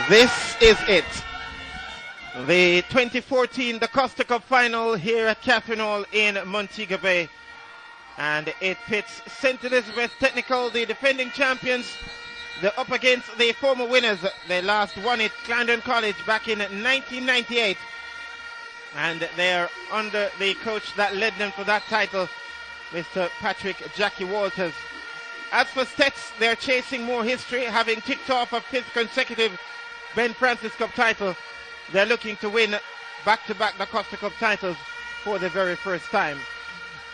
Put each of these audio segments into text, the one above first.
This is it. The 2014 Dacosta Cup final here at Catherine Hall in Montego Bay. And it pits St. Elizabeth Technical, the defending champions. They're up against the former winners. They last won it, Clarendon College, back in 1998. And they're under the coach that led them to that title, Mr. Patrick Jackie Walters. As for Steths, they're chasing more history, having ticked off a fifth consecutive Ben Francis Cup title. They're looking to win back-to-back Dacosta Cup titles for the very first time.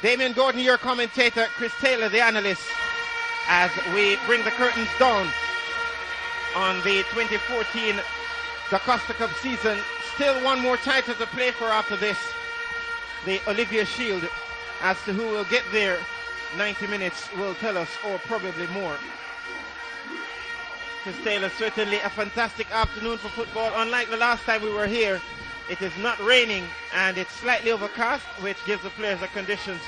Damien Gordon, your commentator, Chris Taylor, the analyst, as we bring the curtains down on the 2014 Dacosta Cup season. Still one more title to play for after this, the Olivia Shield. As to who will get there, 90 minutes will tell us, or probably more. Chris Taylor, certainly a fantastic afternoon for football. Unlike the last time we were here, it is not raining and it's slightly overcast, which gives the players the conditions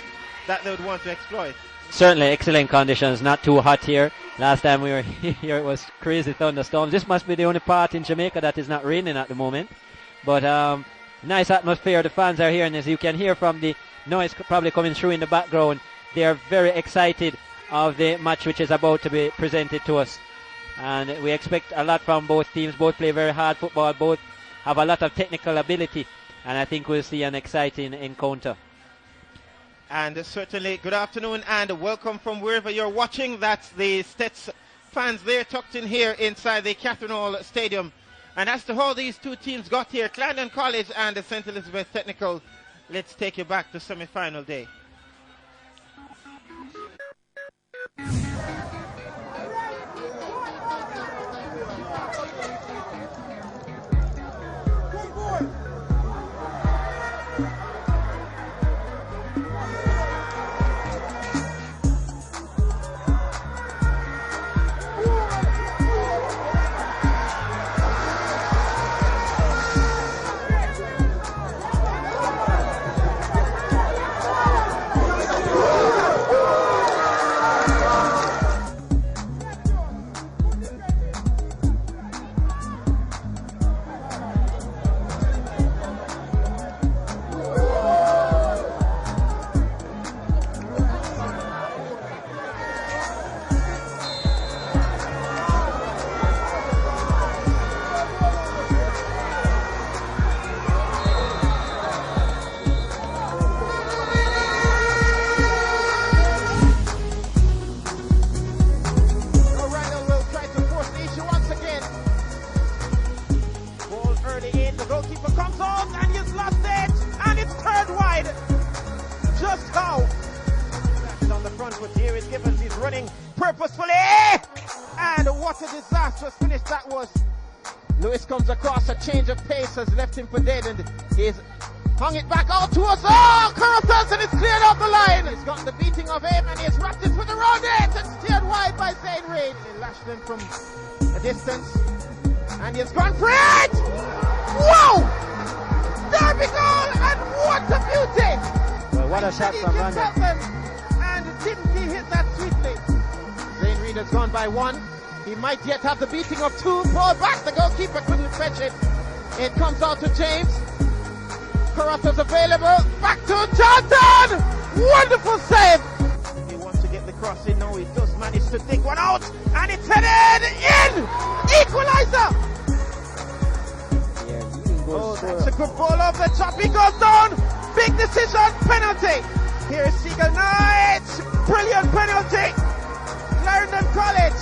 that they would want to exploit. Certainly excellent conditions, not too hot here. Last time we were here it was crazy thunderstorms. This must be the only part in Jamaica that is not raining at the moment. But nice atmosphere. The fans are here, and as you can hear from the noise probably coming through in the background, they are very excited of the match which is about to be presented to us. And we expect a lot from both teams. Both play very hard football. Both have a lot of technical ability. And I think we'll see an exciting encounter. And certainly good afternoon and welcome from wherever you're watching. That's the Steths fans there tucked in here inside the Catherine Hall Stadium. And as to how these two teams got here, Clarendon College and the St. Elizabeth Technical, let's take you back to semi-final day. Change of pace has left him for dead, and he's hung it back out towards Carruthers, and it's cleared off the line. He's got the beating of him, and he's wrapped it with the round it and steered wide by Zane Reid. He lashed him from a distance, and he's gone for it. Whoa! Derby goal, and what a beauty! Well, what a shot from Randy. And didn't he hit that sweetly? Zane Reid has gone by one. He might yet have the beating of two. Ball back, the goalkeeper couldn't fetch it. It comes out to James. Carruthers available. Back to Johnson! Wonderful save! He wants to get the cross in. No, he does manage to dig one out. And it's headed in! Equalizer! Oh, that's a good ball off the top. He goes down. Big decision. Penalty. Here's Seagull Knight. Brilliant penalty. Clarendon College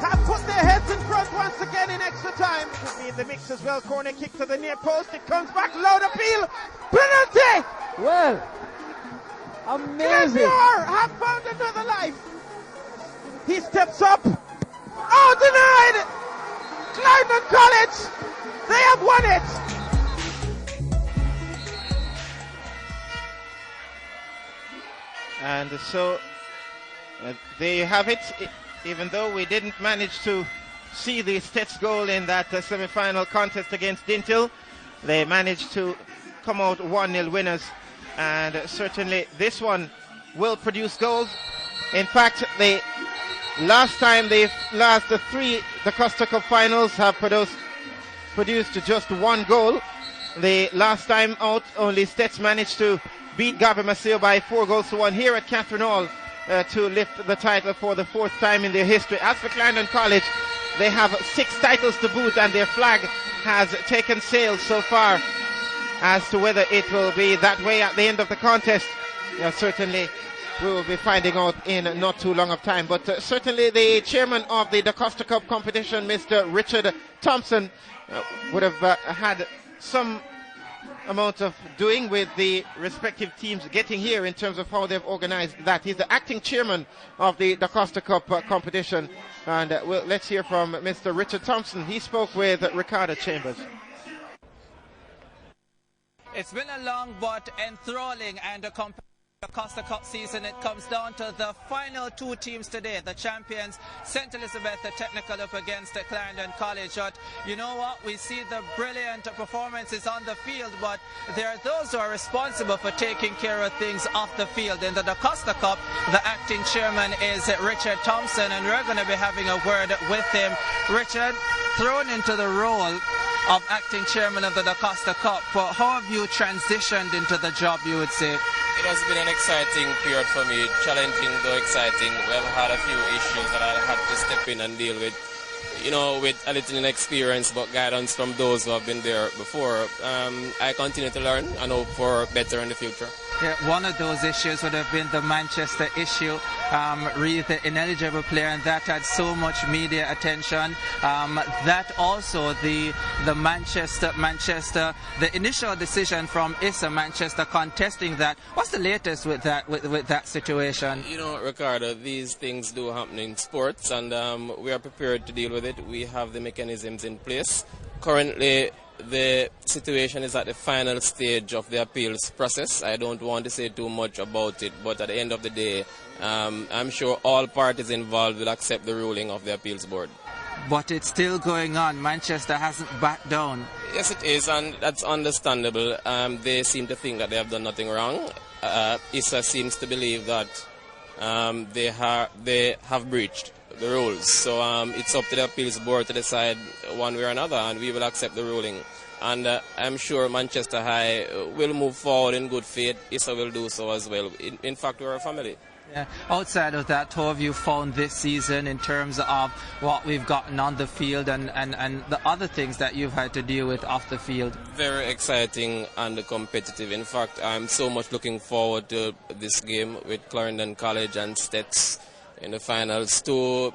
have put their heads in front once again in extra time. Could be in the mix as well. Corner kick to the near post. It comes back. Loud appeal. Penalty! Well, amazing. Glenmore have found another life. He steps up. Oh, denied! Clarendon College, they have won it. And so there you have it. Even though we didn't manage to see the Steths goal in that semi-final contest against Dintil, they managed to come out 1-0 winners, and certainly this one will produce goals. In fact, the last three Dacosta Cup finals have produced produced just one goal. The last time out, only Steths managed to beat Gabby Maceo by 4-1 here at Catherine Hall to lift the title for the 4th time in their history. As for Clarendon College, they have 6 titles to boot, and their flag has taken sail so far. As to whether it will be that way at the end of the contest, certainly we will be finding out in not too long of time. But certainly the chairman of the Dacosta Cup competition, Mr. Richard Thompson, would have had some amount of doing with the respective teams getting here in terms of how they've organized that. He's the acting chairman of the Dacosta Cup competition. And let's hear from Mr. Richard Thompson. He spoke with Ricardo Chambers. It's been a long but enthralling and Dacosta Cup season. It comes down to the final 2 teams today. The champions, St. Elizabeth Technical up against Clarendon College. But you know what? We see the brilliant performances on the field, but there are those who are responsible for taking care of things off the field. In the Dacosta Cup, the acting chairman is Richard Thompson, and we're going to be having a word with him. Richard, thrown into the role of acting chairman of the Dacosta Cup, but how have you transitioned into the job, you would say? It has been an exciting period for me, challenging though exciting. We have had a few issues that I had to step in and deal with. With a little inexperience but guidance from those who have been there before. I continue to learn and hope for better in the future. Yeah, one of those issues would have been the Manchester issue, Reed, the ineligible player, and that had so much media attention. That also the Manchester, the initial decision from ISA Manchester contesting that. What's the latest with that situation? Ricardo, these things do happen in sports, and we are prepared to deal with it. We have the mechanisms in place. Currently, the situation is at the final stage of the appeals process. I don't want to say too much about it, but at the end of the day, I'm sure all parties involved will accept the ruling of the appeals board. But it's still going on. Manchester hasn't backed down. Yes, it is, and that's understandable. They seem to think that they have done nothing wrong. ISA seems to believe that they have breached the rules. So it's up to the appeals board to decide one way or another, and we will accept the ruling. And I'm sure Manchester High will move forward in good faith. ISA will do so as well. In fact, we're a family. Yeah. Outside of that, how have you found this season in terms of what we've gotten on the field and the other things that you've had to deal with off the field? Very exciting and competitive. In fact, I'm so much looking forward to this game with Clarendon College and Steths in the finals. 2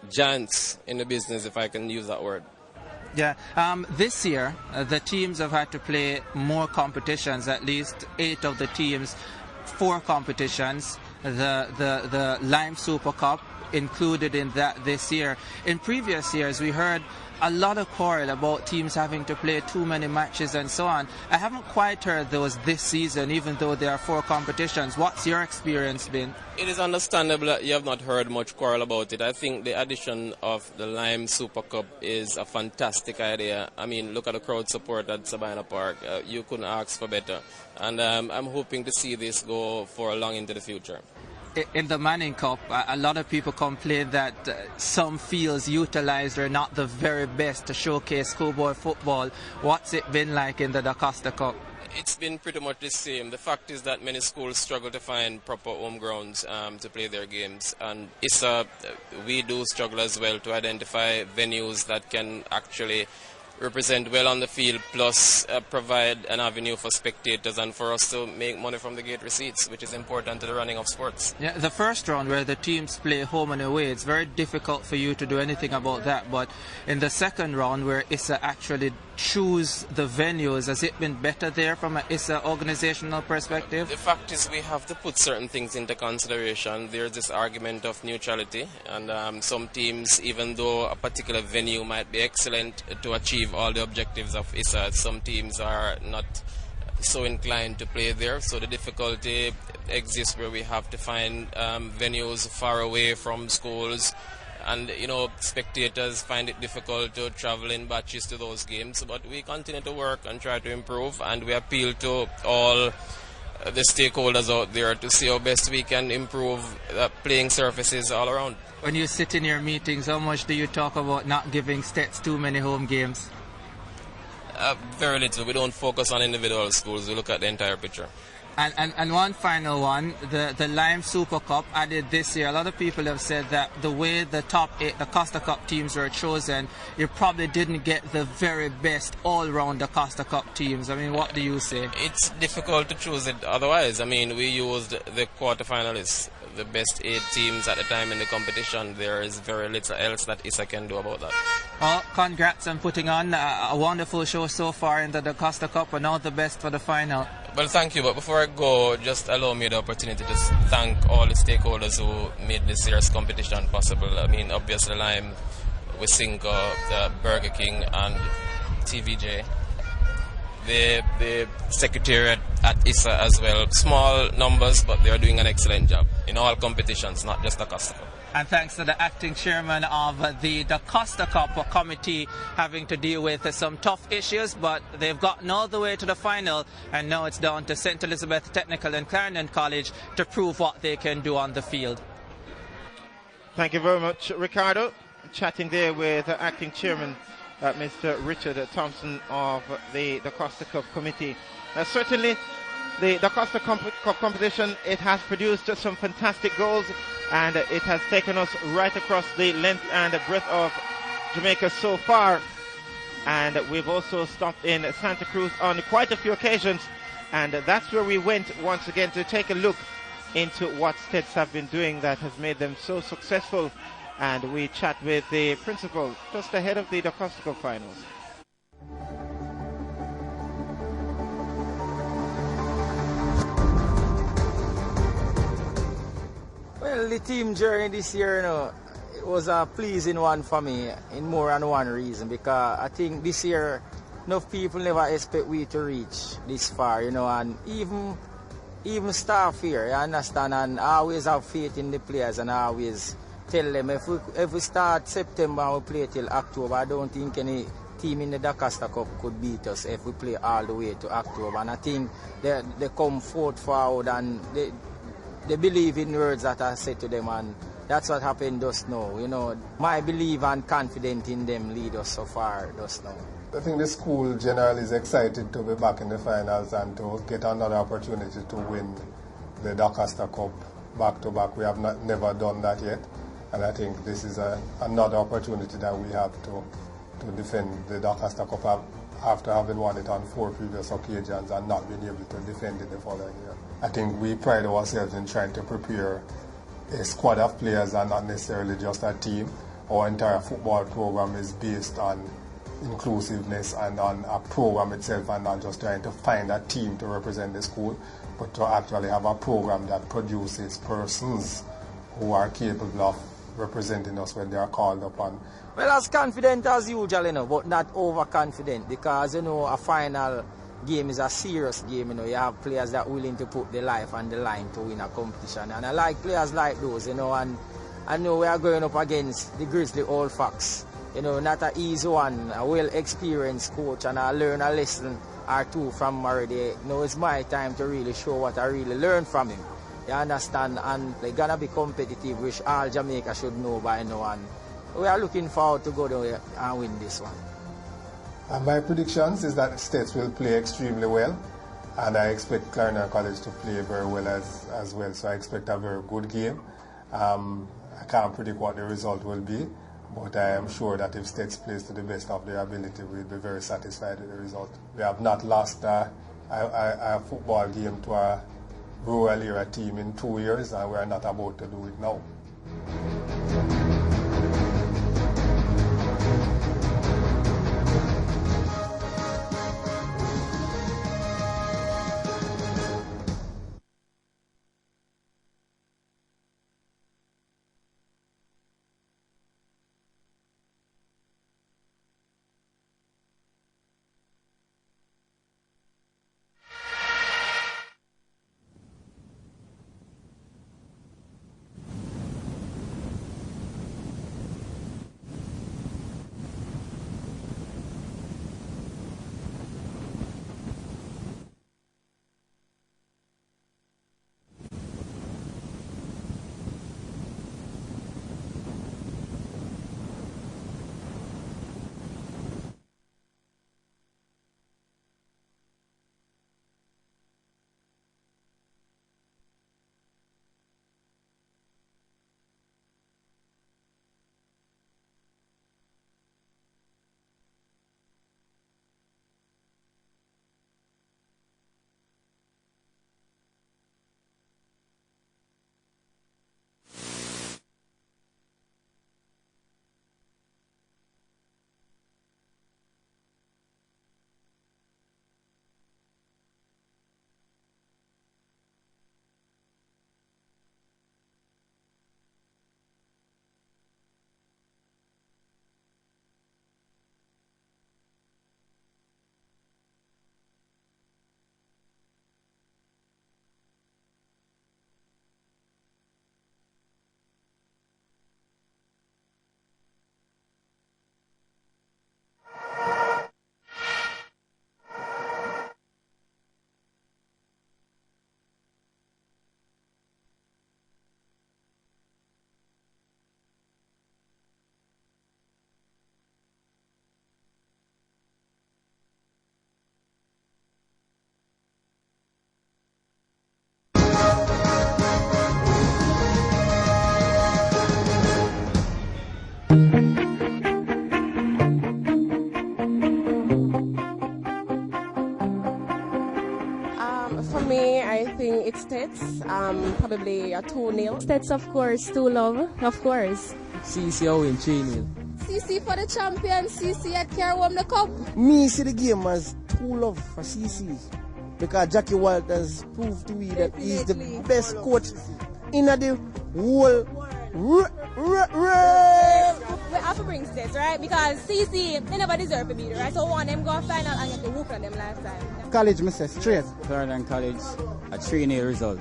giants in the business, if I can use that word. Yeah, this year the teams have had to play more competitions, at least 8 of the teams, 4 competitions. The Lime Super Cup included in that this year. In previous years, we heard a lot of quarrel about teams having to play too many matches and so on. I haven't quite heard those this season, even though there are 4 competitions. What's your experience been? It is understandable that you have not heard much quarrel about it. I think the addition of the Lime Super Cup is a fantastic idea. I mean, look at the crowd support at Sabina Park. You couldn't ask for better. And I'm hoping to see this go for long into the future. In the Manning Cup, a lot of people complain that some fields utilized are not the very best to showcase schoolboy football. What's it been like in the Dacosta Cup? It's been pretty much the same. The fact is that many schools struggle to find proper home grounds to play their games. And we do struggle as well to identify venues that can actually represent well on the field, plus provide an avenue for spectators and for us to make money from the gate receipts, which is important to the running of sports. Yeah, the first round where the teams play home and away, it's very difficult for you to do anything about that. But in the second round where ISA actually choose the venues, has it been better there from an ISA organizational perspective? The fact is we have to put certain things into consideration. There's this argument of neutrality, and some teams, even though a particular venue might be excellent to achieve all the objectives of ISA, some teams are not so inclined to play there. So the difficulty exists where we have to find venues far away from schools, and spectators find it difficult to travel in batches to those games. But we continue to work and try to improve, and we appeal to all the stakeholders out there to see how best we can improve playing surfaces all around. When you sit in your meetings, how much do you talk about not giving Steths too many home games? Very little. We don't focus on individual schools. We look at the entire picture. And one final one, the Lime Super Cup added this year. A lot of people have said that the way the top 8, the Costa Cup teams were chosen, you probably didn't get the very best all-round the Costa Cup teams. I mean, what do you say? It's difficult to choose it otherwise. I mean, we used the quarterfinalists, the best 8 teams at the time in the competition. There is very little else that ISA can do about that. Well, congrats on putting on a wonderful show so far in the Costa Cup, and all the best for the final. Well, thank you, but before I go, just allow me the opportunity to thank all the stakeholders who made this year's competition possible. I mean, obviously Lime, Wisinko, the Burger King and TVJ. The secretariat at ISA as well. Small numbers, but they are doing an excellent job in all competitions, not just the Costa Cup. And thanks to the acting chairman of the Dacosta Cup committee having to deal with some tough issues, but they've gotten all the way to the final, and now it's down to St. Elizabeth Technical and Clarendon College to prove what they can do on the field. Thank you very much, Ricardo. Chatting there with acting chairman Mr. Richard Thompson of the Dacosta Cup committee. Certainly the Dacosta Cup competition, it has produced some fantastic goals, and it has taken us right across the length and breadth of Jamaica so far. And we've also stopped in Santa Cruz on quite a few occasions, and that's where we went once again to take a look into what Steths have been doing that has made them so successful. And we chat with the principal just ahead of the Dacosta Cup finals. Well, the team journey this year, it was a pleasing one for me in more than one reason, because I think this year enough people never expect we to reach this far, and even staff here, you understand, and I always have faith in the players, and I always tell them if we start September and we play till October, I don't think any team in the Dacosta Cup could beat us if we play all the way to October. And I think they come forward and they believe in words that I said to them, and that's what happened just now. My belief and confidence in them lead us so far just now. I think the school generally is excited to be back in the finals and to get another opportunity to win the Dacosta Cup back to back. We have never done that yet, and I think this is another opportunity that we have to defend the Dacosta Cup after having won it on 4 previous occasions and not being able to defend it the following year. I think we pride ourselves in trying to prepare a squad of players and not necessarily just a team. Our entire football program is based on inclusiveness and on a program itself, and not just trying to find a team to represent the school, but to actually have a program that produces persons who are capable of representing us when they are called upon. Well, as confident as usual, but not overconfident, because a final game is a serious game. You have players that are willing to put their life on the line to win a competition, and I like players like those. And I know we are going up against the Grizzly Old Fox. Not an easy one, a well-experienced coach, and I learn a lesson or two from him already. It's my time to really show what I really learned from him. You understand? And they're going to be competitive, which all Jamaica should know by now. And we are looking forward to go there and win this one. And my predictions is that Steths will play extremely well, and I expect Clarendon College to play very well as well. So I expect a very good game. I can't predict what the result will be, but I am sure that if Steths plays to the best of their ability, we'll be very satisfied with the result. We have not lost a football game to a rural area team in 2 years, and we are not about to do it now. For me, I think it's Steths. Probably a 2-0. Steths, of course, 2-love, of course. CC win 3-0. CC for the champion. CC at carry home the cup. Me see the game as 2-love for CC. Because Jackie Walters proved to me that he's the best coach in the whole world. We have to bring Steths, right? Because CC, they never deserve to beat it, right? So one them go final and get the whoop on them last time. College, Mr. Straight. Clarendon College, a 3-0 result.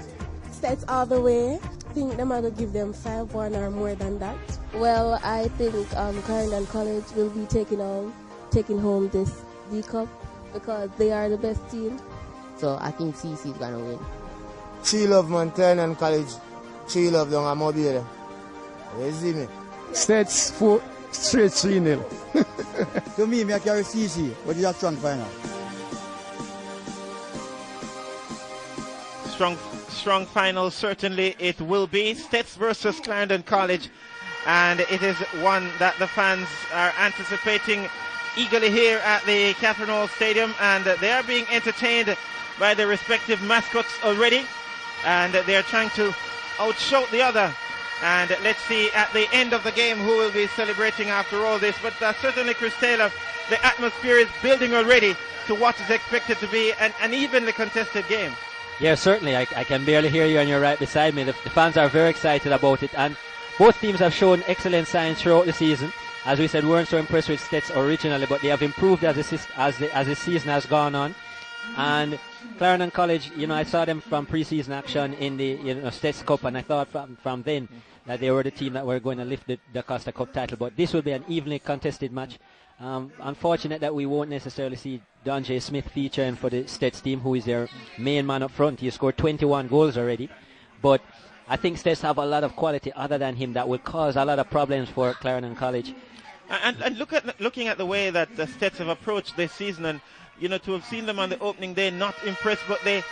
Steths all the way. I think them are going to give them 5-1 or more than that. Well, I think Clarendon College will be taking home this D Cup because they are the best team. So I think CC is gonna win. 3-love man, Clarendon College. 3-love down at Mobile. You see me? Steths 4 straight 3-0. To me, I carry CC, but it's a strong final. Strong final, certainly it will be. Steths versus Clarendon College, and it is one that the fans are anticipating eagerly here at the Catherine Hall Stadium, and they are being entertained by their respective mascots already, and they are trying to outshout the other. And let's see at the end of the game who will be celebrating after all this. But certainly, Chris Taylor, the atmosphere is building already to what is expected to be an evenly contested game. Yeah, certainly. I can barely hear you, and you're right beside me. The fans are very excited about it, and both teams have shown excellent signs throughout the season. As we said, we weren't so impressed with Steths originally, but they have improved as the season has gone on. And Clarendon College, I saw them from pre-season action in the Steths Cup, and I thought from then that they were the team that were going to lift the Dacosta Cup title. But this will be an evenly contested match. Unfortunate that we won't necessarily see Don J. Smith featuring for the Steths team, who is their main man up front. He scored 21 goals already. But I think Steths have a lot of quality other than him that will cause a lot of problems for Clarendon College. And looking at the way that the Steths have approached this season, and to have seen them on the opening day, not impressed, but they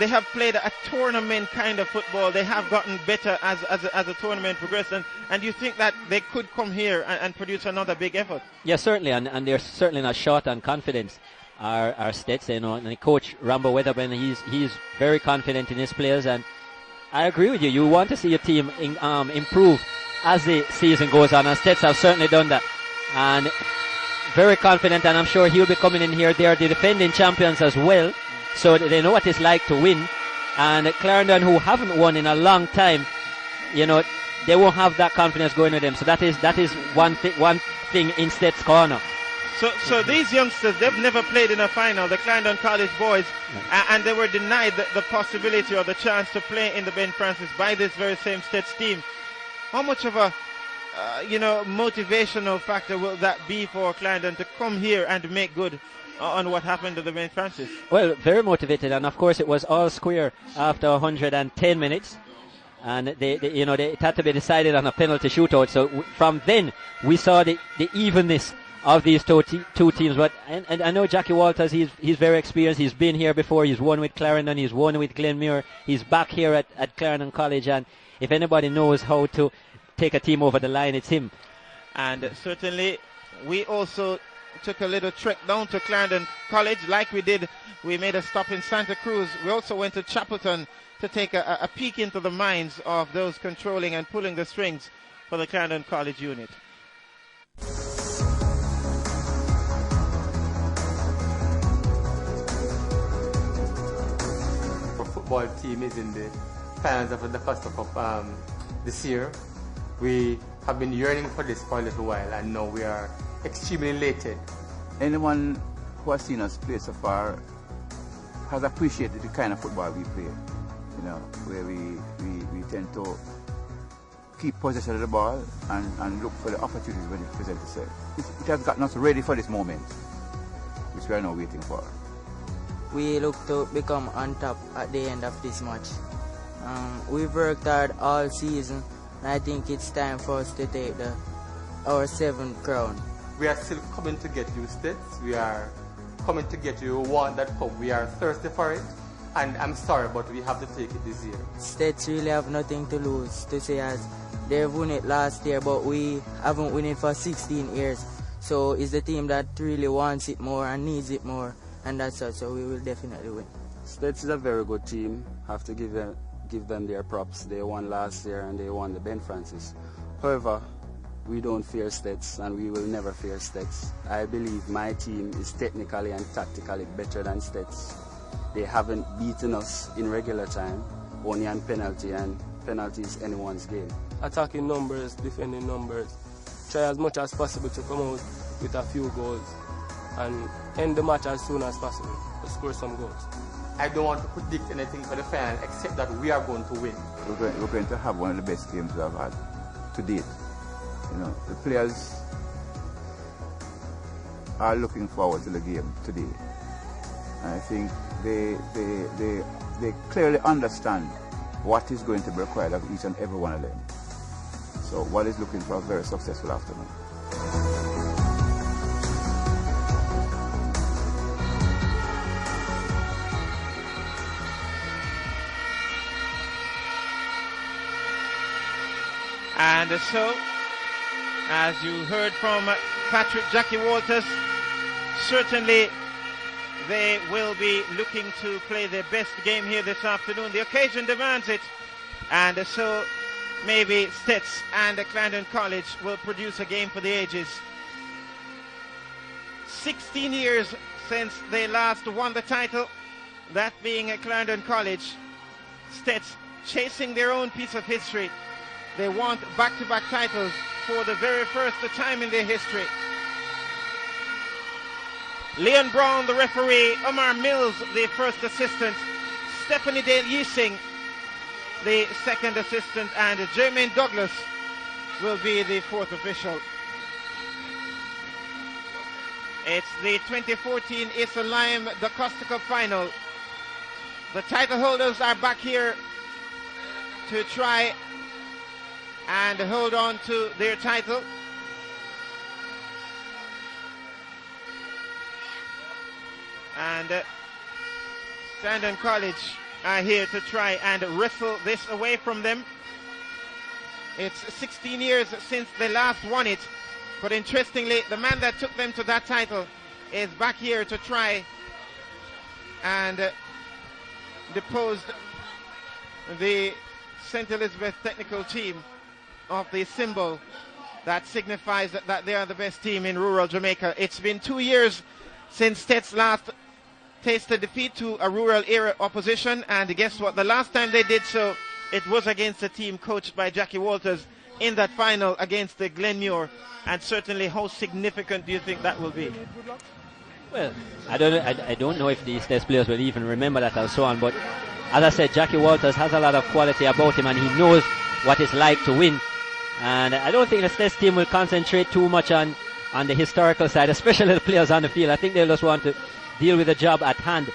have played a tournament kind of football. They have gotten better as the tournament progressed, and you think that they could come here and produce another big effort? Yeah, certainly, and they're certainly not short on confidence. Our Steths, and the coach Rambo Weatherburn, he's very confident in his players, and I agree with you. You want to see your team improve as the season goes on, and Steths have certainly done that. And very confident, and I'm sure he'll be coming in here. They are the defending champions as well, so they know what it's like to win. And Clarendon, who haven't won in a long time, they won't have that confidence going with them. So that is one thing in Steths' corner. So these youngsters, they've never played in a final, the Clarendon College boys, and they were denied the possibility or the chance to play in the Ben Francis by this very same Steths team. How much of a motivational factor will that be for Clarendon to come here and make good on what happened to the Ben Francis? Well, very motivated, and of course it was all square after 110 minutes, and it had to be decided on a penalty shootout. So from then we saw the evenness of these two teams. But and I know Jackie Walters, he's very experienced. He's been here before. He's won with Clarendon. He's won with Glenmuir. He's back here at Clarendon College, and if anybody knows how to take a team over the line, it's him. And certainly we also took a little trek down to Clarendon College like we did. We made a stop in Santa Cruz. We also went to Chapelton to take a peek into the minds of those controlling and pulling the strings for the Clarendon College unit. Our football team is in the finals of the Dacosta Cup this year. We have been yearning for this for a little while, and now we are extremely elated. Anyone who has seen us play so far has appreciated the kind of football we play, where we tend to keep possession of the ball and look for the opportunities when it presents itself. It has gotten us ready for this moment, which we are now waiting for. We look to become on top at the end of this match. We've worked hard all season, and I think it's time for us to take our 7th crown. We are still coming to get you, Steths. We are coming to get you. We want that cup. We are thirsty for it. And I'm sorry, but we have to take it this year. Steths really have nothing to lose, to say, as they've won it last year, but we haven't won it for 16 years. So it's the team that really wants it more and needs it more, and that's it. So we will definitely win. Steths is a very good team. Have to give them their props. They won last year and they won the Ben Francis. However, we don't fear Steths and we will never fear Steths. I believe my team is technically and tactically better than Steths. They haven't beaten us in regular time, only on penalty, and penalty is anyone's game. Attacking numbers, defending numbers. Try as much as possible to come out with a few goals and end the match as soon as possible to score some goals. I don't want to predict anything for the final except that we are going to win. We're going to have one of the best games we have had to date. You know, the players are looking forward to the game today. And I think they clearly understand what is going to be required of each and every one of them. So one is looking for a very successful afternoon. And so, as you heard from Patrick Jackie Walters, certainly they will be looking to play their best game here this afternoon. The occasion demands it, and so maybe Steths and Clarendon College will produce a game for the ages. 16 years since they last won the title, that being at Clarendon College. Steths chasing their own piece of history. They want back-to-back titles for the very first time in their history. Leon Brown, the referee, Omar Mills, the first assistant, Stephanie Dale Yising, the second assistant, and Jermaine Douglas will be the fourth official. It's the 2014 Issa Lime Dacosta Cup final. The title holders are back here to try and hold on to their title. And Clarendon College are here to try and wrestle this away from them. It's 16 years since they last won it, but interestingly, the man that took them to that title is back here to try and depose the St. Elizabeth technical team of the symbol that signifies that they are the best team in rural Jamaica. It's been 2 years since Steths last tasted defeat to a rural era opposition, and guess what? The last time they did so, it was against a team coached by Jackie Walters in that final against the Glenmuir. And certainly, how significant do you think that will be? Well, I don't know if these Steths players will even remember that and so on, but as I said, Jackie Walters has a lot of quality about him and he knows what it's like to win. And I don't think the Steths team will concentrate too much on the historical side, especially the players on the field. I think they'll just want to deal with the job at hand.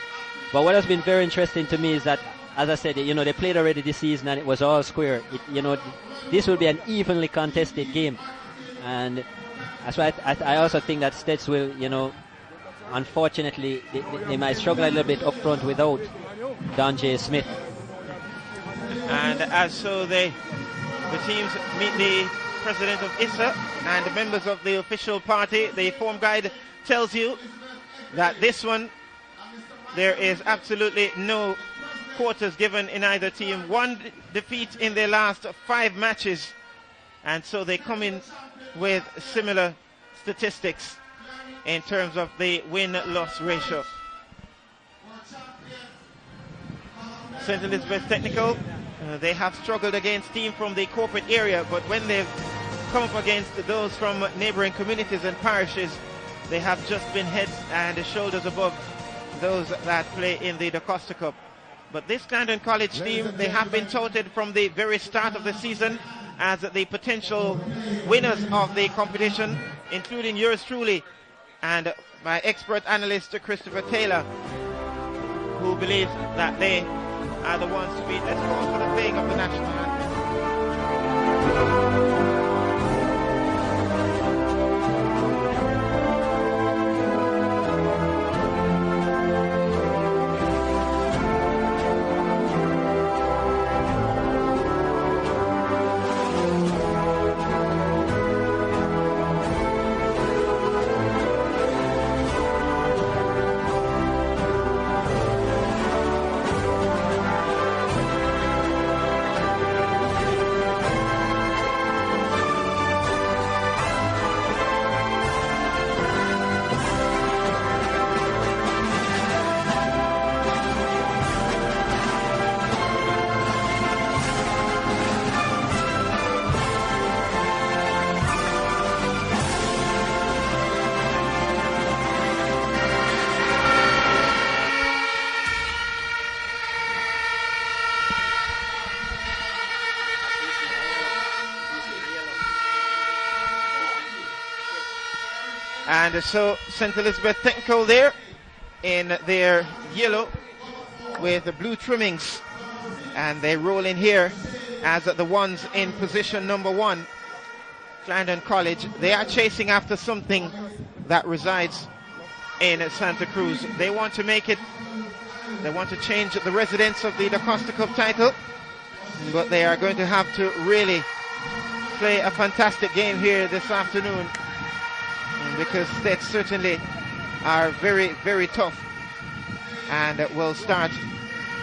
But what has been very interesting to me is that, as I said, you know, they played already this season and it was all square. This will be an evenly contested game. And that's why I also think that Steths will, unfortunately, they might struggle a little bit up front without Don J. Smith. And as so the teams meet the president of ISSA and the members of the official party. The form guide tells you that this one, there is absolutely no quarters given in either team. One defeat in their last 5 matches, and so they come in with similar statistics in terms of the win-loss ratio. St. Elizabeth Technical, they have struggled against teams from the corporate area, but when they've come up against those from neighboring communities and parishes, they have just been heads and shoulders above those that play in the Dacosta Cup. But this Clarendon College team, they have been touted from the very start of the season as the potential winners of the competition, including yours truly and my expert analyst Christopher Taylor, who believes that they are the ones to beat. Let's call for the playing of the national anthem. And so St. Elizabeth Technical there in their yellow with the blue trimmings, and they roll in here as the ones in position number 1. Clarendon College, they are chasing after something that resides in Santa Cruz. They want to make it, they want to change the residents of the Dacosta Cup title, but they are going to have to really play a fantastic game here this afternoon, because Steths certainly are very, very tough and will start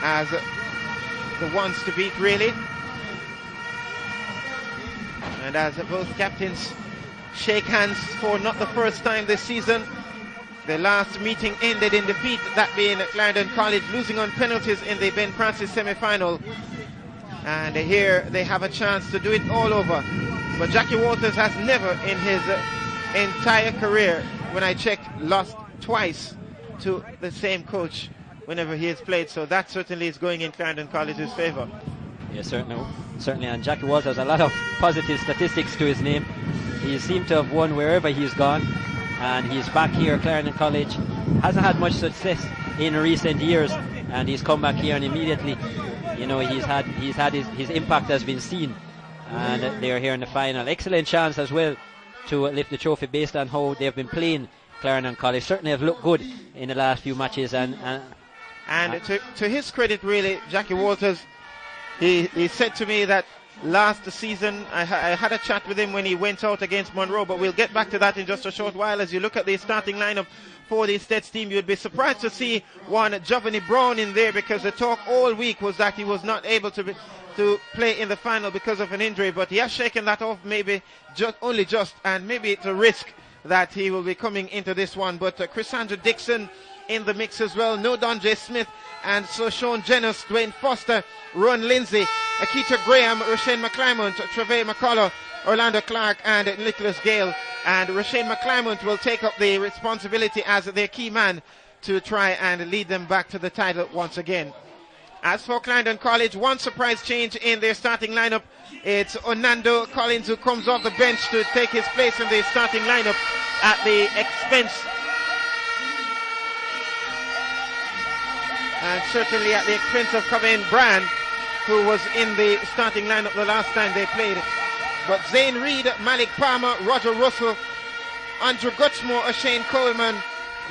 as the ones to beat, really. And as both captains shake hands for not the first time this season, the last meeting ended in defeat, that being Clarendon College losing on penalties in the Ben Francis semi-final. And here they have a chance to do it all over. But Jackie Walters has never in his entire career, when I checked, lost twice to the same coach whenever he has played. So that certainly is going in Clarendon College's favor. Yes, certainly. And Jackie Walters has a lot of positive statistics to his name. He seemed to have won wherever he's gone, and he's back here. Clarendon College hasn't had much success in recent years, and he's come back here and immediately, you know, he's had his impact has been seen, and they're here in the final. Excellent chance as well to lift the trophy based on how they've been playing. Clarendon College certainly have looked good in the last few matches, and to his credit, really, Jackie Walters, he said to me that last season, I had a chat with him when he went out against Monroe, but we'll get back to that in just a short while. As you look at the starting lineup for the Steths team, you'd be surprised to see one Giovanni Brown in there, because the talk all week was that he was not able to play in the final because of an injury, but he has shaken that off, maybe only just, and maybe it's a risk that he will be coming into this one. But Chrisandra Dixon in the mix as well, no Don J. Smith, and so Sean Jennings, Dwayne Foster, Ron Lindsay, Akita Graham, Roshane McClymont, Trevay McCullough, Orlando Clark, and Nicholas Gale. And Roshane McClymont will take up the responsibility as their key man to try and lead them back to the title once again. As for Clarendon College, one surprise change in their starting lineup. It's Onando Collins who comes off the bench to take his place in the starting lineup at the expense, and certainly at the expense of Kevin Brand, who was in the starting lineup the last time they played. But Zane Reed, Malik Palmer, Roger Russell, Andrew Gutchmore, Shane Coleman,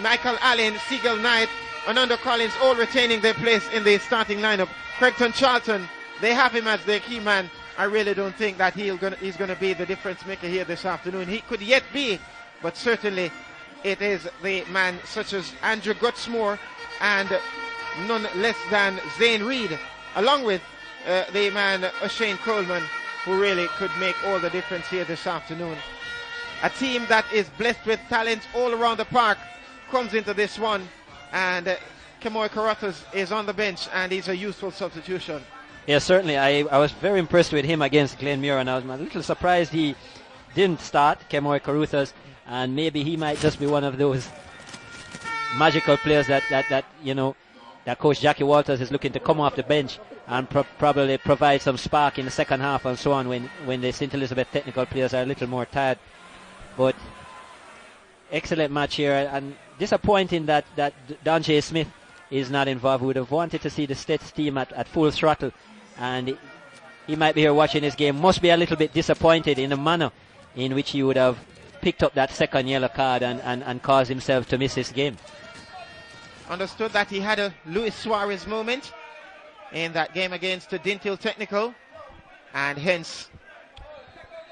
Michael Allen, Siegel Knight, Onando Collins, all retaining their place in the starting lineup. Craigton Charlton, they have him as their key man. I really don't think that he's going to be the difference maker here this afternoon. He could yet be, but certainly it is the man such as Andrew Gutchmore and none less than Zane Reed, along with the man Shane Coleman, who really could make all the difference here this afternoon. A team that is blessed with talent all around the park comes into this one, and Kemoy Carothers is on the bench, and he's a useful substitution. Yeah, certainly. I was very impressed with him against Glenmuir, and I was a little surprised he didn't start, Kemoy Carothers, and maybe he might just be one of those magical players that you know, that Coach Jackie Walters is looking to come off the bench and probably provide some spark in the second half and so on when the St. Elizabeth technical players are a little more tired. But excellent match here, and disappointing that Don J. Smith is not involved. We would have wanted to see the Steths team at full throttle, and he might be here watching this game. Must be a little bit disappointed in the manner in which he would have picked up that second yellow card and caused himself to miss this game. Understood that he had a Luis Suarez moment in that game against Dintil Technical, and hence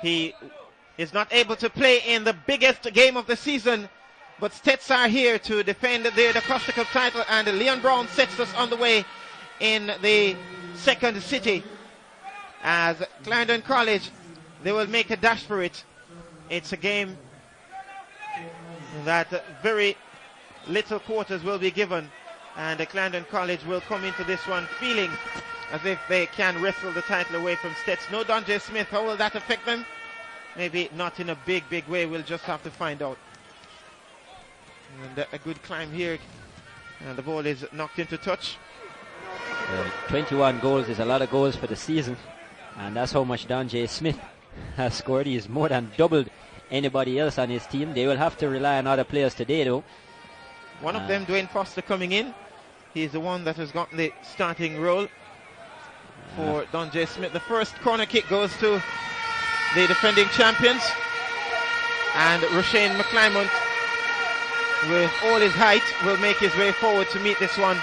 he is not able to play in the biggest game of the season. But Steths are here to defend their Dacosta Cup title, and Leon Brown sets us on the way in the second city. As Clarendon College, they will make a dash for it. It's a game that very little quarters will be given, and Clarendon College will come into this one feeling as if they can wrestle the title away from Steths. No Don J. Smith. How will that affect them? Maybe not in a big way. We'll just have to find out. And a good climb here, and the ball is knocked into touch. 21 goals is a lot of goals for the season, and that's how much Don J. Smith has scored. He's more than doubled anybody else on his team. They will have to rely on other players today, though. One of them, Dwayne Foster, coming in. He's the one that has gotten the starting role for Don J. Smith. The first corner kick goes to the defending champions. And Roshane McClymont, with all his height, will make his way forward to meet this one.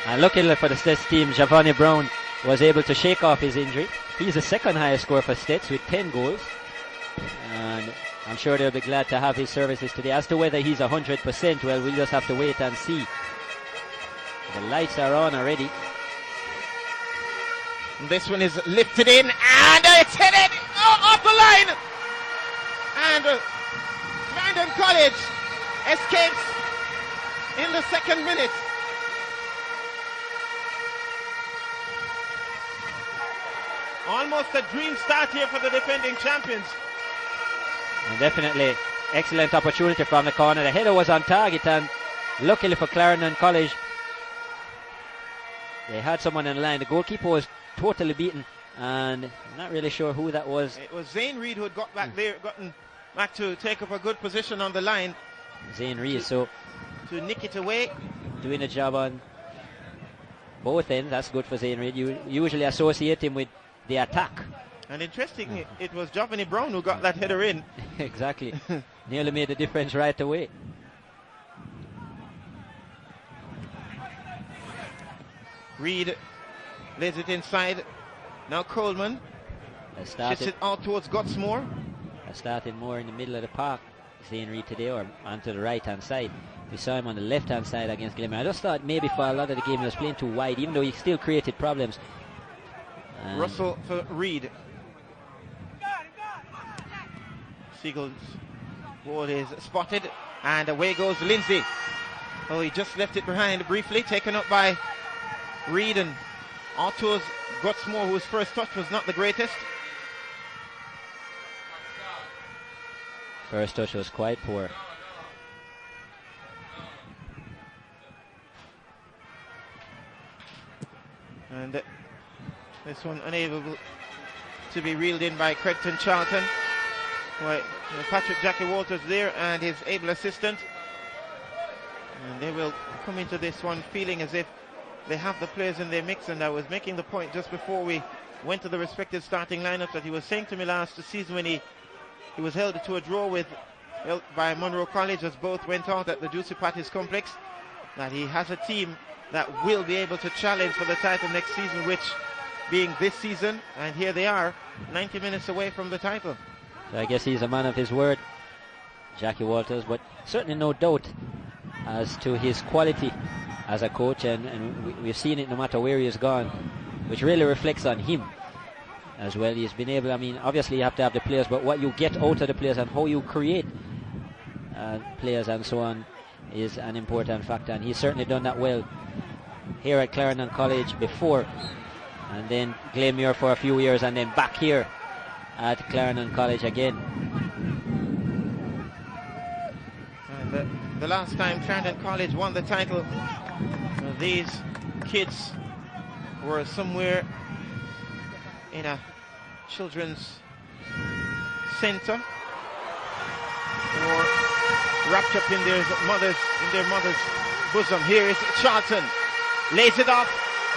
And luckily for the Steths team, Javani Brown was able to shake off his injury. He's the second highest scorer for Steths with 10 goals. And I'm sure they'll be glad to have his services today. As to whether he's 100%, well, we'll just have to wait and see. The lights are on already. This one is lifted in, and it's headed off the line. And Clarendon College escapes in the second minute. Almost a dream start here for the defending champions. And definitely excellent opportunity from the corner. The header was on target, and luckily for Clarendon College, they had someone in line. The goalkeeper was totally beaten, and I'm not really sure who that was. It was Zane Reid who had got back there, gotten back to take up a good position on the line. Zane Reid, so to nick it away. Doing a job on both ends. That's good for Zane Reid. You usually associate him with the attack. And interesting, it was Javani Brown who got that header in. Exactly. Nearly made the difference right away. Reid lays it inside. Now Coleman shits it out towards Gutsmore. Starting more in the middle of the park, Zane Reid today, or onto the right hand side. We saw him on the left hand side against Glenmore. I just thought maybe for a lot of the game he was playing too wide, even though he still created problems. Russell for Reid. Siegel's ball is spotted, and away goes Lindsay. Oh, he just left it behind briefly, taken up by Reid, and Arthur's Gutsmore, whose first touch was not the greatest. First touch was quite poor. And this one unable to be reeled in by Creighton Charlton. Right, Patrick Jackie Walters there and his able assistant. And they will come into this one feeling as if they have the players in their mix. And I was making the point just before we went to the respective starting lineups that he was saying to me last season when he was held to a draw by Monroe College as both went out at the Ducey Patties complex, that he has a team that will be able to challenge for the title next season, which being this season, and here they are 90 minutes away from the title. So I guess he's a man of his word, Jackie Walters, but certainly no doubt as to his quality as a coach, and we've seen it no matter where he has gone, which really reflects on him as well. He's been able, I mean, obviously you have to have the players, but what you get out of the players and how you create players and so on is an important factor, and he's certainly done that well here at Clarendon College before, and then Glenmuir for a few years, and then back here at Clarendon College again. And the last time Clarendon College won the title, these kids were somewhere in a children's center or wrapped up in their mother's bosom. Here is Charlton, lays it off,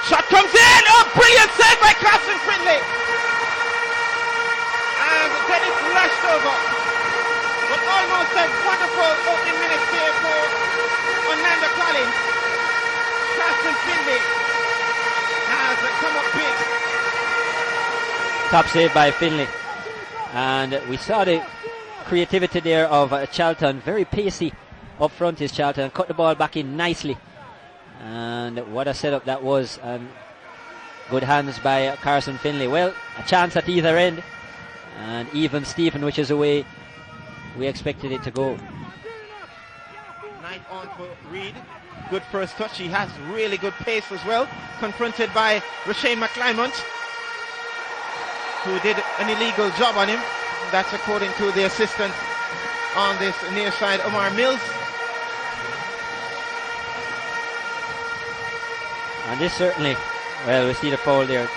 shot comes in. Oh, brilliant save by Carson Finlay, and then it's lashed over. But almost a wonderful opening minutes here for Orlando Collins. Carson Finlay has come up big. Top save by Finlay, and we saw the creativity there of Charlton. Very pacey up front is Charlton, cut the ball back in nicely, and what a setup that was, and good hands by Carson Finlay. Well, a chance at either end, and even Stephen, which is the way we expected it to go. Night on for Reid. Good first touch. He has really good pace as well. Confronted by Roshane McClymont, who did an illegal job on him. That's according to the assistant on this near side, Omar Mills. And this certainly, well, we see the foul there.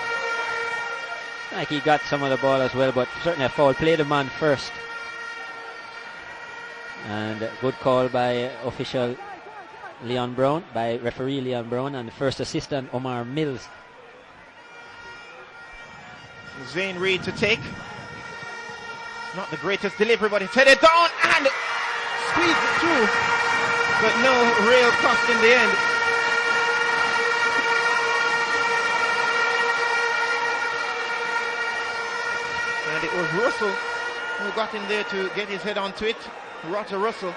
Like he got some of the ball as well, but certainly a foul. Play the man first. And good call by official Leon Brown, by referee Leon Brown, and the first assistant Omar Mills. Zane Reed to take. It's not the greatest delivery, but it's headed down and squeezed it through, but no real cost in the end. And it was Russell who got in there to get his head onto it. Roger Russell.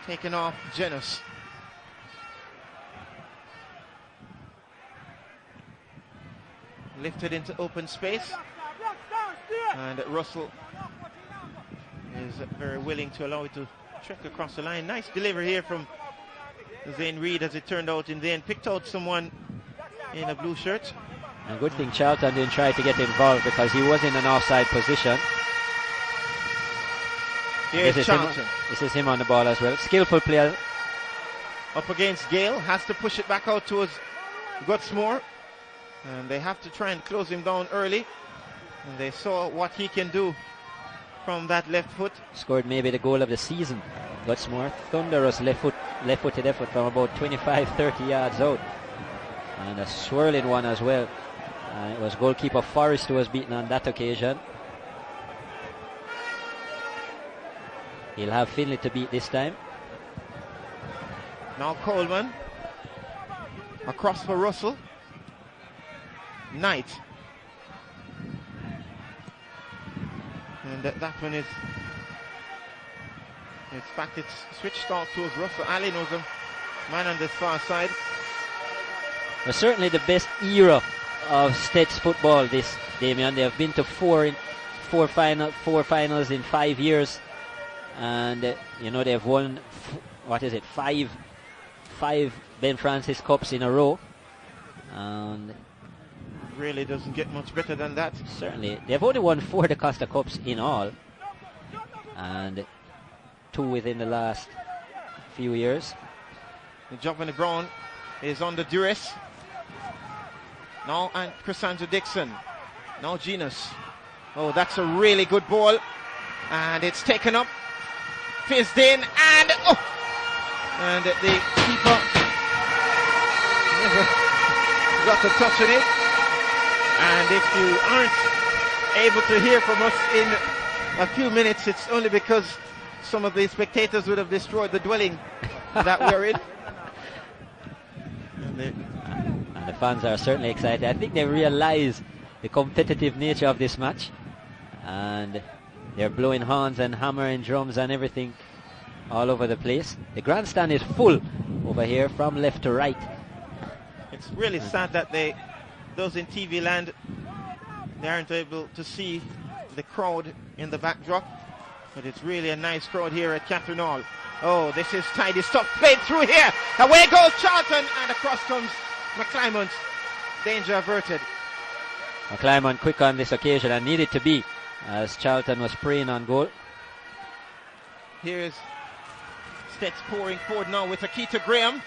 Taken off Janus. Lifted into open space. And Russell is very willing to allow it to trek across the line. Nice delivery here from Zane Reed, as it turned out in the end. Picked out someone in a blue shirt. And good thing Charlton didn't try to get involved because he was in an offside position. Here's Charlton. This is him on the ball as well. Skillful player. Up against Gale. Has to push it back out towards Gutsmore. And they have to try and close him down early. And they saw what he can do from that left foot. Scored maybe the goal of the season. Gutsmore. Thunderous left-footed effort from about 25-30 yards out. And a swirling one as well. It was goalkeeper Forrest who was beaten on that occasion. He'll have Finley to beat this time. Now Coleman. Across for Russell. Knight. And that one is... In fact, it's switched out towards Russell. Allen was a man on this far side. Well, certainly the best era of Steths football, this, Damien. They have been to four finals in 5 years. And, you know, they've won, five Ben Francis Cups in a row. And really doesn't get much better than that. Certainly. They've only won 4 Dacosta Cups in all. And 2 within the last few years. Giovanni Brown is under duress. Now, and Chrysandra Dixon. Now Genus. Oh, that's a really good ball. And it's taken up. Fizzed in. And, oh! And the keeper never got a touch on it. And if you aren't able to hear from us in a few minutes, it's only because some of the spectators would have destroyed the dwelling that we're in. And the fans are certainly excited. I think they realize the competitive nature of this match. And they're blowing horns and hammering drums and everything all over the place. The grandstand is full over here from left to right. It's really sad that those in TV land, they aren't able to see the crowd in the backdrop. But it's really a nice crowd here at Catherine Hall. Oh, this is tidy stuff played through here. Away goes Charlton, and across comes McClymont. Danger averted. McClymont quick on this occasion, and needed to be, as Charlton was preying on goal. Here's Steths pouring forward now with Akita Graham.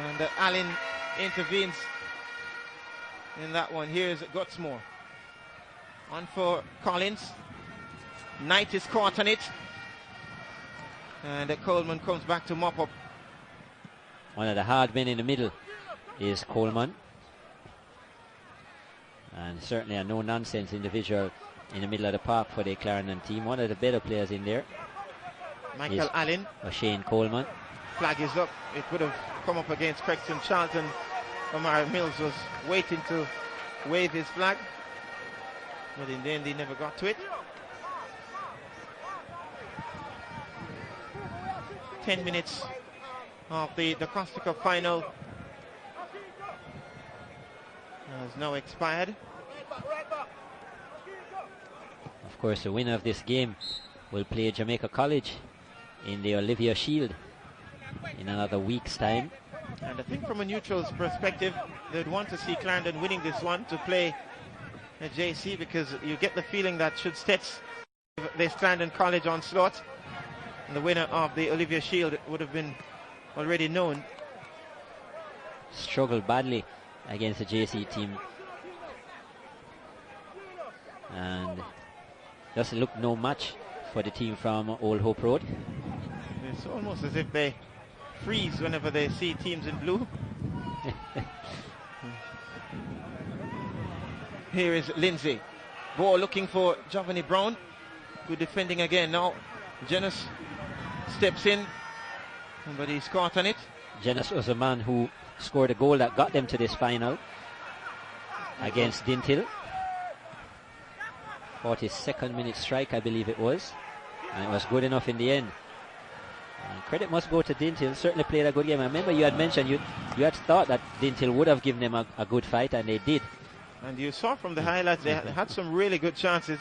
And Allen intervenes in that one. Here's Gutsmore. On for Collins. Knight is caught on it. And Coleman comes back to mop up. One of the hard men in the middle is Coleman. And certainly a no-nonsense individual in the middle of the park for the Clarendon team. One of the better players in there. Michael Allen. Shane Coleman. Flag is up. It would have come up against Crexton Charlton. Omar Mills was waiting to wave his flag. But in the end he never got to it. 10 minutes of the Dacosta Cup final has now expired. Of course, the winner of this game will play Jamaica College in the Olivia Shield in another week's time. And I think from a neutral's perspective, they'd want to see Clarendon winning this one to play at JC, because you get the feeling that should Steths give this Clarendon College onslaught, and the winner of the Olivia Shield would have been already known. struggled badly against the JC team. And just look no match for the team from Old Hope Road. It's almost as if they freeze whenever they see teams in blue. Here is Lindsay. Ball looking for Giovanni Brown. Good defending again now. Janus steps in, but he's caught on it. Janus was the man who scored a goal that got them to this final against Dintil. 42nd minute strike, I believe it was. And it was good enough in the end. And credit must go to Dintil. Certainly played a good game. I remember you had mentioned you had thought that Dintil would have given them a good fight, and they did. And you saw from the highlights they had some really good chances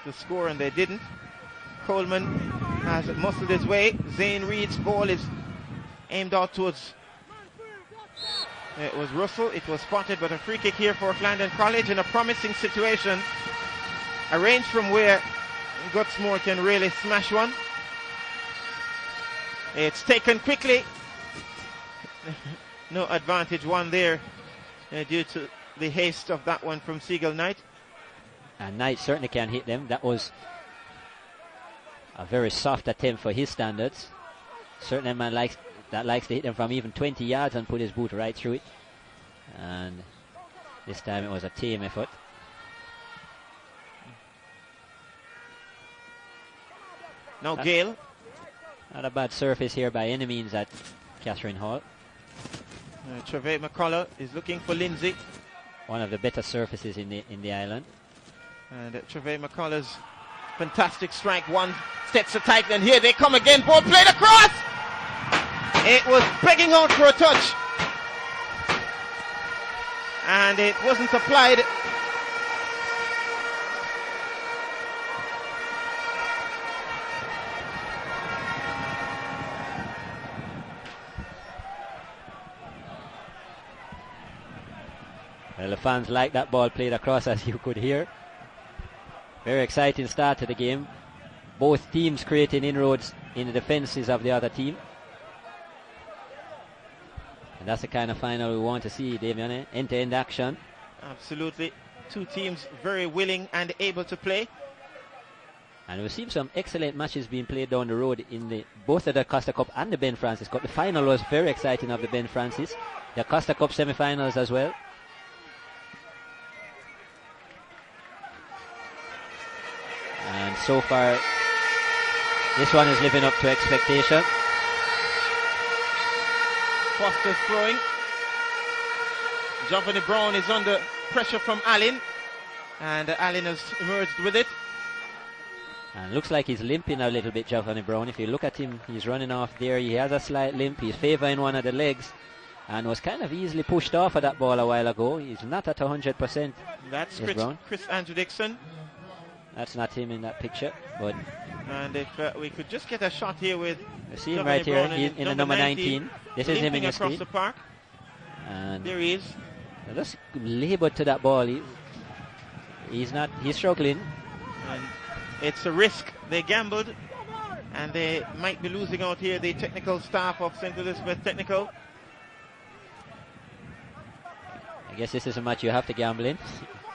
to score, and they didn't. Coleman has muscled his way. Zane Reed's ball is aimed out towards... It was Russell. It was spotted, but a free kick here for Clarendon College in a promising situation. A range from where Gutsmore can really smash one. It's taken quickly. No advantage won there due to the haste of that one from Seagull Knight. And Knight certainly can hit them. That was a very soft attempt for his standards. Certainly a man likes to hit them from even 20 yards and put his boot right through it. And this time it was a team effort. Now Gale. Not a bad surface here by any means at Catherine Hall. Trevor McCullough is looking for Lindsay. One of the better surfaces in the island. And Trevor McCullough's fantastic strike. One Steths attack, and here they come again. Ball played across. It was begging out for a touch, and it wasn't applied. Well, the fans like that ball played across, as you could hear. Very exciting start to the game. Both teams creating inroads in the defenses of the other team. And that's the kind of final we want to see, Damien. End-to-end action. Absolutely. Two teams very willing and able to play. And we've seen some excellent matches being played down the road in both the Dacosta Cup and the Ben Francis Cup. The final was very exciting of the Ben Francis. The Dacosta Cup semi-finals as well. And so far, this one is living up to expectation. Foster's throwing. Giovanni Brown is under pressure from Allen, and Allen has emerged with it. And looks like he's limping a little bit, Giovanni Brown. If you look at him, he's running off there. He has a slight limp. He's favouring one of the legs and was kind of easily pushed off of that ball a while ago. He's not at 100%. That's Chris Andrew Dixon. That's not him in that picture, but... And if we could just get a shot here with... You see him right here in the number 19. This is him in the across screen. the park. And there he is. Just laboured to that ball. He's struggling. And it's a risk. They gambled, and they might be losing out here, the technical staff of St. Elizabeth Technical. I guess this is a match you have to gamble in.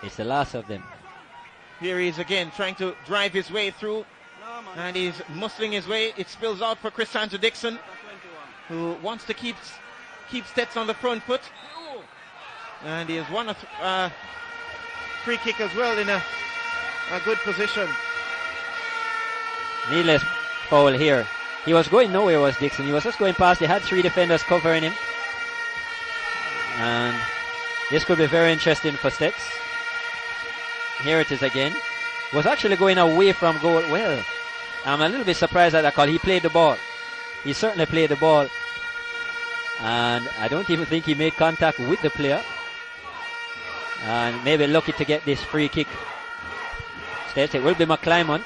It's the last of them. Here he is again, trying to drive his way through, and he's muscling his way. It spills out for Chris Andrew Dixon, who wants to keep Steths on the front foot. And he has won a free kick as well in a good position. Needless foul here. He was going nowhere, was Dixon. He was just going past. He had three defenders covering him. And this could be very interesting for Steths. Here it is again. Was actually going away from goal. Well, I'm a little bit surprised at that call. He played the ball. He certainly played the ball. And I don't even think he made contact with the player. And maybe lucky to get this free kick. Steths, it will be McClymont.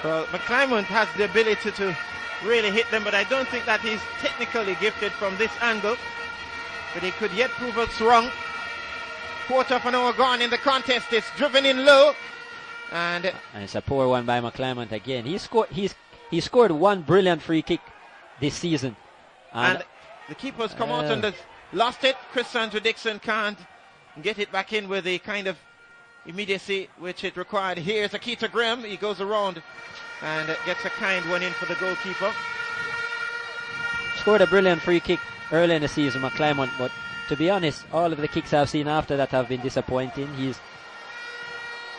Well, McClymont has the ability to really hit them, but I don't think that he's technically gifted from this angle. But he could yet prove us wrong. Quarter of an hour gone in the contest. It's driven in low. And it's a poor one by McClymont again. He scored one brilliant free kick this season. And The keeper's come out and has lost it. Chris Sandra Dixon can't get it back in with the kind of immediacy which it required. Here's Akita Graham. He goes around and gets a kind one in for the goalkeeper. Scored a brilliant free kick early in the season, McClymont, but to be honest, all of the kicks I've seen after that have been disappointing. He's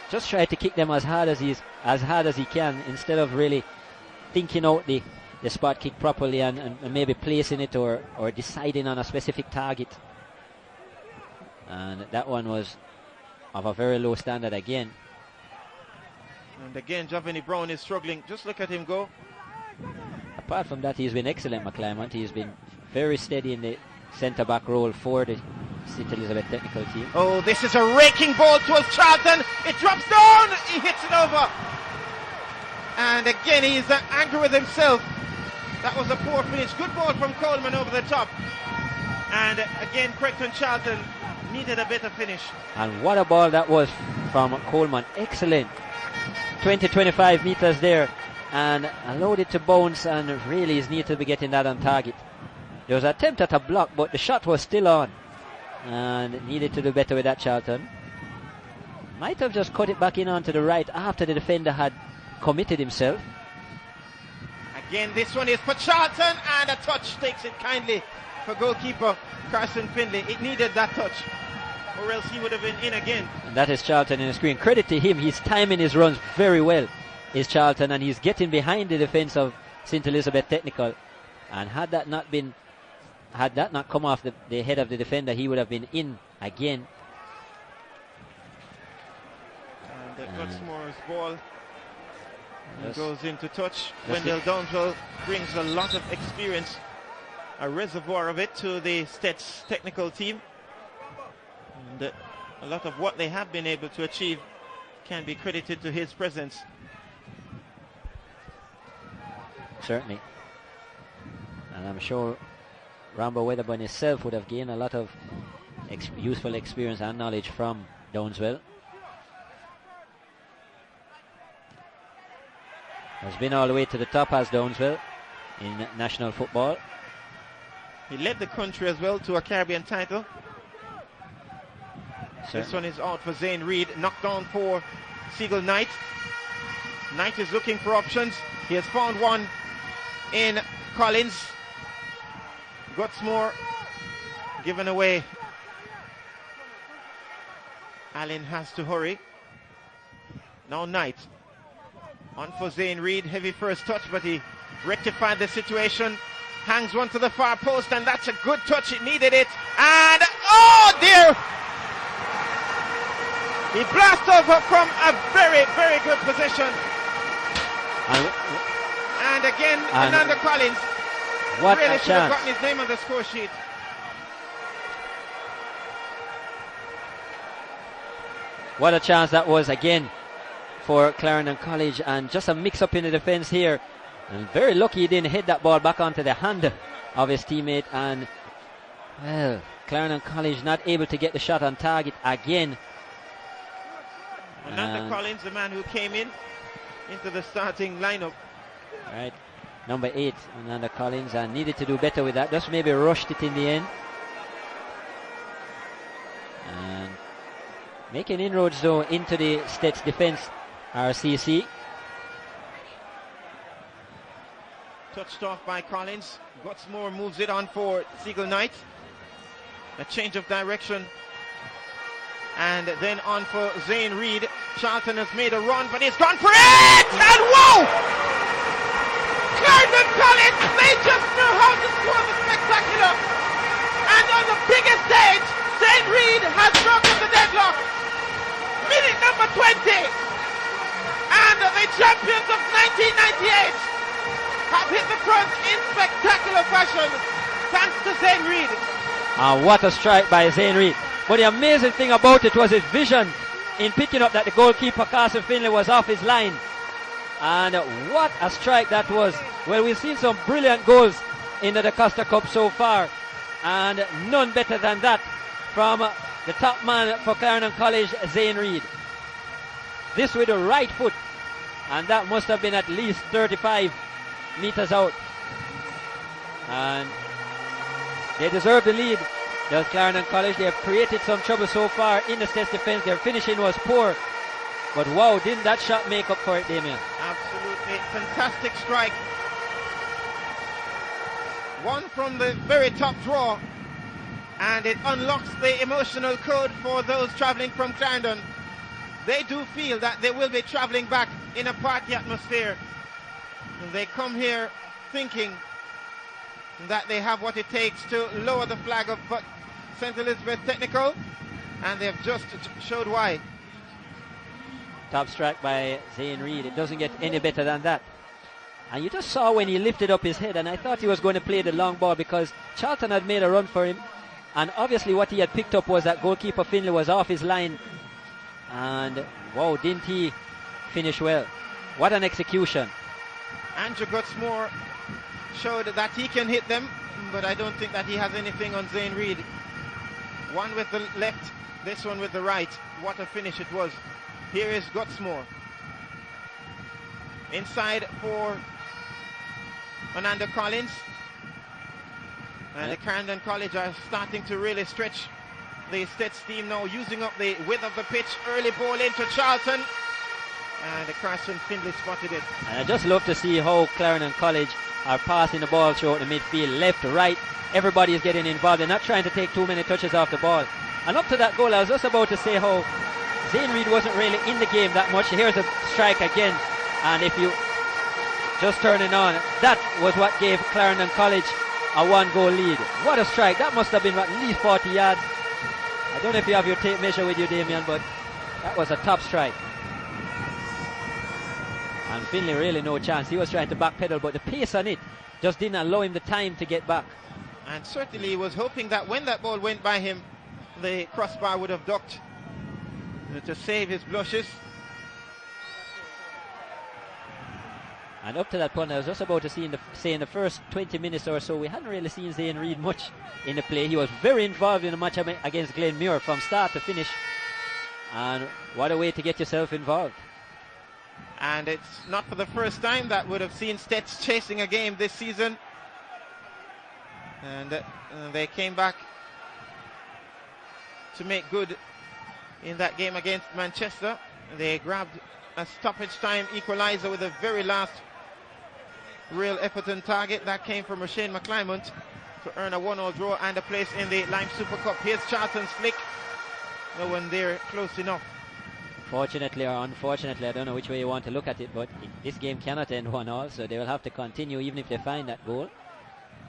just tried to kick them as hard as he can, instead of really thinking out the spot kick properly and maybe placing it or deciding on a specific target. And that one was of a very low standard again. And again, Giovanni Brown is struggling. Just look at him go. Apart from that, he's been excellent, McClymont. He's been very steady in the centre-back role for the St. Elizabeth technical team. Oh, this is a raking ball towards Charlton. It drops down. He hits it over. And again, he's angry with himself. That was a poor finish. Good ball from Coleman over the top. And again, Creighton Charlton needed a better finish. And what a ball that was from Coleman. Excellent. 20-25 meters there. And allowed it to bounce, and really he's needed to be getting that on target. There was an attempt at a block, but the shot was still on. And needed to do better with that, Charlton. Might have just cut it back in onto the right after the defender had committed himself. Again, this one is for Charlton, and a touch takes it kindly for goalkeeper Carson Finley. It needed that touch, or else he would have been in again. And that is Charlton in the screen. Credit to him, he's timing his runs very well, is Charlton, and he's getting behind the defence of St. Elizabeth Technical. And had that not come off the head of the defender, he would have been in again. And Gutsmore's ball goes into touch. Wendell Downswell brings a lot of experience, a reservoir of it, to the Steths technical team. And a lot of what they have been able to achieve can be credited to his presence. Certainly. And I'm sure Rambo Weatherburn himself would have gained a lot of useful experience and knowledge from Downswell. Has been all the way to the top as Downswell in national football. He led the country as well to a Caribbean title. This one is out for Zane Reed. Knocked down for Siegel Knight. Knight is looking for options. He has found one in Collins. Gutsmore given away. Allen has to hurry. Now Knight. On for Zane Reed. Heavy first touch, but he rectified the situation. Hangs one to the far post, and that's a good touch. It needed it. And oh dear! He blasts over from a very, very good position. And again, Fernando Collins. What really a should have chance. gotten his name on the score sheet. What a chance that was again for Clarendon College, and just a mix-up in the defence here. And very lucky he didn't hit that ball back onto the hand of his teammate. And, well, Clarendon College not able to get the shot on target again. Fernando Collins, the man who came into the starting lineup. Right, number 8, Fernando Collins, and needed to do better with that. Just maybe rushed it in the end. And making inroads though into the Steths defence, RCC. Touched off by Collins. Gutsmore moves it on for Siegel Knight. A change of direction. And then on for Zane Reed. Charlton has made a run, but he's gone for it! And whoa! Clarendon College, they just know how to score the spectacular. And on the biggest stage, Zane Reed has broken the deadlock. Minute number 20. And the champions of 1998 have hit the front in spectacular fashion, thanks to Zane Reed. And what a strike by Zane Reed. But the amazing thing about it was his vision in picking up that the goalkeeper, Carson Finley, was off his line. And what a strike that was. Well, we've seen some brilliant goals in the Dacosta Cup so far, and none better than that from the top man for Clarendon College, Zane Reed. This with the right foot, and that must have been at least 35 meters out. And They deserve the lead. Does Clarendon College. They have created some trouble so far in the Steths defense. Their finishing was poor. But wow, didn't that shot make up for it, Damien? Absolutely fantastic strike. One from the very top draw. And it unlocks the emotional code for those traveling from Clarendon. They do feel that they will be traveling back in a party atmosphere. They come here thinking that they have what it takes to lower the flag of St. Elizabeth Technical, and they have just showed why. Top strike by Zane Reid. It doesn't get any better than that. And you just saw when he lifted up his head, and I thought he was going to play the long ball because Charlton had made a run for him. And obviously what he had picked up was that goalkeeper Finlay was off his line. And wow, didn't he finish well? What an execution. Andrew Gutsmore showed that he can hit them, but I don't think that he has anything on Zane Reid. One with the left, this one with the right. What a finish it was. Here is Gutsmore. Inside for Ananda Collins. And the Clarendon College are starting to really stretch the Steths team now, using up the width of the pitch. Early ball into Charlton. And Carson Findlay spotted it. And I just love to see how Clarendon College are passing the ball throughout the midfield, left, right. Everybody is getting involved. They're not trying to take too many touches off the ball. And up to that goal, I was just about to say how Zane Reid wasn't really in the game that much. Here's a strike again. And if you just turn it on, that was what gave Clarendon College a 1-goal lead. What a strike. That must have been at least 40 yards. I don't know if you have your tape measure with you, Damien, but that was a top strike. And Finlay really no chance. He was trying to backpedal, but the pace on it just didn't allow him the time to get back. And certainly he was hoping that when that ball went by him, the crossbar would have ducked to save his blushes. And up to that point, I was just about to say in the first 20 minutes or so, we hadn't really seen Zane Reid much in the play. He was very involved in the match against Glenmuir from start to finish. And what a way to get yourself involved. And it's not for the first time that would have seen Steths chasing a game this season. And they came back to make good in that game against Manchester. They grabbed a stoppage time equalizer with the very last real effort and target. That came from Shane McClymont to earn a 1-0 draw and a place in the Lime Super Cup. Here's Charlton's flick. No one there close enough. Fortunately or unfortunately, I don't know which way you want to look at it, but this game cannot end 1-1, so they will have to continue even if they find that goal.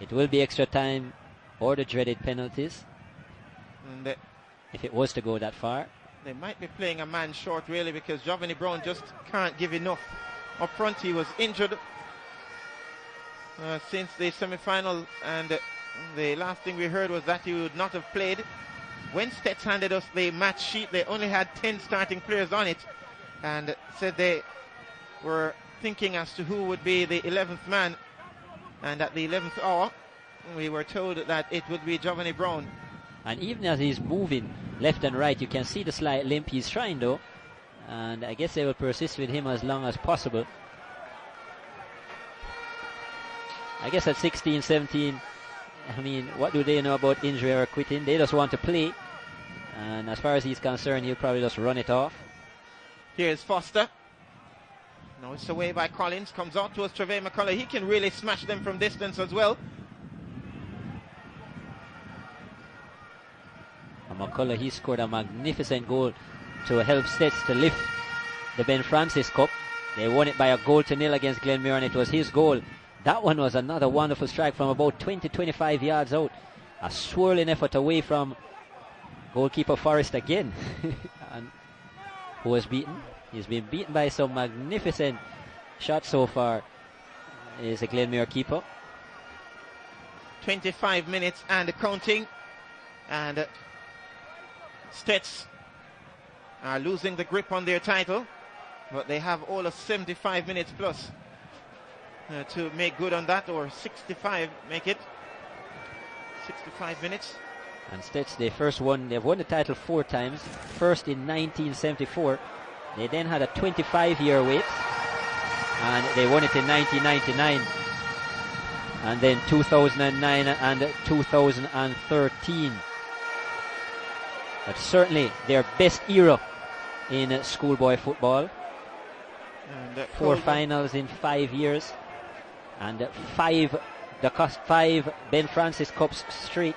It will be extra time or the dreaded penalties, and if it was to go that far. They might be playing a man short really, because Giovanni Brown just can't give enough up front. He was injured since the semi-final, and the last thing we heard was that he would not have played. When Steths handed us the match sheet, they only had 10 starting players on it, and said they were thinking as to who would be the 11th man. And at the 11th hour, we were told that it would be Giovanni Brown. And even as he's moving left and right, you can see the slight limp. He's trying though, and I guess they will persist with him as long as possible. I guess at 16, 17, I mean, what do they know about injury or quitting? They just want to play. And as far as he's concerned, he'll probably just run it off. Here's Foster. Now it's away by Collins. Comes out towards Trevor McCullough. He can really smash them from distance as well. And McCullough, he scored a magnificent goal to help Steths to lift the Ben Francis Cup. They won it by 1-0 against Glenmuir, and it was his goal. That one was another wonderful strike from about 20-25 yards out. A swirling effort away from goalkeeper Forrest again. And who was beaten? He's been beaten by some magnificent shots so far. Is the Glenmuir keeper. 25 minutes and counting. And Steths are losing the grip on their title. But they have all of 75 minutes plus to make good on that, or 65 make it. 65 minutes. And Steths, they've won the title 4 times. First in 1974. They then had a 25-year wait, and they won it in 1999. and then 2009 and 2013. But certainly their best era in schoolboy football. And 4 finals in 5 years, and 5 Ben Francis Cups straight.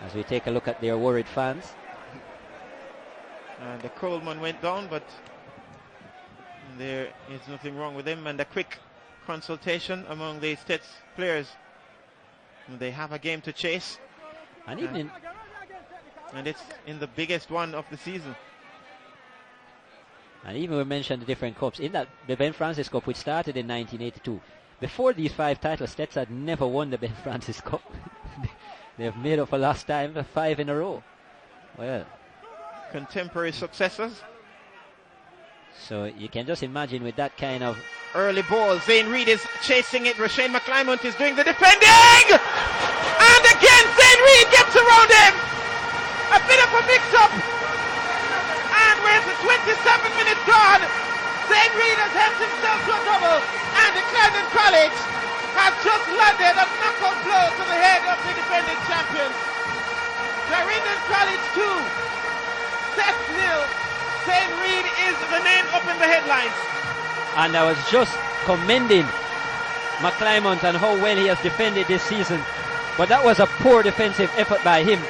As we take a look at their worried fans. And the Coleman went down, but there is nothing wrong with him. And a quick consultation among the Steths players. They have a game to chase. And even and it's in the biggest one of the season. And even we mentioned the different cups. In that, the Ben Francis Cup, which started in 1982. Before these 5 titles, Steths had never won the Ben Francis Cup. They've made up for last time, 5 in a row. Well, contemporary successors. So you can just imagine with that kind of early ball. Zane Reid is chasing it. Rashane McClymont is doing the defending. And again, Zane Reid gets around him. A bit of a mix-up. And with 27 minutes gone, Zane Reid has helped himself to a double. And the Clarendon College has just landed a knockout blow to the head of the defending champions. Clarendon College 2, Steths 0. Zane Reid is the name up in the headlines. And I was just commending McClymont and how well he has defended this season. But that was a poor defensive effort by him.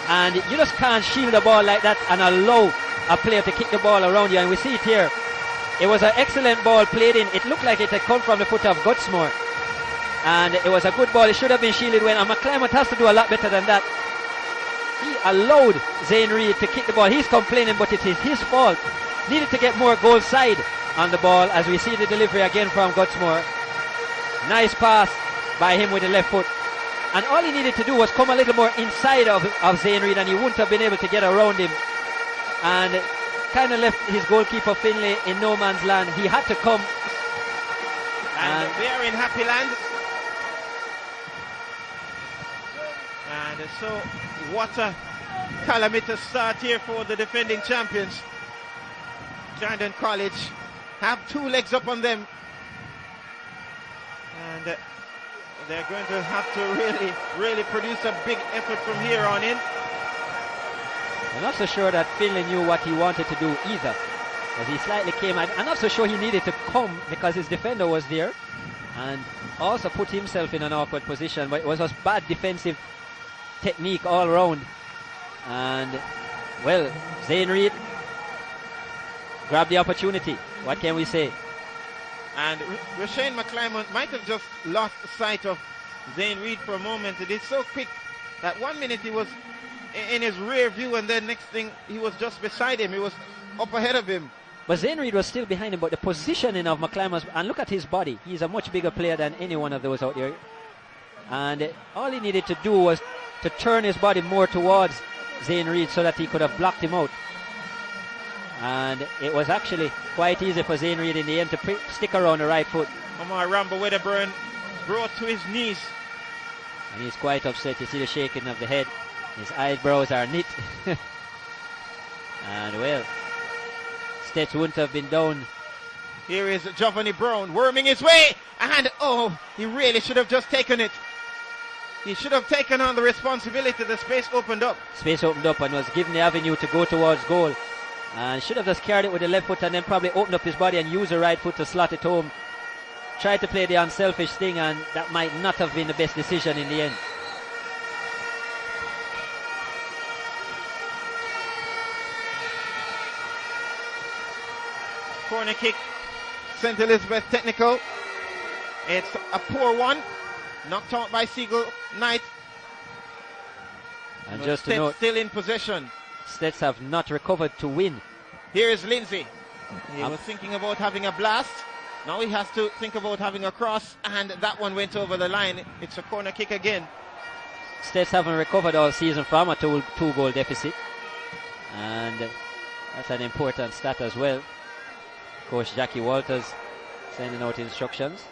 And you just can't shield the ball like that and allow a player to kick the ball around you. And we see it here. It was an excellent ball played in. It looked like it had come from the foot of Gutsmore. And it was a good ball. It should have been shielded well. And McClymont has to do a lot better than that. He allowed Zane Reid to kick the ball. He's complaining, but it is his fault. Needed to get more goal side on the ball, as we see the delivery again from Gutsmore. Nice pass by him with the left foot. And all he needed to do was come a little more inside of Zane Reid, and he wouldn't have been able to get around him. And kind of left his goalkeeper Finlay in no man's land. He had to come. And they are in happy land. And so what a calamitous start here for the defending champions. Clarendon College have 2 legs up on them. And they're going to have to really produce a big effort from here on in. I'm not so sure that Finlay knew what he wanted to do either, as he slightly came. I'm not so sure he needed to come because his defender was there and also put himself in an awkward position, but it was just bad defensive technique all around. And well, Zane Reid grabbed the opportunity. What can we say? And Rashane McClymont might have just lost sight of Zane Reid for a moment. It is so quick that 1 minute he was in his rear view, and then next thing he was just beside him. He was up ahead of him. But Zane Reid was still behind him, but the positioning of McClymont, and look at his body. He's a much bigger player than any one of those out there. And all he needed to do was to turn his body more towards Zane Reid so that he could have blocked him out. And it was actually quite easy for Zane Reid in the end to stick around the right foot. Omar Rambo Wedderburn brought to his knees. And he's quite upset. You see the shaking of the head. His eyebrows are knit. And well, Steths wouldn't have been down. Here is Giovanni Brown worming his way. And oh, he really should have just taken it. He should have taken on the responsibility. The space opened up. Space opened up and was given the avenue to go towards goal. And should have just carried it with the left foot and then probably opened up his body and used the right foot to slot it home. Tried to play the unselfish thing, and that might not have been the best decision in the end. Corner kick, St. Elizabeth Technical. It's a poor one. Knocked out by Siegel Knight. And but just to note, still in possession. Steths have not recovered to win. Here is Lindsay. He was thinking about having a blast. Now he has to think about having a cross, and that one went over the line. It's a corner kick again. Steths haven't recovered all season from a 2-goal deficit. And that's an important stat as well. Coach Jackie Walters sending out instructions.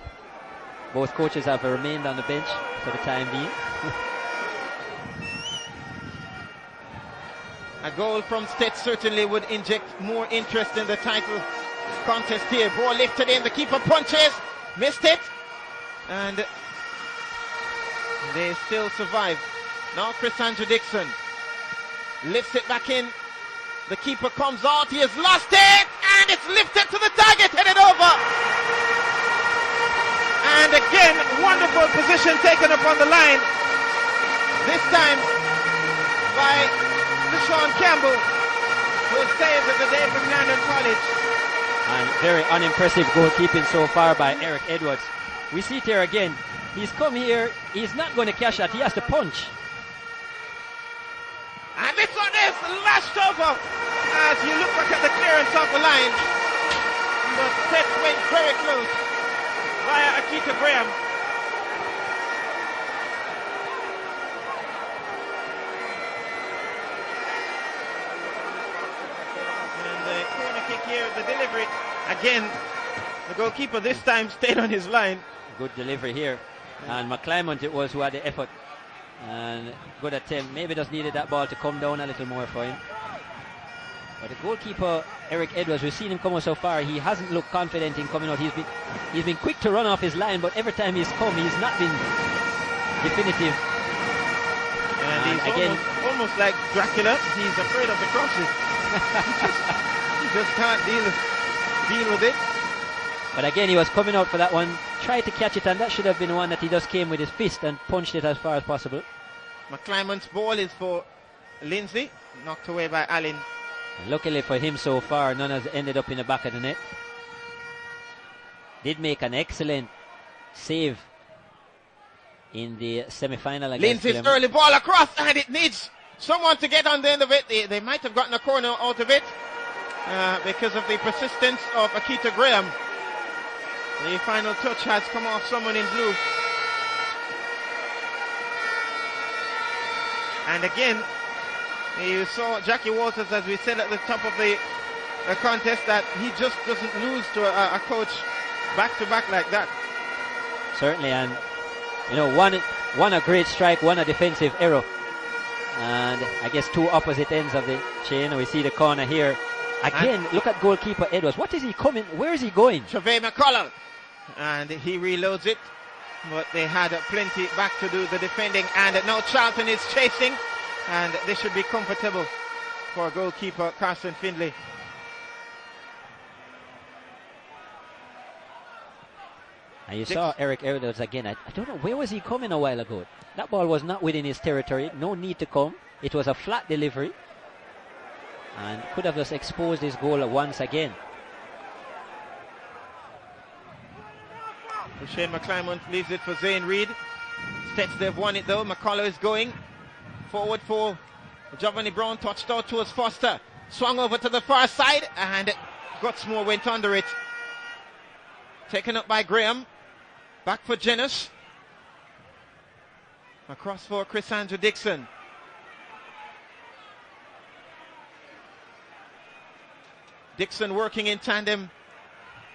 Both coaches have remained on the bench for the time being. A goal from Steths certainly would inject more interest in the title contest here. Ball lifted in, the keeper punches, missed it. And they still survive. Now Chris Andrew Dixon lifts it back in. The keeper comes out. He has lost it. And it's lifted to the target. Headed over. And again, wonderful position taken up on the line. This time by Deshaun Campbell, who has saved the day from Clarendon College. And very unimpressive goalkeeping so far by Eric Edwards. We see it here again. He's come here. He's not going to cash out. He has to punch. And this one is lashed over as you look back at the clearance of the line. The Steths went very close via Akita Graham. And the corner kick here, the delivery. Again, the goalkeeper this time stayed on his line. Good delivery here. And McClymont it was who had the effort. And good attempt. Maybe just needed that ball to come down a little more for him. But the goalkeeper, Eric Edwards, we've seen him come out so far. He hasn't looked confident in coming out. He's been quick to run off his line, but every time he's come, he's not been definitive. And he's again almost like Dracula. He's afraid of the crosses. he just can't deal with it. But again, he was coming out for that one, tried to catch it, and that should have been one that he just came with his fist and punched it as far as possible. McClymont's ball is for Lindsay, knocked away by Allen. And luckily for him so far, none has ended up in the back of the net. Did make an excellent save in the semi-final against Lindsay's early ball across, and it needs someone to get on the end of it. They might have gotten a corner out of it because of the persistence of Akita Graham. The final touch has come off someone in blue. And again, you saw Jackie Walters, as we said at the top of the contest, that he just doesn't lose to a coach back-to-back like that. Certainly, and you know, one a great strike, one a defensive error. And I guess two opposite ends of the chain. We see the corner here. Again, look at goalkeeper Edwards. What is he coming? Where is he going? Trevay McCullough. And he reloads it. But they had plenty back to do the defending. And now Charlton is chasing. And this should be comfortable for goalkeeper Carson Findlay. And you saw Eric Edwards again. I don't know, where was he coming a while ago? That ball was not within his territory. No need to come. It was a flat delivery. And could have just exposed his goal once again. Shane McClymont leaves it for Zane Reid. Steths, they've won it though. McCullough is going forward for Giovanni Brown. Touched out towards Foster. Swung over to the far side and Gutsmore went under it. Taken up by Graham. Back for Jennis. Across for Chris Andrew Dixon. Dixon working in tandem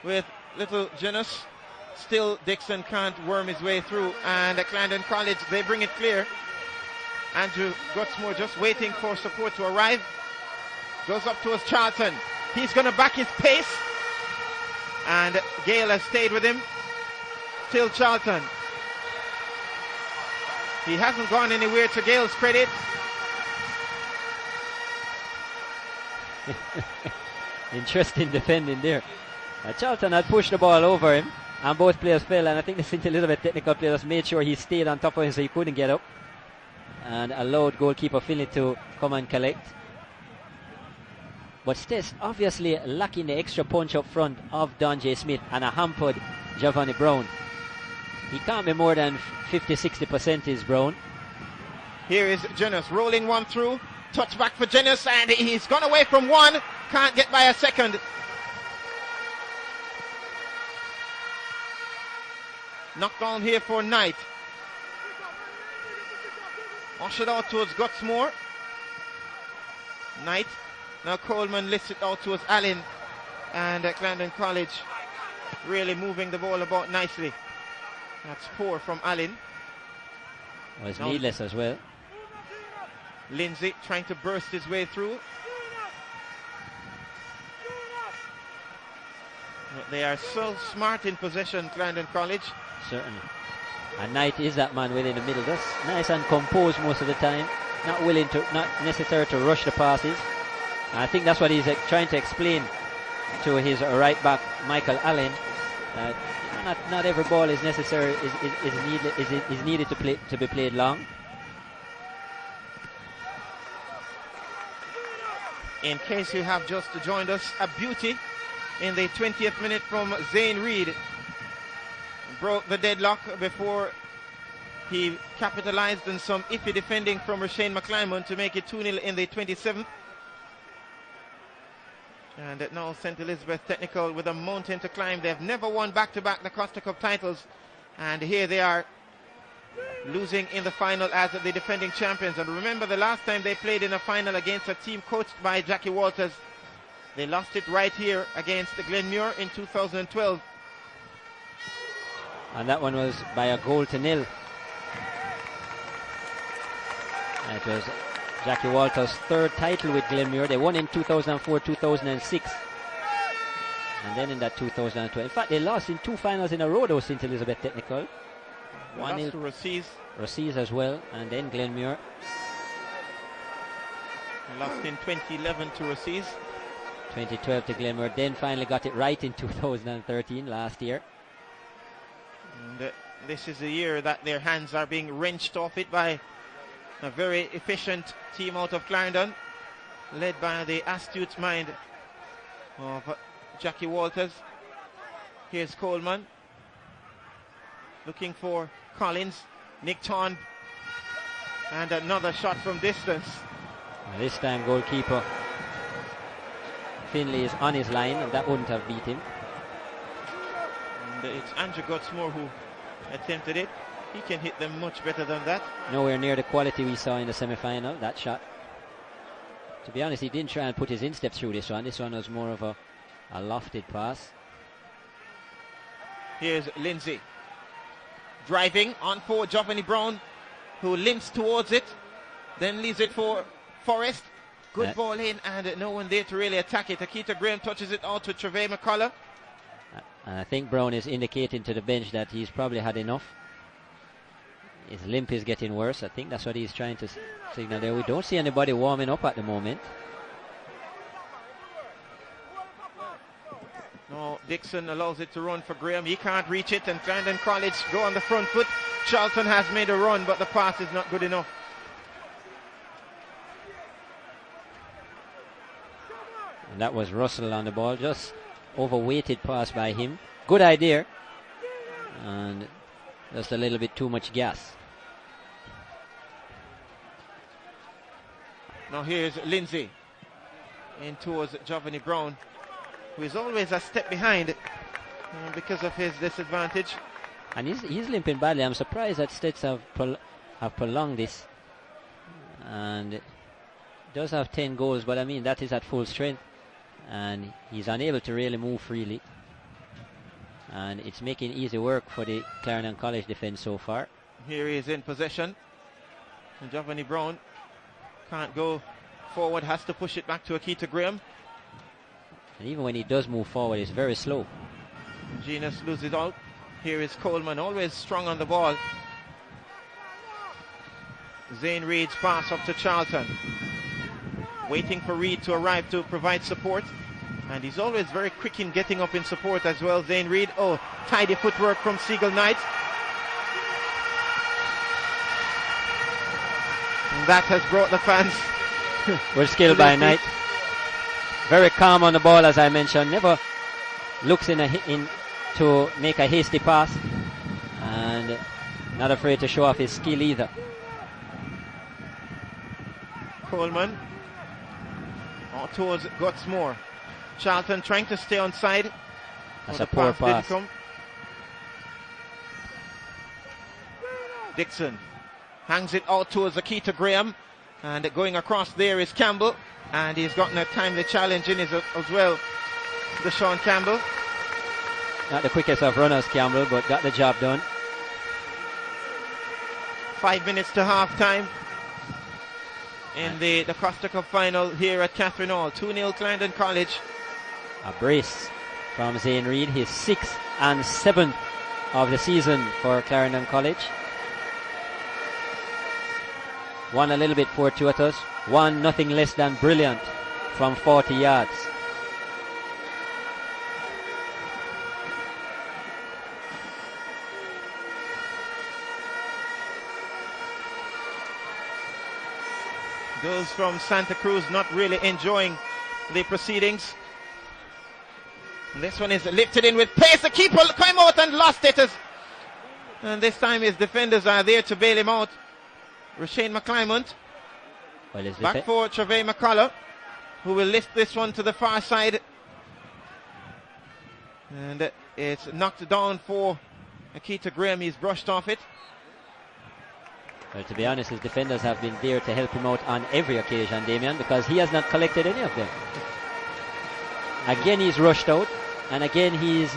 with little Jennis. Still Dixon can't worm his way through, and at Clarendon College they bring it clear. Andrew Gutsmore just waiting for support to arrive. Goes up towards Charlton. He's going to back his pace, and Gale has stayed with him. Still Charlton. He hasn't gone anywhere, to Gale's credit. Interesting defending there. Charlton had pushed the ball over him, and both players fell, and I think the St. Elizabeth technical players made sure he stayed on top of him so he couldn't get up, and allowed goalkeeper Finley to come and collect. But Steths obviously lacking the extra punch up front of Don J. Smith and a hampered Giovanni Brown. He can't be more than 50-60% is Brown. Here is Jennis rolling one through. Touch back for Jennis, and he's gone away from one. Can't get by a second. Knocked down here for Knight. Ushered out towards Gutsmore. Knight. Now Coleman lifts it out towards Allen. And Clarendon College really moving the ball about nicely. That's poor from Allen. Was needless as well. Lindsay trying to burst his way through. They are so smart in possession, Clarendon College. Certainly. And Knight is that man within the middle. Just nice and composed most of the time. Not necessary to rush the passes. And I think that's what he's trying to explain to his right back, Michael Allen. Not every ball is necessary, is needed to be played long. In case you have just joined us, a beauty in the 20th minute from Zane Reid. Broke the deadlock before he capitalized on some iffy defending from Rashane McClymont to make it 2-0 in the 27th. And now St. Elizabeth Technical with a mountain to climb. They have never won back-to-back Dacosta Cup titles. And here they are losing in the final as the defending champions. And remember, the last time they played in a final against a team coached by Jackie Walters, they lost it right here against Glenmuir in 2012. And that one was by a goal to nil. It was Jackie Walters' third title with Glenmuir. They won in 2004, 2006. And then in that 2012. In fact, they lost in 2 finals in a row, though, St. Elizabeth Technical. They lost to Rossies as well, and then Glenmuir. Lost in 2011 to Rossies. 2012 to Glenmuir, then finally got it right in 2013, last year. And this is the year that their hands are being wrenched off it by a very efficient team out of Clarendon, led by the astute mind of Jackie Walters. Here's Coleman looking for Collins. Nick Thorne, and another shot from distance. Now this time goalkeeper Finlay is on his line, and that wouldn't have beat him. And it's Andrew Gutsmore who attempted it. He can hit them much better than that. Nowhere near the quality we saw in the semi-final, that shot. To be honest, he didn't try and put his instep through this one. This one was more of a lofted pass. Here's Lindsay driving on for Giovanni Brown, who limps towards it, then leaves it for Forrest. Good ball in, and no one there to really attack it. Akita Graham touches it out to Trevay McCullough. I think Brown is indicating to the bench that he's probably had enough. His limp is getting worse. I think that's what he's trying to signal there. We don't see anybody warming up at the moment. No, Dixon allows it to run for Graham. He can't reach it, and Clarendon College go on the front foot. Charlton has made a run, but the pass is not good enough. And that was Russell on the ball. Just overweighted pass by him. Good idea. And just a little bit too much gas. Now here's Lindsay in towards Giovanni Brown, who is always a step behind because of his disadvantage. And he's limping badly. I'm surprised that Steths have prolonged this. And does have 10 goals, but I mean that is at full strength. And he's unable to really move freely. And it's making easy work for the Clarendon College defense so far. Here he is in possession. And Giovanni Brown can't go forward, has to push it back to Akita Graham. And even when he does move forward, it's very slow. Genus loses it out. Here is Coleman, always strong on the ball. Zane Reid's pass up to Charlton. Waiting for Reid to arrive to provide support. And he's always very quick in getting up in support as well, Zane Reid. Oh, tidy footwork from Seagull Knight. And that has brought the fans. Good skill by Knight. Very calm on the ball, as I mentioned. Never looks in to make a hasty pass. And not afraid to show off his skill either. Coleman out towards Gutsmore. Charlton trying to stay on side. That's a poor pass. Dixon hangs it out towards Akita Graham, and going across there is Campbell, and he's gotten a timely challenge in his as well. Deshaun Campbell. Not the quickest of runners, Campbell, but got the job done. 5 minutes to half time in the Dacosta Cup final here at Catherine Hall. 2-0 Clarendon College. A brace from Zane Reid, his 6th and 7th of the season for Clarendon College. One a little bit fortuitous, one nothing less than brilliant from 40 yards. Those from Santa Cruz not really enjoying the proceedings. And this one is lifted in with pace. The keeper came out and lost it. And this time his defenders are there to bail him out. Rashane McClymont. Back for Trevay McCullough, who will lift this one to the far side. And it's knocked down for Akita Graham. He's brushed off it. Well, to be honest, his defenders have been there to help him out on every occasion, Damien, because he has not collected any of them. Again, he's rushed out, and again, he's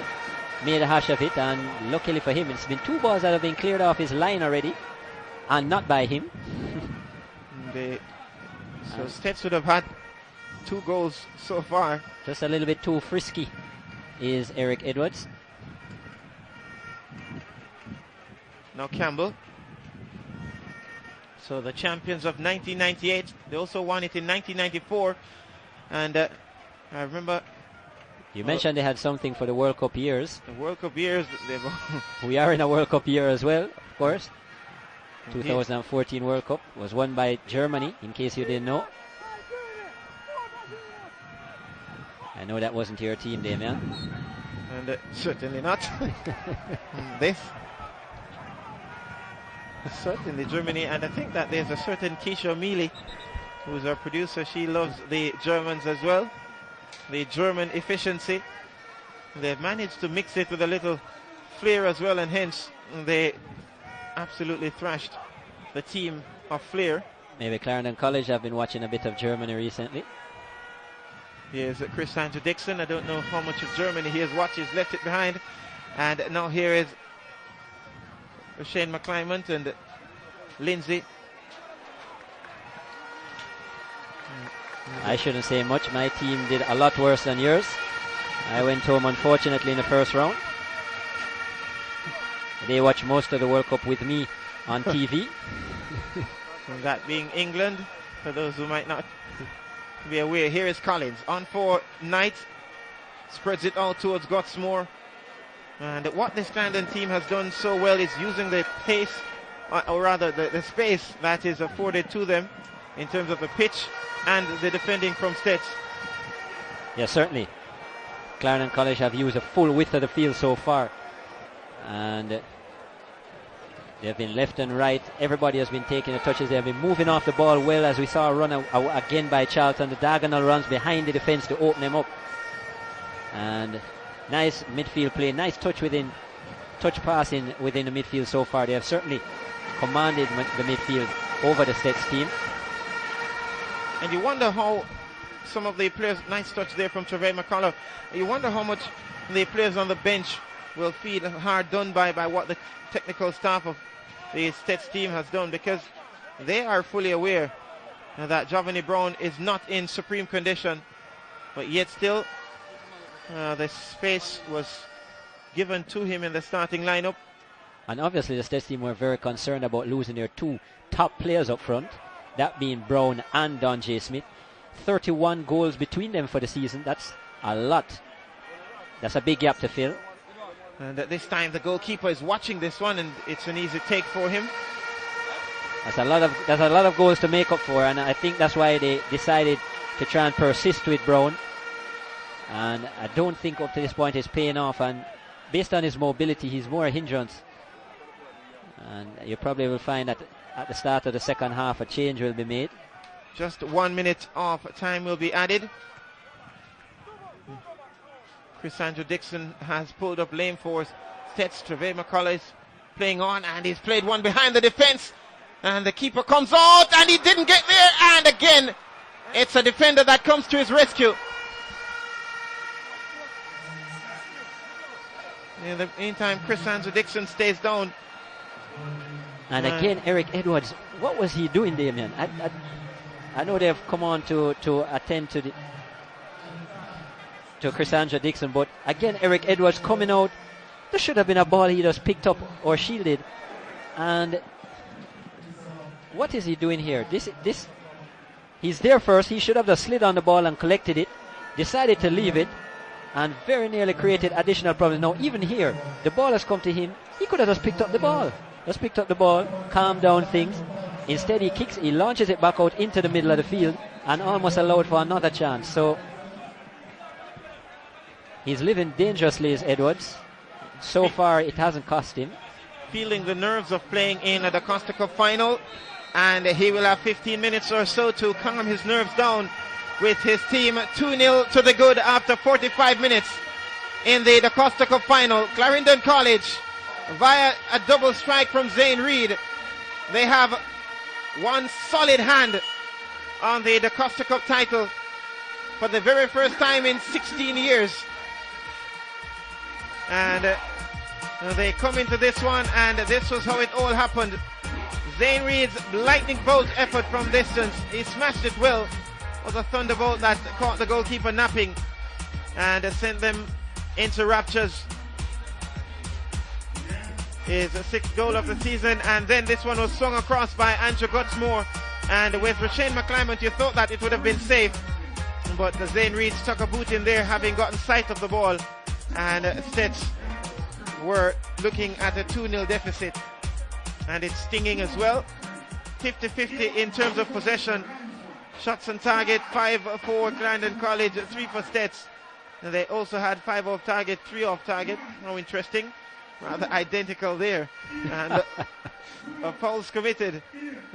made a hash of it, and luckily for him, it's been 2 balls that have been cleared off his line already, and not by him. So Steths would have had 2 goals so far. Just a little bit too frisky is Eric Edwards. Now Campbell. So the champions of 1998, they also won it in 1994. And I remember... You mentioned they had something for the World Cup years. The World Cup years. We are in a World Cup year as well, of course. Indeed. 2014 World Cup was won by Germany, in case you didn't know. I know that wasn't your team, Damien. And certainly not. This. Certainly Germany, and I think that there's a certain Keisha Mealy, who's our producer. She loves the Germans as well. The German efficiency. They've managed to mix it with a little flair as well, and hence they absolutely thrashed the team of flair. Maybe Clarendon College have been watching a bit of Germany recently. Here's Chris Andrew Dixon. I don't know how much of Germany he has watched. He's left it behind. And now here is Shane McClymont and Lindsay. I shouldn't say much. My team did a lot worse than yours. I went home unfortunately in the first round. They watch most of the World Cup with me on TV. And that being England, for those who might not be aware. Here is Collins on for Knight. Spreads it out towards Gotsmore. And what this Clarendon team has done so well is using the pace, or rather the space that is afforded to them in terms of the pitch and the defending from Steths. Yes, certainly. Clarendon College have used the full width of the field so far. And they've been left and right. Everybody has been taking the touches. They have been moving off the ball well, as we saw a run again by Charlton. The diagonal runs behind the defense to open them up. And nice midfield play, nice touch passing within the midfield so far. They have certainly commanded the midfield over the Steths team. And you wonder how some of the players, nice touch there from Trevay McCullough, you wonder how much the players on the bench will feel hard done by what the technical staff of the Steths team has done, because they are fully aware that Giovanni Brown is not in supreme condition, but yet still the space was given to him in the starting lineup. And obviously the Steths team were very concerned about losing their 2 top players up front, that being Brown and Don J. Smith. 31 goals between them for the season. That's a lot. That's a big gap to fill. And at this time the goalkeeper is watching this one, and it's an easy take for him. That's a lot of goals to make up for, and I think that's why they decided to try and persist with Brown. And I don't think up to this point it's paying off, and based on his mobility, he's more a hindrance. And you probably will find that at the start of the second half a change will be made. Just 1 minute of time will be added. Chris Andrew Dixon has pulled up lane for Steths. Trevay McCullough is playing on, and he's played one behind the defense, and the keeper comes out and he didn't get there, and again it's a defender that comes to his rescue. In the meantime, Chris Andrew Dixon stays down. And again, Eric Edwards, what was he doing, Damien? I know they've come on to attend to the... to Chrisandra Dixon. But again, Eric Edwards coming out. There should have been a ball he just picked up or shielded. And what is he doing here? He's there first. He should have just slid on the ball and collected it. Decided to leave it. And very nearly created additional problems. Now, even here, the ball has come to him. He could have just picked up the ball. Just picked up the ball, calmed down things. Instead, he launches it back out into the middle of the field and almost allowed for another chance. So, he's living dangerously, is Edwards. So far, it hasn't cost him. Feeling the nerves of playing in the Dacosta Cup final. And he will have 15 minutes or so to calm his nerves down with his team 2-0 to the good after 45 minutes in the Dacosta Cup final. Clarendon College, via a double strike from Zane Reid, they have one solid hand on the Dacosta Cup title for the very first time in 16 years. And they come into this one, and this was how it all happened. Zane Reid's lightning bolt effort from distance. He smashed it well. It was a thunderbolt that caught the goalkeeper napping and sent them into raptures. His sixth goal of the season, and then this one was swung across by Andrew Gutsmore, and with Rashane McClymont you thought that it would have been safe, but Zane Reid stuck a boot in there, having gotten sight of the ball, and Steths were looking at a 2-0 deficit, and it's stinging as well. 50-50 in terms of possession. Shots on target, 5 for Clarendon College, 3 for Steths. And they also had 5 off target, 3 off target. How interesting. Rather identical there. And fouls committed,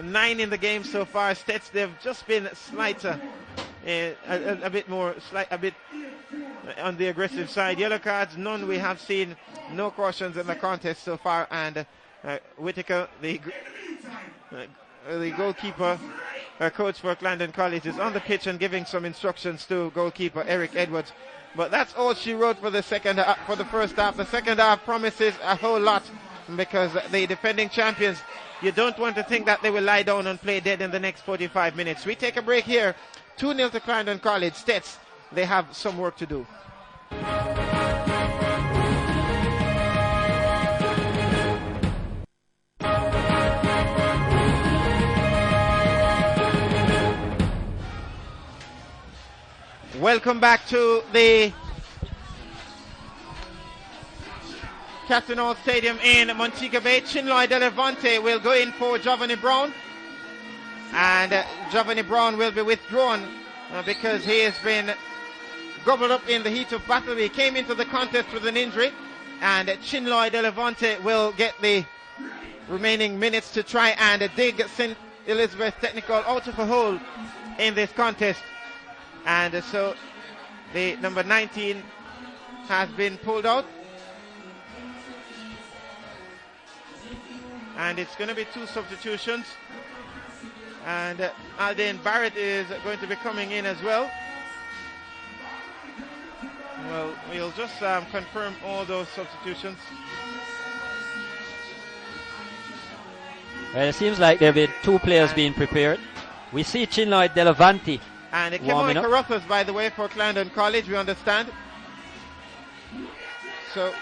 9 in the game so far. Steths, they've just been slighter, a bit on the aggressive side. Yellow cards, none we have seen. No cautions in the contest so far. And Whitaker, the goalkeeper, coach for Clarendon College, is on the pitch and giving some instructions to goalkeeper Eric Edwards. But that's all she wrote for the for the first half. The second half promises a whole lot, because the defending champions, you don't want to think that they will lie down and play dead in the next 45 minutes. We take a break here. 2-0 to Clarendon College. Steths, they have some work to do. Welcome back to the Captain Hall Stadium in Montego Bay. Chinloy De Levante will go in for Giovanni Brown, and Giovanni Brown will be withdrawn because he has been gobbled up in the heat of battle. He came into the contest with an injury, and Chinloy De Levante will get the remaining minutes to try and dig St. Elizabeth Technical out of a hole in this contest. And so the number 19 has been pulled out. And it's going to be 2 substitutions. And Alden Barrett is going to be coming in as well. Well, we'll just confirm all those substitutions. Well, it seems like there have been 2 players being prepared. We see Chinloy De Levante. And Kemoy Carruthers, by the way, for Clarendon College, we understand. So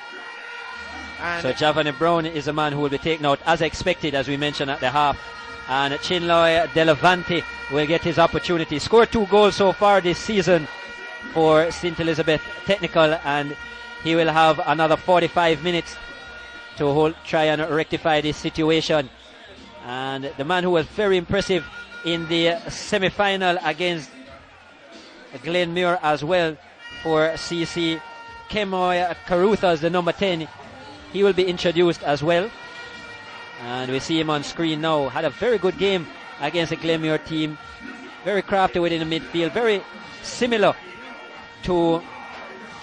Giovanni Brown is a man who will be taken out as expected, as we mentioned at the half. And Chinloy De Levante will get his opportunity. Scored 2 goals so far this season for St. Elizabeth Technical, and he will have another 45 minutes to try and rectify this situation. And the man who was very impressive in the semi-final against Glenmuir as well for CC, Kemoy Carruthers, the number 10, he will be introduced as well, and we see him on screen now. Had a very good game against the Glenmuir team, very crafty within the midfield, very similar to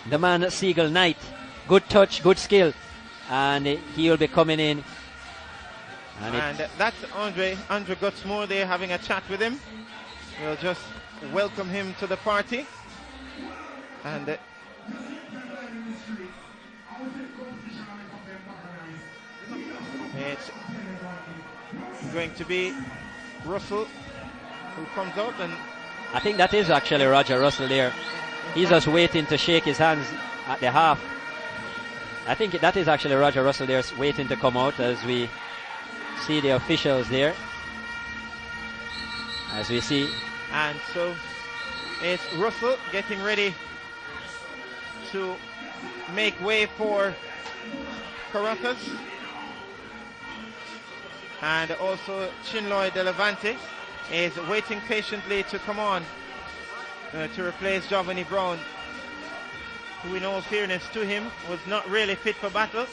the man Siegel Knight. Good touch, good skill, and he will be coming in. And that's Andrew Gutsmore there, having a chat with him. We'll just welcome him to the party. And it's going to be Russell who comes out, and I think that is actually Roger Russell there. He's just waiting to shake his hands at the half. I think that is actually Roger Russell there waiting to come out as we see the officials there. As we see. And so it's Russell getting ready to make way for Carruthers. And also Chinloy De Levante is waiting patiently to come on to replace Giovanni Brown, who in all fairness to him was not really fit for battle,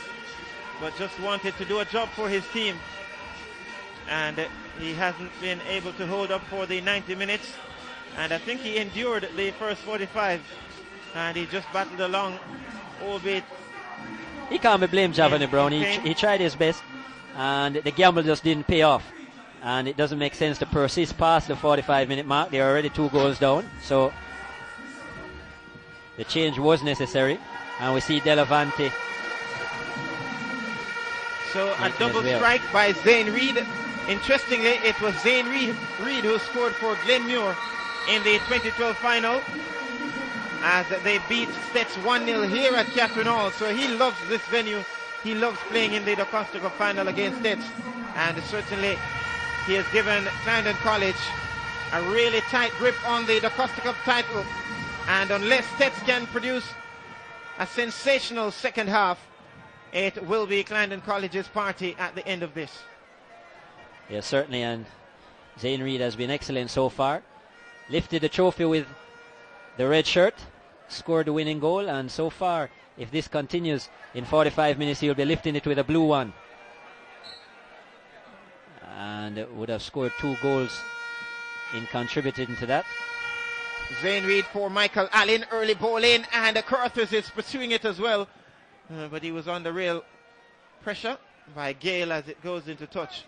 but just wanted to do a job for his team. And he hasn't been able to hold up for the 90 minutes. And I think he endured the first 45. And he just battled along, albeit... He can't be blamed, Giovanni Brown. He tried his best. And the gamble just didn't pay off. And it doesn't make sense to persist past the 45-minute mark. They're already 2 goals down. So the change was necessary. And we see De Levante. So a double strike by Zane Reid. Interestingly, it was Zane Reid who scored for Glenmuir in the 2012 final as they beat Steths 1-0 here at Catherine Hall. So he loves this venue. He loves playing in the Dacosta Cup final against Steths. And certainly he has given Clarendon College a really tight grip on the Dacosta Cup title. And unless Steths can produce a sensational second half, it will be Clarendon College's party at the end of this. Yes, certainly, and Zane Reid has been excellent so far. Lifted the trophy with the red shirt, scored the winning goal, and so far, if this continues in 45 minutes, he'll be lifting it with a blue one. And would have scored 2 goals in contributing to that. Zane Reid for Michael Allen, early ball in, and Carruthers is pursuing it as well. But he was under real pressure by Gale as it goes into touch.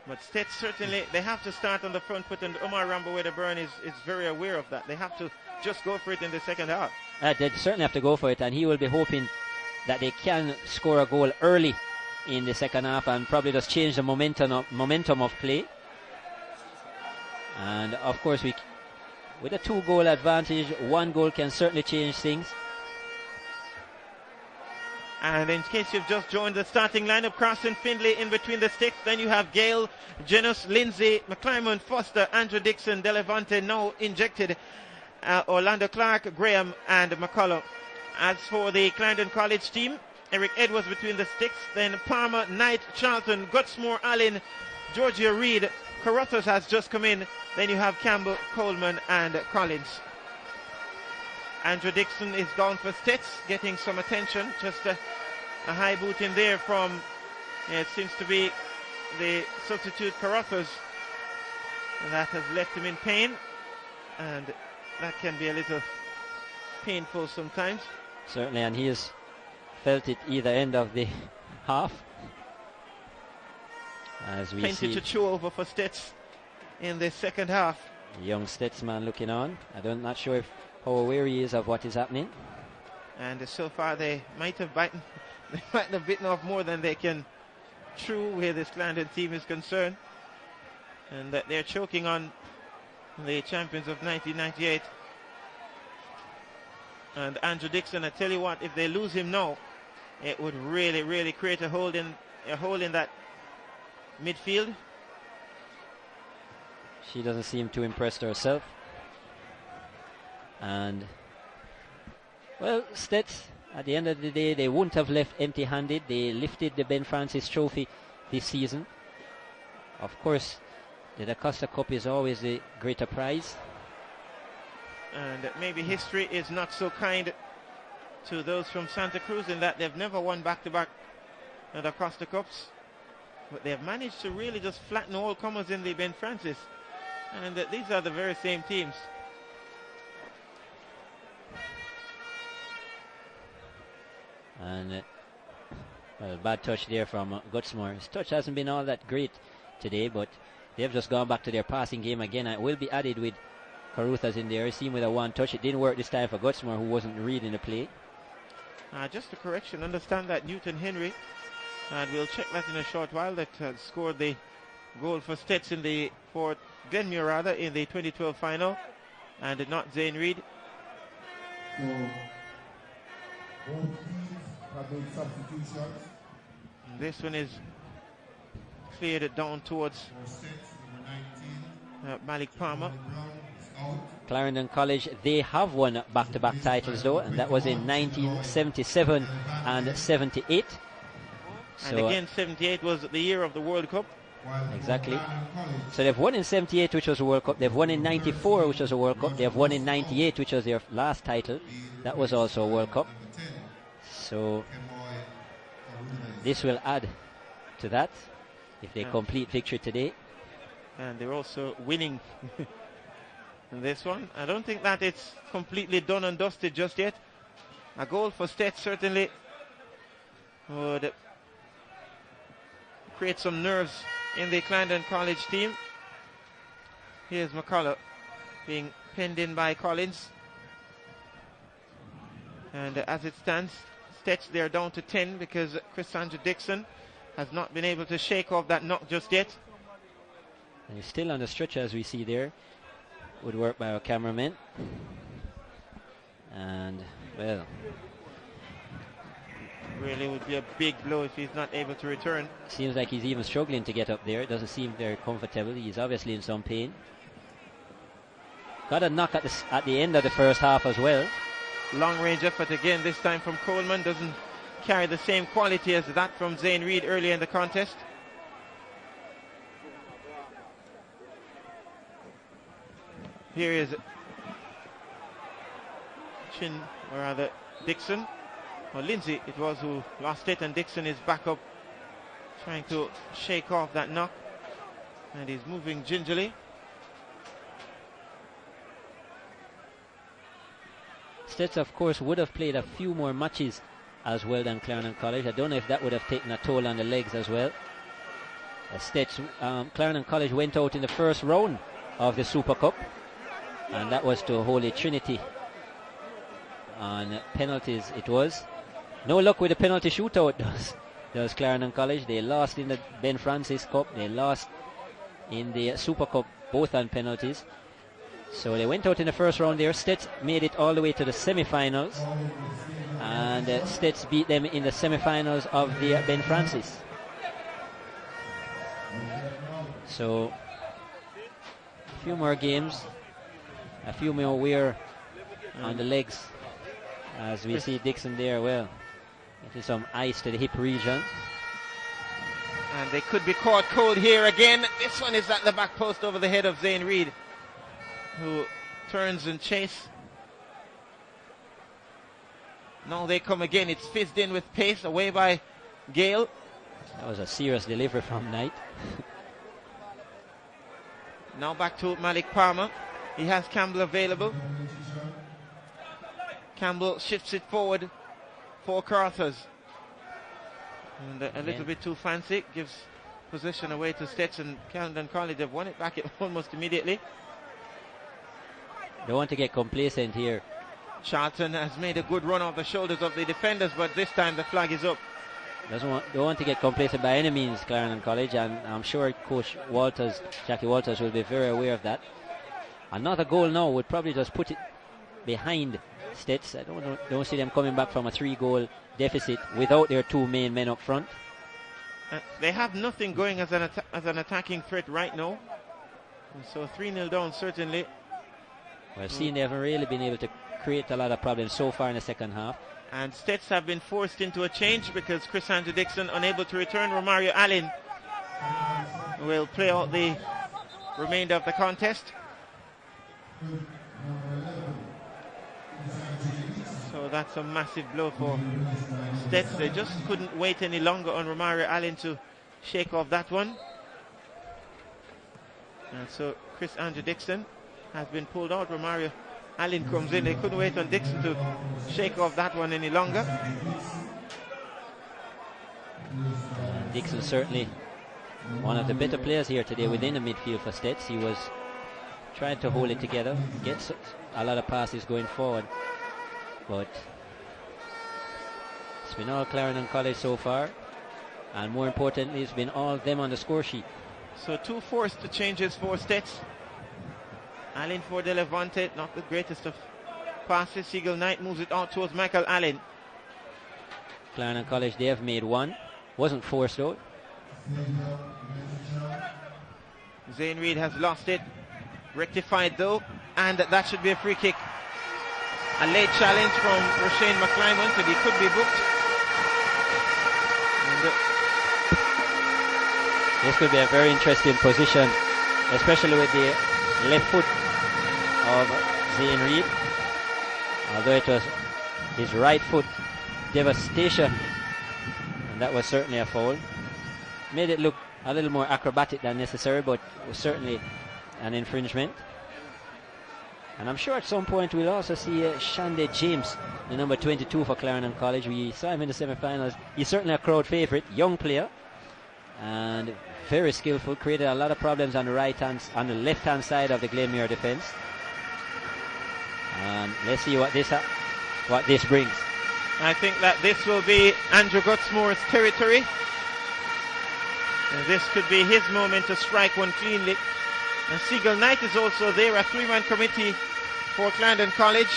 But Steths certainly, they have to start on the front foot, and Omar Rambo Wedderburn is very aware of that. They have to just go for it in the second half. They certainly have to go for it, and he will be hoping that they can score a goal early in the second half and probably just change the momentum of play. And of course, with a 2-goal advantage, 1 goal can certainly change things. And in case you've just joined the starting lineup, Carson Findlay in between the sticks. Then you have Gale, Janus, Lindsay, McClymont, Foster, Andrew Dixon, De Levante now injected, Orlando Clark, Graham and McCullough. As for the Clarendon College team, Eric Edwards between the sticks, then Palmer, Knight, Charlton, Gutsmore, Allen, Georgia Reid, Carruthers has just come in. Then you have Campbell, Coleman and Collins. Andrew Dixon is gone for Steths, getting some attention. Just a high boot in there from, it seems to be the substitute Carruthers. That has left him in pain. And that can be a little painful sometimes. Certainly, and he has felt it either end of the half. As we plenty see to chew over for Steths in the second half. Young Steths man looking on. I'm not sure how aware he is of what is happening. And so far they might have bitten off more than they can chew where this Clarendon team is concerned. And that they're choking on the champions of 1998. And Andrew Dixon, I tell you what, if they lose him now, it would really, really create a hole in that midfield. She doesn't seem too impressed herself. And well, Steths, at the end of the day, they wouldn't have left empty-handed. They lifted the Ben Francis Trophy this season. Of course, the Dacosta Cup is always a greater prize. And maybe history is not so kind to those from Santa Cruz in that they've never won back-to-back Dacosta Cups. But they've managed to really just flatten all comers in the Ben Francis. And these are the very same teams. And well, bad touch there from Gutsmore. His touch hasn't been all that great today, but they've just gone back to their passing game again. It will be added with Carruthers in there. See him with a 1 touch. It didn't work this time for Gutsmore, who wasn't reading the play. Just a correction. Understand that Newton Henry, and we'll check that in a short while, that scored the goal for Steths for Glenmuir rather, in the 2012 final. and not Zane Reed. So, both teams have made substitutions. And this one is cleared it down towards Malik Palmer. Clarendon College, they have won back-to-back titles though, and that was in 1977 and 78. And again, 78 was the year of the World Cup. Exactly. So they've won in 78, which was a World Cup. They've won in 94, which was a World Cup. They've won in 98, which was their last title. That was also a World Cup. So this will add to that if they complete victory today. And they're also winning in this one. I don't think that it's completely done and dusted just yet. A goal for Steths certainly would create some nerves in the Clarendon College team. Here's McCullough being penned in by Collins. And as it stands, Steths, they're down to 10 because Chris Andrew Dixon has not been able to shake off that knock just yet. And he's still on the stretcher, as we see there. Good work by our cameraman. And, well, really would be a big blow if he's not able to return. Seems like he's even struggling to get up there. It doesn't seem very comfortable. He's obviously in some pain. Got a knock at the end of the first half as well. Long range effort again, this time from Coleman. Doesn't carry the same quality as that from Zane Reed earlier in the contest. Here is Dixon, or Lindsay it was, who lost it, and Dixon is back up trying to shake off that knock, and he's moving gingerly. Steths, of course, would have played a few more matches as well than Clarendon College. I don't know if that would have taken a toll on the legs as well. Clarendon College went out in the first round of the Super Cup, and that was to Holy Trinity on penalties. It was no luck with the penalty shootout. Does Clarendon College. They lost in the Ben Francis Cup, they lost in the Super Cup, both on penalties. So they went out in the first round there. Steths made it all the way to the semi-finals, and Steths beat them in the semi-finals of the Ben Francis. So a few more games, a few more wear on the legs, as we see Dixon there. Well, getting some ice to the hip region. And they could be caught cold here again. This one is at the back post over the head of Zane Reed, who turns and chase. Now they come again. It's fizzed in with pace, away by Gale. That was a serious delivery from Knight. Now back to Malik Palmer. He has Campbell available. Campbell shifts it forward for Carthers. And a little bit too fancy. Gives possession away to Steths, and Clarendon College have won it back almost immediately. They want to get complacent here. Charlton has made a good run off the shoulders of the defenders, but this time the flag is up. Don't want to get complacent by any means, Clarendon College, and I'm sure Coach Walters, Jackie Walters, will be very aware of that. Another goal now would probably just put it behind Steths. I don't see them coming back from a 3-goal deficit without their two main men up front. They have nothing going as an attacking threat right now. And so 3-0 down certainly. We've seen they haven't really been able to create a lot of problems so far in the second half. And Steths have been forced into a change because Chris Andrew Dixon unable to return. Romario Allen will play out the remainder of the contest. So that's a massive blow for Steths. They just couldn't wait any longer on Romario Allen to shake off that one. And so Chris Andrew Dixon has been pulled out. Romario Allen comes in. They couldn't wait on Dixon to shake off that one any longer. Dixon certainly one of the better players here today within the midfield for Steths. He was trying to hold it together, get a lot of passes going forward, but it's been all Clarendon College so far, and more importantly it's been all them on the score sheet. So 2 forced changes for Steths, Allen for the Levante, not the greatest of passes. Siegel Knight moves it out towards Michael Allen. Clarendon College, they have made one. Wasn't forced though. Zane Reed has lost it. Rectified though, and that should be a free kick. A late challenge from Roshane McClymont, and he could be booked. And, this could be a very interesting position, especially with the left foot of Zane Reed. Although it was his right foot devastation, and that was certainly a foul. Made it look a little more acrobatic than necessary, but it was certainly an infringement. And I'm sure at some point we'll also see Shande James, the number 22 for Clarendon College. We saw him in the semi-finals. He's certainly a crowd favorite, young player, and very skillful. Created a lot of problems on the on the left-hand side of the Glenmuir defense. And let's see what this brings. I think that this will be Andrew Gutsmore's territory. And this could be his moment to strike one cleanly. And Siegel Knight is also there, a three-man committee for Clarendon College.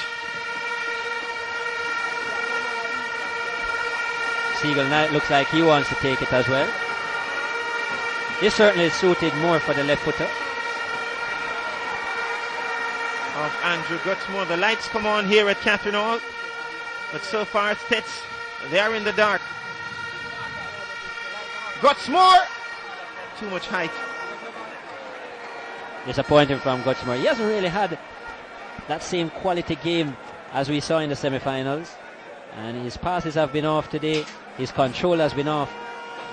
Siegel Knight looks like he wants to take it as well. This certainly is suited more for the left footer of Andrew Gutsmore. The lights come on here at Catherine Hall, but so far Steths, they are in the dark. Gutsmore, too much height. Disappointing from Gutsmore. He hasn't really had that same quality game as we saw in the semi-finals, and his passes have been off today, his control has been off,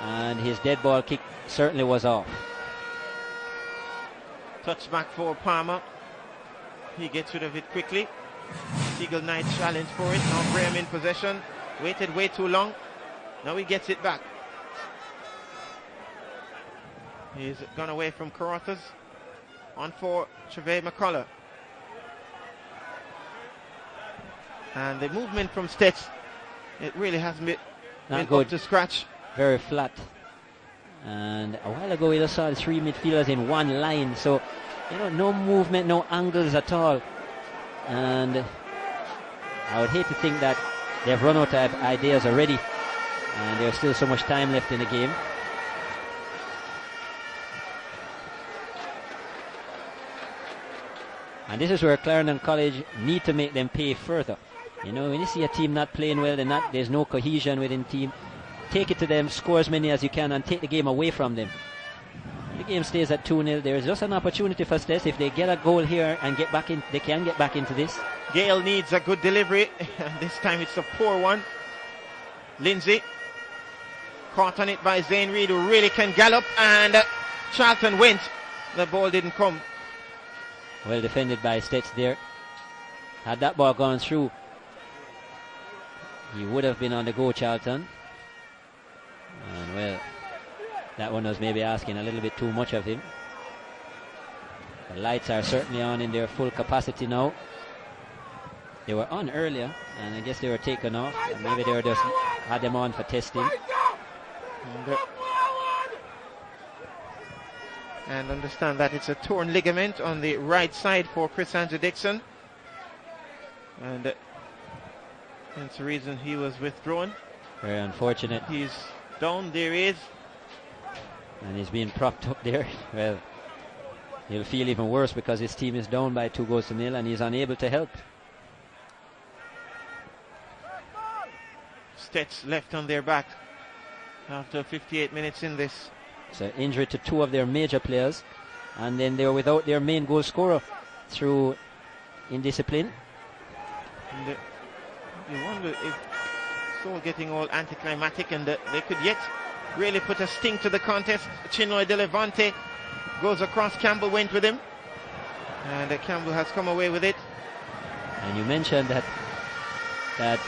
and his dead ball kick certainly was off. Touchback for Palmer. He gets rid of it quickly. Siegel Knight challenge for it. Now Graham in possession. Waited way too long. Now he gets it back. He's gone away from Carothers. On for Trevay McCullough. And the movement from Steths, it really hasn't been up to scratch. Very flat. And a while ago we just saw the three midfielders in one line, so no movement, no angles at all. And I would hate to think that they've run out of ideas already, and there's still so much time left in the game. And this is where Clarendon College need to make them pay further. When you see a team not playing well, there's no cohesion within the team, take it to them, score as many as you can, and take the game away from them. The game stays at 2-0. There is just an opportunity for Steths. If they get a goal here and get back in, they can get back into this. Gale needs a good delivery, and this time it's a poor one. Lindsay caught on it by Zane Reed, who really can gallop, and Charlton went. The ball didn't come. Well defended by Steths there. Had that ball gone through, he would have been on the go, Charlton. And well, that one was maybe asking a little bit too much of him. The lights are certainly on in their full capacity now. They were on earlier, and I guess they were taken off, and maybe they were just had them on for testing. And understand that it's a torn ligament on the right side for Chris Andrew Dixon, and that's the reason he was withdrawn. Very unfortunate. He's down, there he is, and he's being propped up there. Well, he'll feel even worse because his team is down by 2-0, and he's unable to help. Steths left on their back after 58 minutes in this. It's an injury to two of their major players, and then they were without their main goal scorer through indiscipline. And you wonder if it's all getting all anticlimactic, and they could yet really put a sting to the contest. Chinloy De Levante goes across. Campbell went with him, and Campbell has come away with it. And you mentioned that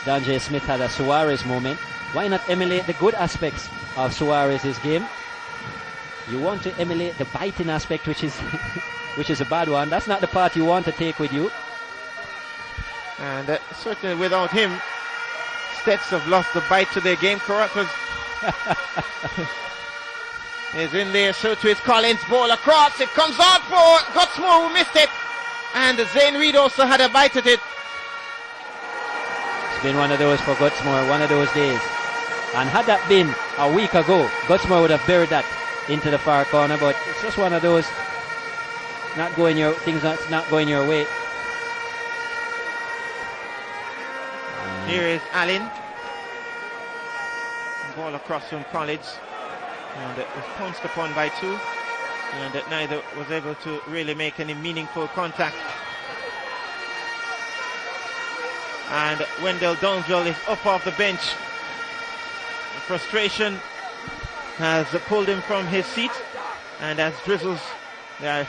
Don J. Smith had a Suarez moment. Why not emulate the good aspects of Suarez's game? You want to emulate the biting aspect, which is which is a bad one. That's not the part you want to take with you. And certainly without him, Steths have lost the bite to their game. Carothers is in there, so to his Collins, ball across, it comes out for Gutsmore, who missed it, and Zane Reed also had a bite at it. It's been one of those for Gutsmore, one of those days. And had that been a week ago, Gutsmore would have buried that into the far corner, but it's just one of those things that's not going your way. Here is Allen. Ball across from College, and it was pounced upon by two, and neither was able to really make any meaningful contact. And Wendell Donville is up off the bench. The frustration has pulled him from his seat, and as drizzles, there are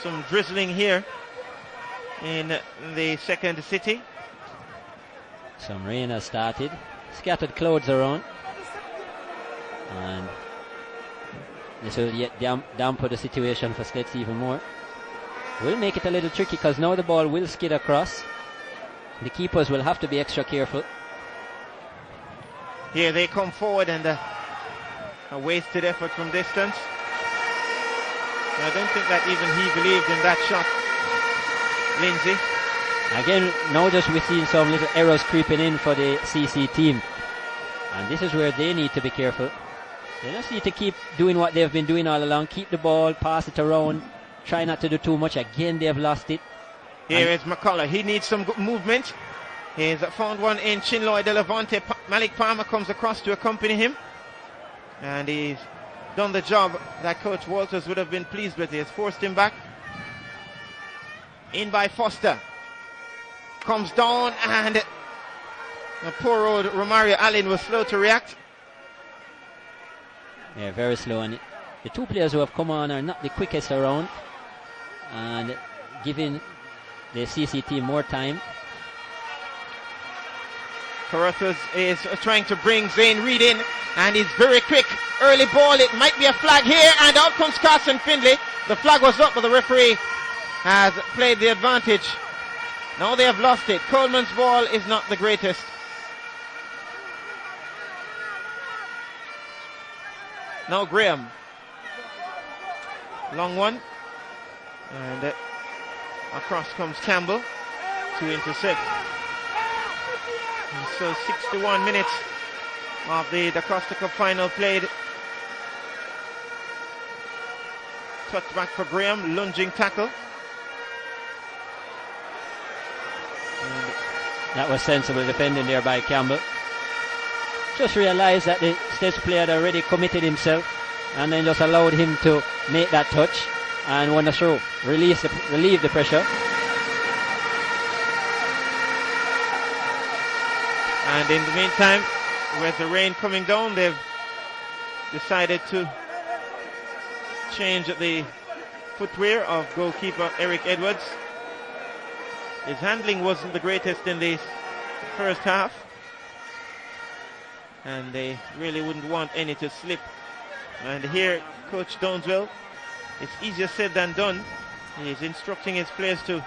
some drizzling here in the second city. Some rain has started, scattered clouds around, and this will yet damper the situation for Steths even more. Will make it a little tricky because now the ball will skid across. The keepers will have to be extra careful. Here they come forward, and a wasted effort from distance. I don't think that even he believed in that shot, Lindsay. Again, now just we're seeing some little errors creeping in for the CC team, and this is where they need to be careful. They just need to keep doing what they've been doing all along, keep the ball, pass it around, try not to do too much. Again, they've lost it. Here is McCullough. He needs some good movement. He's found one in Chinloy de Levante. Malik Palmer comes across to accompany him, and he's done the job that Coach Walters would have been pleased with. He has forced him back. In by Foster. Comes down, and the poor old Romario Allen was slow to react. Yeah, very slow. And the two players who have come on are not the quickest around, and giving the CC team more time. Carruthers is trying to bring Zane Reed in, and he's very quick. Early ball, it might be a flag here, and out comes Carson Findlay. The flag was up, but the referee has played the advantage. Now they have lost it. Coleman's ball is not the greatest. Now Graham. Long one. And across comes Campbell to intercept. And so 61 minutes of the Dacosta Cup final played. Touchback for Graham, lunging tackle. And that was sensible defending there by Campbell. Just realized that the Steths player had already committed himself, and then just allowed him to make that touch and won the throw, relieve the pressure. And in the meantime, with the rain coming down, they've decided to change the footwear of goalkeeper Eric Edwards. His handling wasn't the greatest in the first half, and they really wouldn't want any to slip. And here, Coach Downswell, it's easier said than done. He's instructing his players to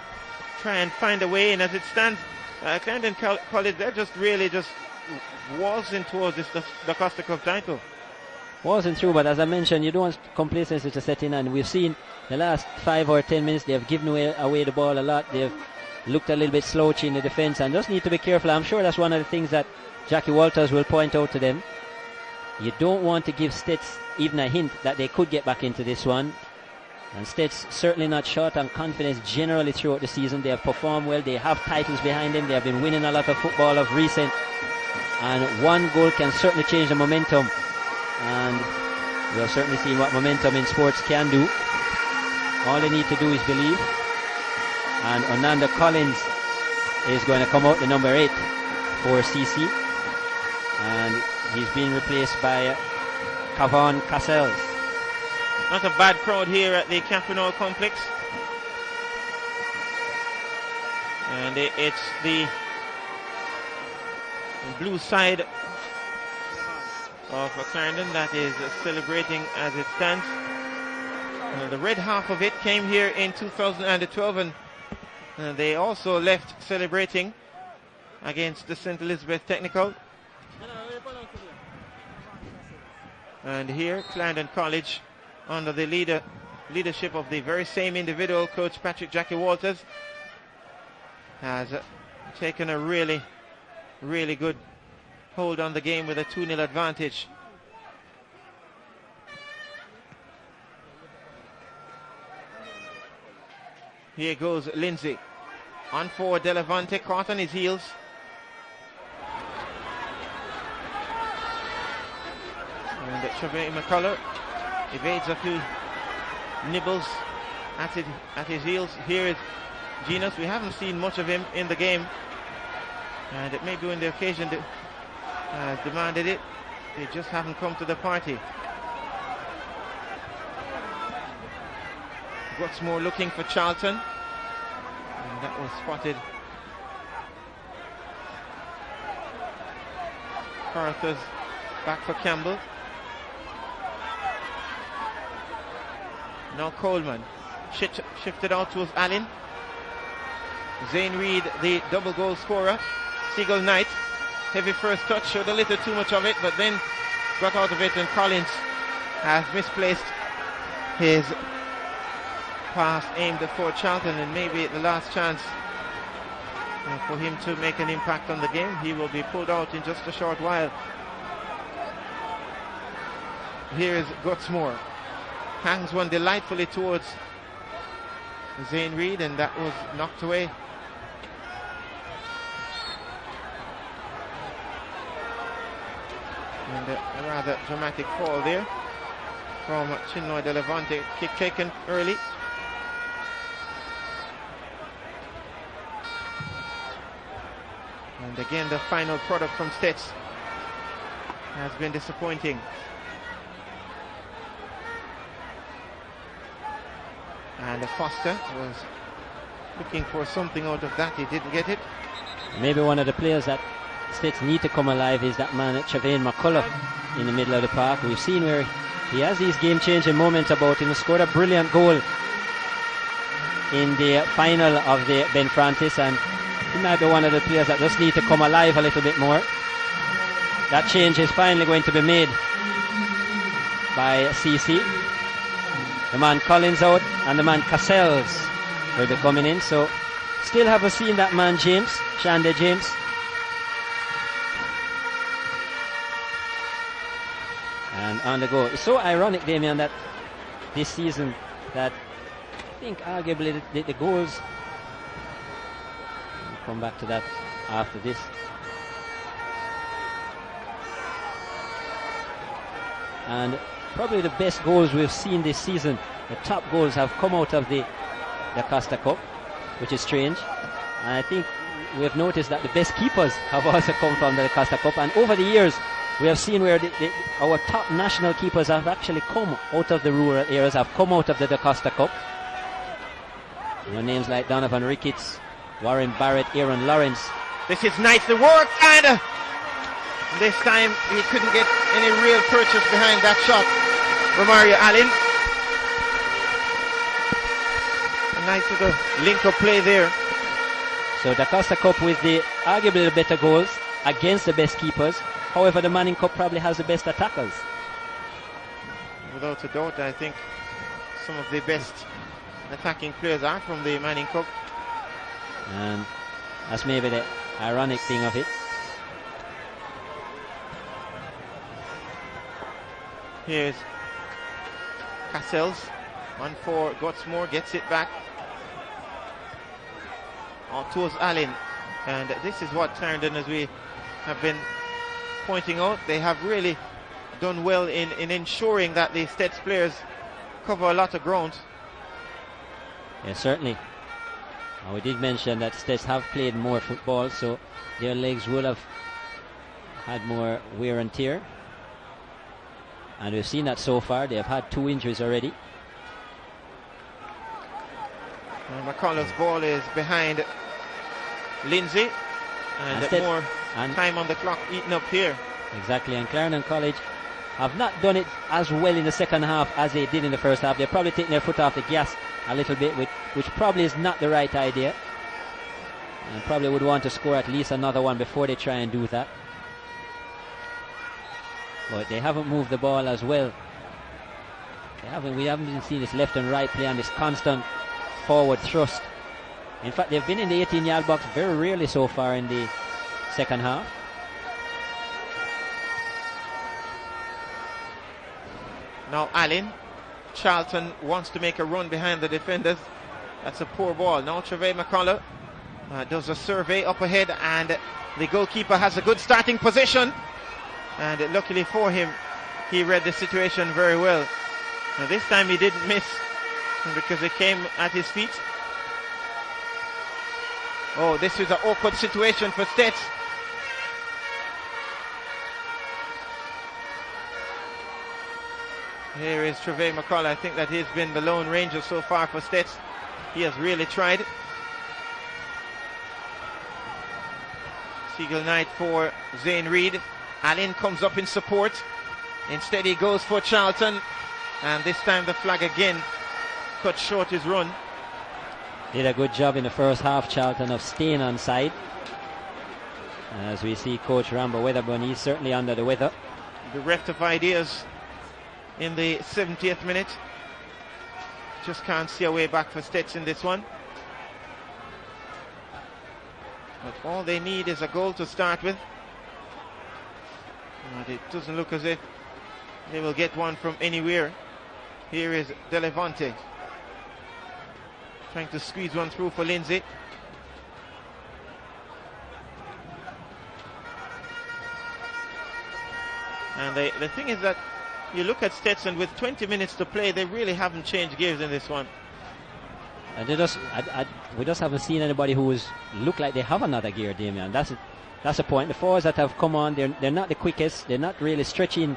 try and find a way, and as it stands, Clarendon College, they're just really waltzing towards this Dacosta Cup title. Wasn't true, but as I mentioned, you don't want complacency to set in, and we've seen the last 5 or 10 minutes they've given away the ball a lot. They've looked a little bit slouchy in the defense, and just need to be careful. I'm sure that's one of the things that Jackie Walters will point out to them. You don't want to give Steths even a hint that they could get back into this one. And Steths certainly not short on confidence generally throughout the season. They have performed well. They have titles behind them. They have been winning a lot of football of recent. And one goal can certainly change the momentum. And we have certainly seen what momentum in sports can do. All they need to do is believe. And Onanda Collins is going to come out the number 8 for CC. And he's being replaced by Kavon Cassels. Not a bad crowd here at the Capinol complex. And it's the blue side of Clarendon that is celebrating as it stands. The red half of it came here in 2012, and they also left celebrating against the St. Elizabeth Technical. And here, Clarendon College, under the leadership of the very same individual, Coach Patrick Jackie Walters, has taken a really, really good hold on the game with a 2-0 advantage. Here goes Lindsay. On forward, Delevante caught on his heels. And Trevor McCullough evades a few nibbles at his heels. Here is Genus. We haven't seen much of him in the game, and it may be when the occasion has demanded it. They just haven't come to the party. Gutsmore looking for Charlton, and that was spotted. Carthers back for Campbell. Now Coleman shifted out towards Allen. Zane Reid, the double goal scorer. Seagull Knight, heavy first touch, showed a little too much of it, but then got out of it, and Collins has misplaced his pass aimed for Charlton, and maybe the last chance for him to make an impact on the game. He will be pulled out in just a short while. Here is Gutsmore. Hangs one delightfully towards Zane Reid, and that was knocked away. And a rather dramatic fall there from Chinnoy Delevante. Kick taken early. And again, the final product from Steths has been disappointing. And Foster was looking for something out of that. He didn't get it. Maybe one of the players that Steths need to come alive is that man, Trevane McCullough, in the middle of the park. We've seen where he has these game-changing moments about him. He scored a brilliant goal in the final of the Ben Francis, and he might be one of the players that just need to come alive a little bit more. That change is finally going to be made by CC. The man Collins out and the man Cassels will be coming in. So still haven't seen that man James, Shande James. And on the go. It's so ironic, Damien, that this season that I think arguably the goals, we'll come back to that after this. And probably the best goals we've seen this season, the top goals have come out of the Dacosta Cup, which is strange. And I think we have noticed that the best keepers have also come from the Dacosta Cup. And over the years, we have seen where our top national keepers have actually come out of the rural areas, have come out of the Dacosta Cup. You know, names like Donovan Ricketts, Warren Barrett, Aaron Lawrence. This is nice, the work, and this time he couldn't get any real purchase behind that shot. Romario Allen. A nice little link-up play there. So the Dacosta Cup with the arguably the better goals against the best keepers. However, the Manning Cup probably has the best attackers. Without a doubt, I think some of the best attacking players are from the Manning Cup. And that's maybe the ironic thing of it. Here's Cassels on for Gutsmore, gets it back on towards Allen, and this is what Clarendon, as we have been pointing out, they have really done well in ensuring that the Steths players cover a lot of ground. Yes, certainly. And we did mention that Steths have played more football, so their legs will have had more wear and tear. And we've seen that so far. They have had 2 injuries already. And McCullough's ball is behind Lindsay, and more time on the clock eaten up here. Exactly, and Clarendon College have not done it as well in the second half as they did in the first half. They're probably taking their foot off the gas a little bit, which probably is not the right idea. And probably would want to score at least another one before they try and do that. but they haven't moved the ball as well. We haven't been seeing this left and right play and this constant forward thrust. In fact, they've been in the 18-yard box very rarely so far in the second half. Now Allen, Charlton wants to make a run behind the defenders. That's a poor ball. Now Trevor McCullough does a survey up ahead, and the goalkeeper has a good starting position. And luckily for him, he read the situation very well. Now this time he didn't miss because it came at his feet. Oh, this is an awkward situation for Steths. Here is Trevor McCullough. I think that he's been the lone ranger so far for Steths. He has really tried. Seagull Knight for Zane Reid. Allen comes up in support. Instead he goes for Charlton. And this time the flag again cut short his run. Did a good job in the first half, Charlton, of staying on side. As we see Coach Rambo Weatherburn, he's certainly under the weather. Bereft of ideas in the 70th minute. Just can't see a way back for Steths in this one. But all they need is a goal to start with. And it doesn't look as if they will get one from anywhere. Here is Delevante trying to squeeze one through for Lindsay. And the thing is that you look at Stetson with 20 minutes to play, they really haven't changed gears in this one. And we just haven't seen anybody who's look like they have another gear, Damian. That's a point. The forwards that have come on, they're not the quickest. They're not really stretching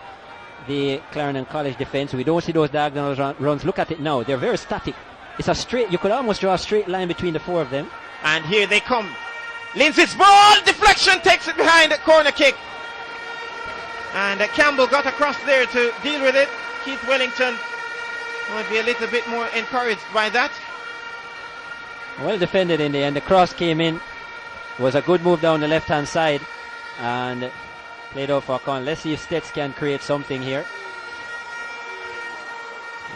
the Clarendon College defense. We don't see those diagonal runs. Look at it now. They're very static. It's a straight, you could almost draw a straight line between the four of them. And here they come. Lindsay's ball, deflection, takes it behind, corner kick. And Campbell got across there to deal with it. Keith Wellington might be a little bit more encouraged by that. Well defended in the end. The cross came in. It was a good move down the left-hand side and played out for a corner. Let's see if Steths can create something here.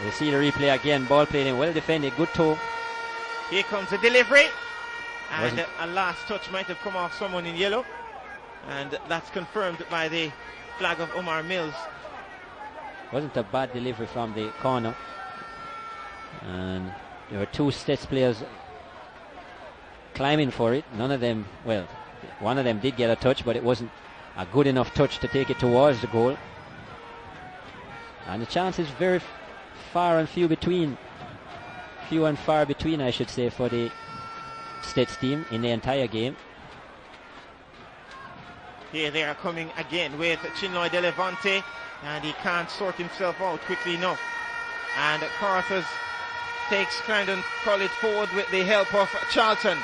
We'll see the replay again. Ball played in, well defended, good toe. Here comes the delivery. And a last touch might have come off someone in yellow. And that's confirmed by the flag of Omar Mills. Wasn't a bad delivery from the corner. And there were two Steths players climbing for it. None of them, well, one of them did get a touch, but it wasn't a good enough touch to take it towards the goal. And the chance is very far and few and far between, I should say, for the Steths team in the entire game. Here they are coming again with Chinloy Delevante, and he can't sort himself out quickly enough. And Carthers takes Clarendon College forward with the help of Charlton.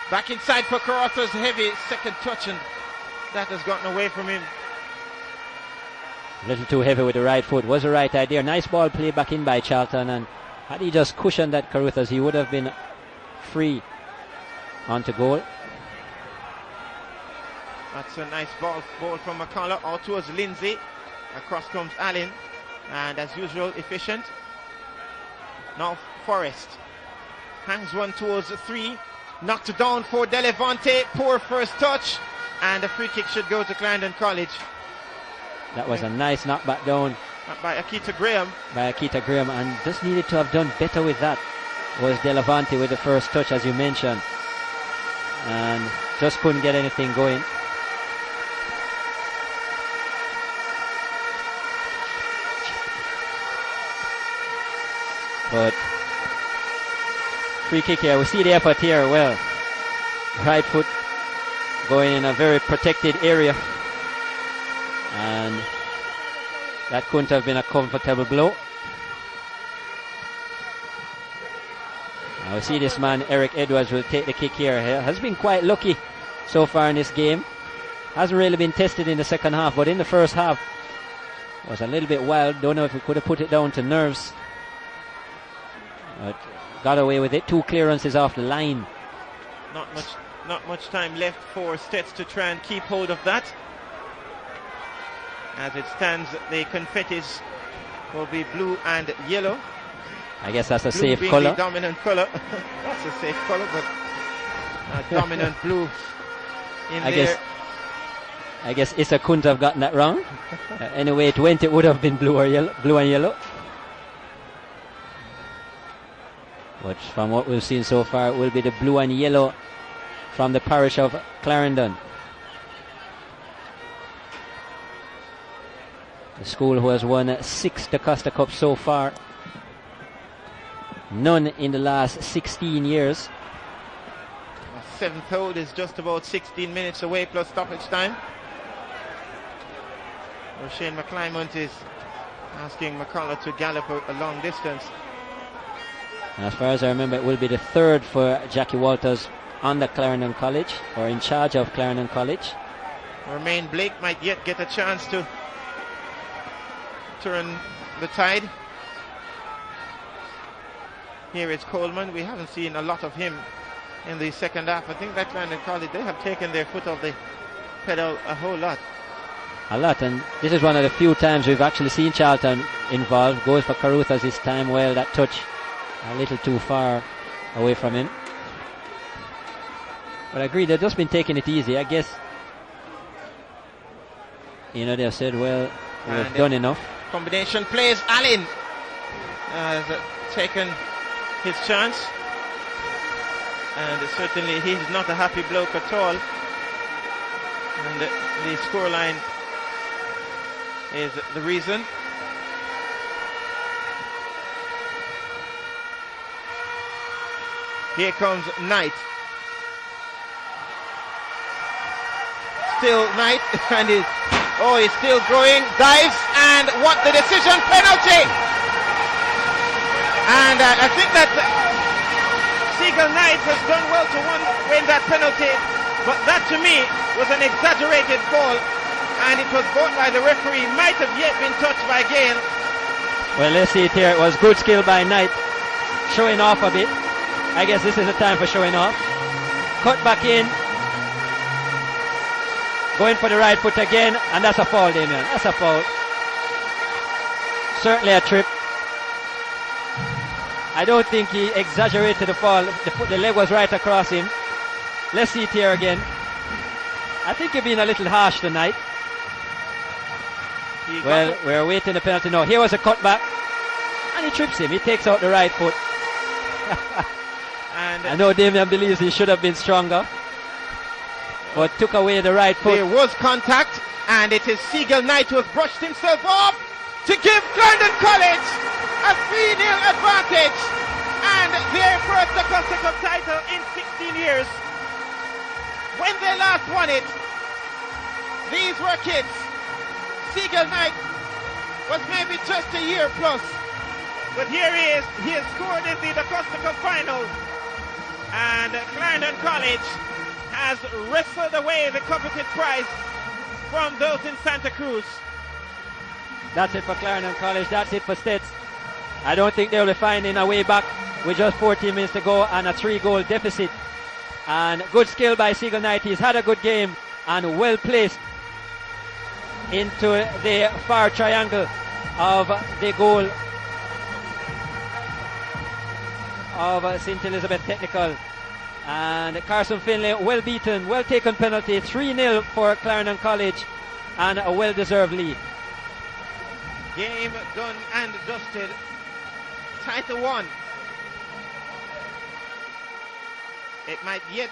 Back inside for Carthers, heavy second touch, and that has gotten away from him. A little too heavy with the right foot. Was the right idea. Nice ball played back in by Charlton, and had he just cushioned that Carruthers, he would have been free onto goal. That's a nice ball from McCullough out towards Lindsay. Across comes Allen, and as usual efficient. Now Forrest hangs one towards 3, knocked down for Delevante. Poor first touch, and a free kick should go to Clarendon College. That was a nice knockback down by Akita Graham. And just needed to have done better with that was Delevante with the first touch, as you mentioned, and just couldn't get anything going. But free kick here. We see the effort here. Well, right foot going in a very protected area, and that couldn't have been a comfortable blow. Now we see this man Eric Edwards will take the kick here. He has been quite lucky so far in this game. Hasn't really been tested in the second half, but in the first half was a little bit wild. Don't know if we could have put it down to nerves, but got away with it. 2 clearances off the line. Not much time left for Steths to try and keep hold of that. As it stands, the confettis will be blue and yellow. I guess that's a Blue safe being color. the dominant color. That's a safe color, but dominant blue in there. I guess Issa couldn't have gotten that wrong. Anyway, it went, it would have been blue and yellow. But from what we've seen so far, it will be the blue and yellow from the parish of Clarendon. The school who has won 6 Dacosta Cups so far. None in the last 16 years. Seventh hold is just about 16 minutes away plus stoppage time. Shane McClymont is asking McCullough to gallop a long distance. And as far as I remember, it will be the third for Jackie Walters on the Clarendon College, or in charge of Clarendon College. Romain Blake might yet get a chance to turn the tide. Here is Coleman. We haven't seen a lot of him in the second half. I think that Clarendon College, they have taken their foot off the pedal a whole lot. A lot, and this is one of the few times we've actually seen Charlton involved. Goes for Caruthers this time. Well, that touch a little too far away from him. But I agree, they've just been taking it easy. I guess, they've said, well, we've done enough. Combination plays. Allen has taken his chance, and certainly he's not a happy bloke at all. And the scoreline is the reason. Here comes Knight. Still Knight, and he's still going, dives, and what the decision? Penalty! And I think that Seagull Knight has done well to win that penalty, but that to me was an exaggerated fall, and it was bought by the referee. Might have yet been touched by Gale. Well, let's see it here. It was good skill by Knight, showing off a bit. I guess this is the time for showing off. Cut back in, going for the right foot again, and that's a foul, Damien. That's a foul. Certainly a trip. I don't think he exaggerated the fall. The leg was right across him. Let's see it here again. I think you're being a little harsh tonight. Well, we're awaiting the penalty now. Here was a cutback, and he trips him. He takes out the right foot. And I know Damien believes he should have been stronger, but took away the right foot. There was contact, and it is Seagull Knight who has brushed himself off to give Clarendon College a 3-0 advantage, and their first Dacosta Cup title in 16 years. When they last won it, these were kids. Seagull Knight was maybe just a year plus, but here he is. He has scored in the Dacosta Cup final, and Clarendon College has wrestled away the coveted prize from those in Santa Cruz. That's it for Clarendon College. That's it for Steths. I don't think they'll be finding a way back with just 14 minutes to go and a 3-goal deficit. And good skill by Seagull Knight. He's had a good game and well placed into the far triangle of the goal of St. Elizabeth Technical. And Carson Finlay, well beaten, well taken penalty. 3-0 for Clarendon College and a well deserved lead. Game done and dusted. Title won. It might yet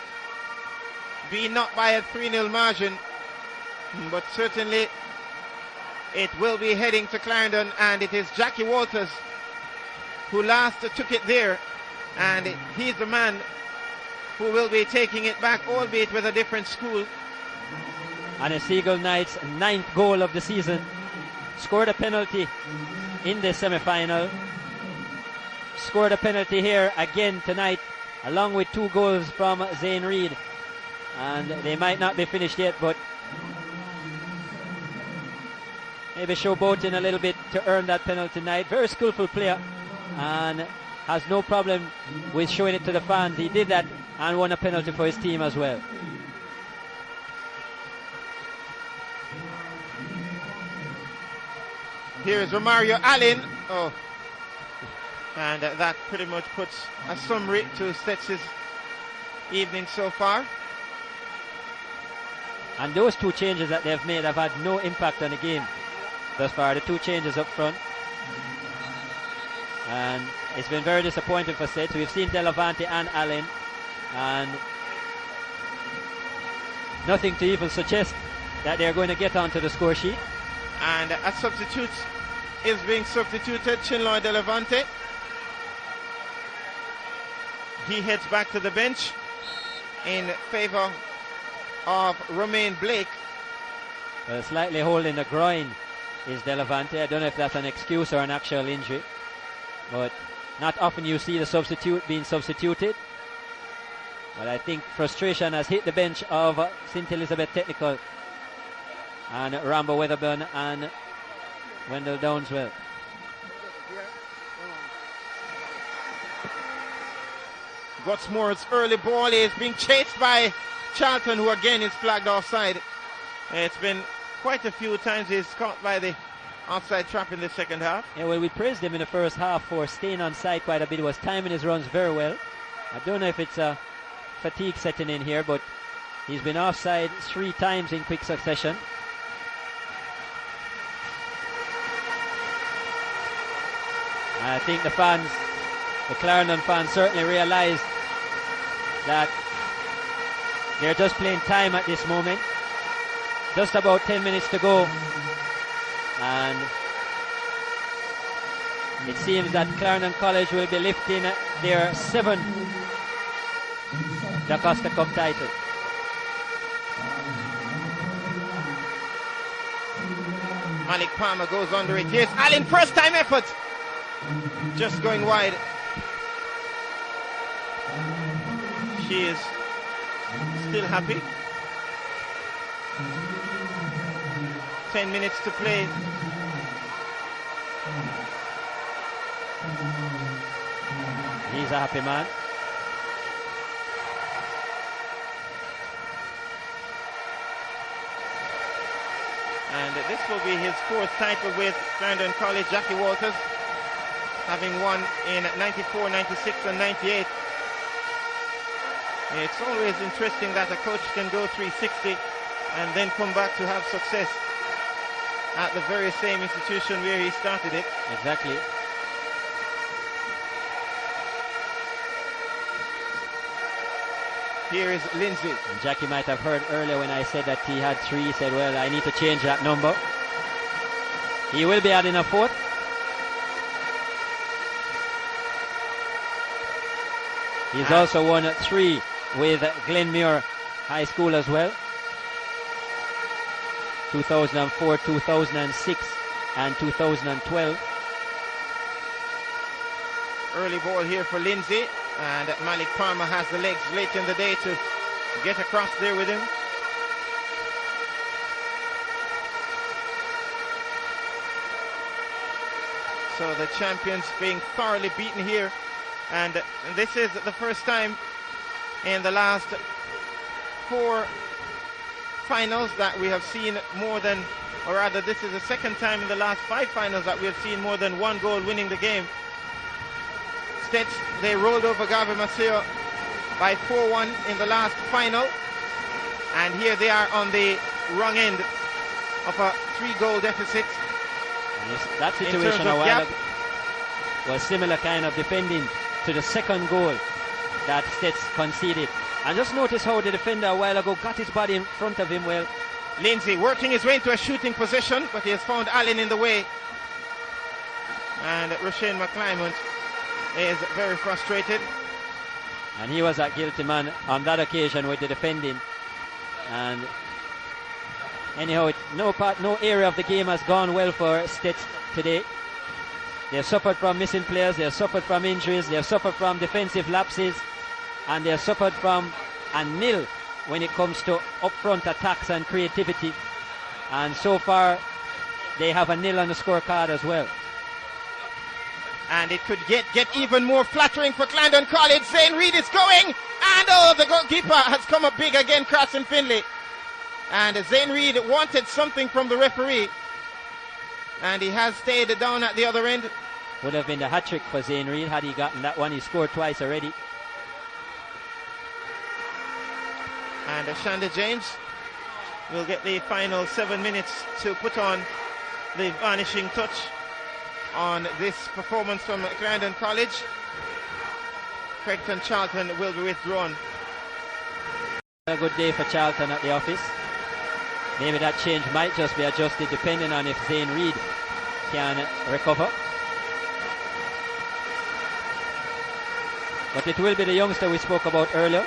be not by a 3-0 margin, but certainly it will be heading to Clarendon, and it is Jackie Walters who last took it there, and he's the man who will be taking it back, albeit with a different school. And a Seagull Knights' 9th goal of the season. Scored a penalty in the semi-final. Scored a penalty here again tonight, along with 2 goals from Zane Reid. And they might not be finished yet, but maybe showboating a little bit to earn that penalty tonight. Very skillful player and has no problem with showing it to the fans. He did that and won a penalty for his team as well. Here is Romario Allen. Oh. And that pretty much puts a summary to Steths' evening so far. And those two changes that they've made have had no impact on the game thus far. The two changes up front. And it's been very disappointing for Steths. We've seen Delavante and Allen, and nothing to even suggest that they're going to get onto the score sheet. And a substitute is being substituted, Chinloy Delavante. He heads back to the bench in favor of Romain Blake. Slightly holding the groin is Delavante. I don't know if that's an excuse or an actual injury, but not often you see the substitute being substituted. But I think frustration has hit the bench of St. Elizabeth Technical and Rambo Weatherburn and Wendell Downswell. Gutsmore's early ball is being chased by Charlton, who again is flagged offside. It's been quite a few times he's caught by the offside trap in the second half. Yeah, well, we praised him in the first half for staying on side quite a bit. He was timing his runs very well. I don't know if it's a fatigue setting in here, but he's been offside 3 times in quick succession. I think the fans, the Clarendon fans, certainly realize that they're just playing time at this moment. Just about 10 minutes to go, and it seems that Clarendon College will be lifting their 7th Dacosta Cup title. Malik Palmer goes under it. Here's Allen, first time effort. Just going wide. She is still happy. 10 minutes to play. He's a happy man. And this will be his 4th title with Clarendon College. Jackie Walters having won in 94, 96 and 98. It's always interesting that a coach can go 360 and then come back to have success at the very same institution where he started it. Exactly. Here is Lindsay. And Jackie might have heard earlier when I said that he had 3. He said, well, I need to change that number. He will be adding a 4th. He's also won 3 with Glenmuir High School as well. 2004, 2006 and 2012. Early ball here for Lindsay, and Malik Palmer has the legs late in the day to get across there with him. So the champions being thoroughly beaten here, and this is the first time in the last 4 finals that we have seen more than, or rather this is the second time in the last 5 finals that we have seen more than 1 goal winning the game. Steths, they rolled over Garvey Maceo by 4-1 in the last final, and here they are on the wrong end of a 3-goal deficit. Yes, that situation a while ago was similar kind of defending to the second goal that Steths conceded. And just notice how the defender a while ago got his body in front of him well. Lindsay working his way into a shooting position, but he has found Allen in the way. And Roshane McClymont is very frustrated. And he was that guilty man on that occasion with the defending. And anyhow, no area of the game has gone well for Steths today. They have suffered from missing players, they have suffered from injuries, they have suffered from defensive lapses, and they have suffered from a nil when it comes to upfront attacks and creativity. And so far, they have a nil on the scorecard as well. And it could get even more flattering for Clarendon College. Zane Reid is going, and the goalkeeper has come up big again, crossing Finlay. And Zane Reid wanted something from the referee. And he has stayed down at the other end. Would have been the hat-trick for Zane Reid had he gotten that one. He scored twice already. And Shanda James will get the final 7 minutes to put on the vanishing touch on this performance from Clarendon College. Creighton Charlton will be withdrawn. A good day for Charlton at the office. Maybe that change might just be adjusted depending on if Zane Reid can recover. But it will be the youngster we spoke about earlier.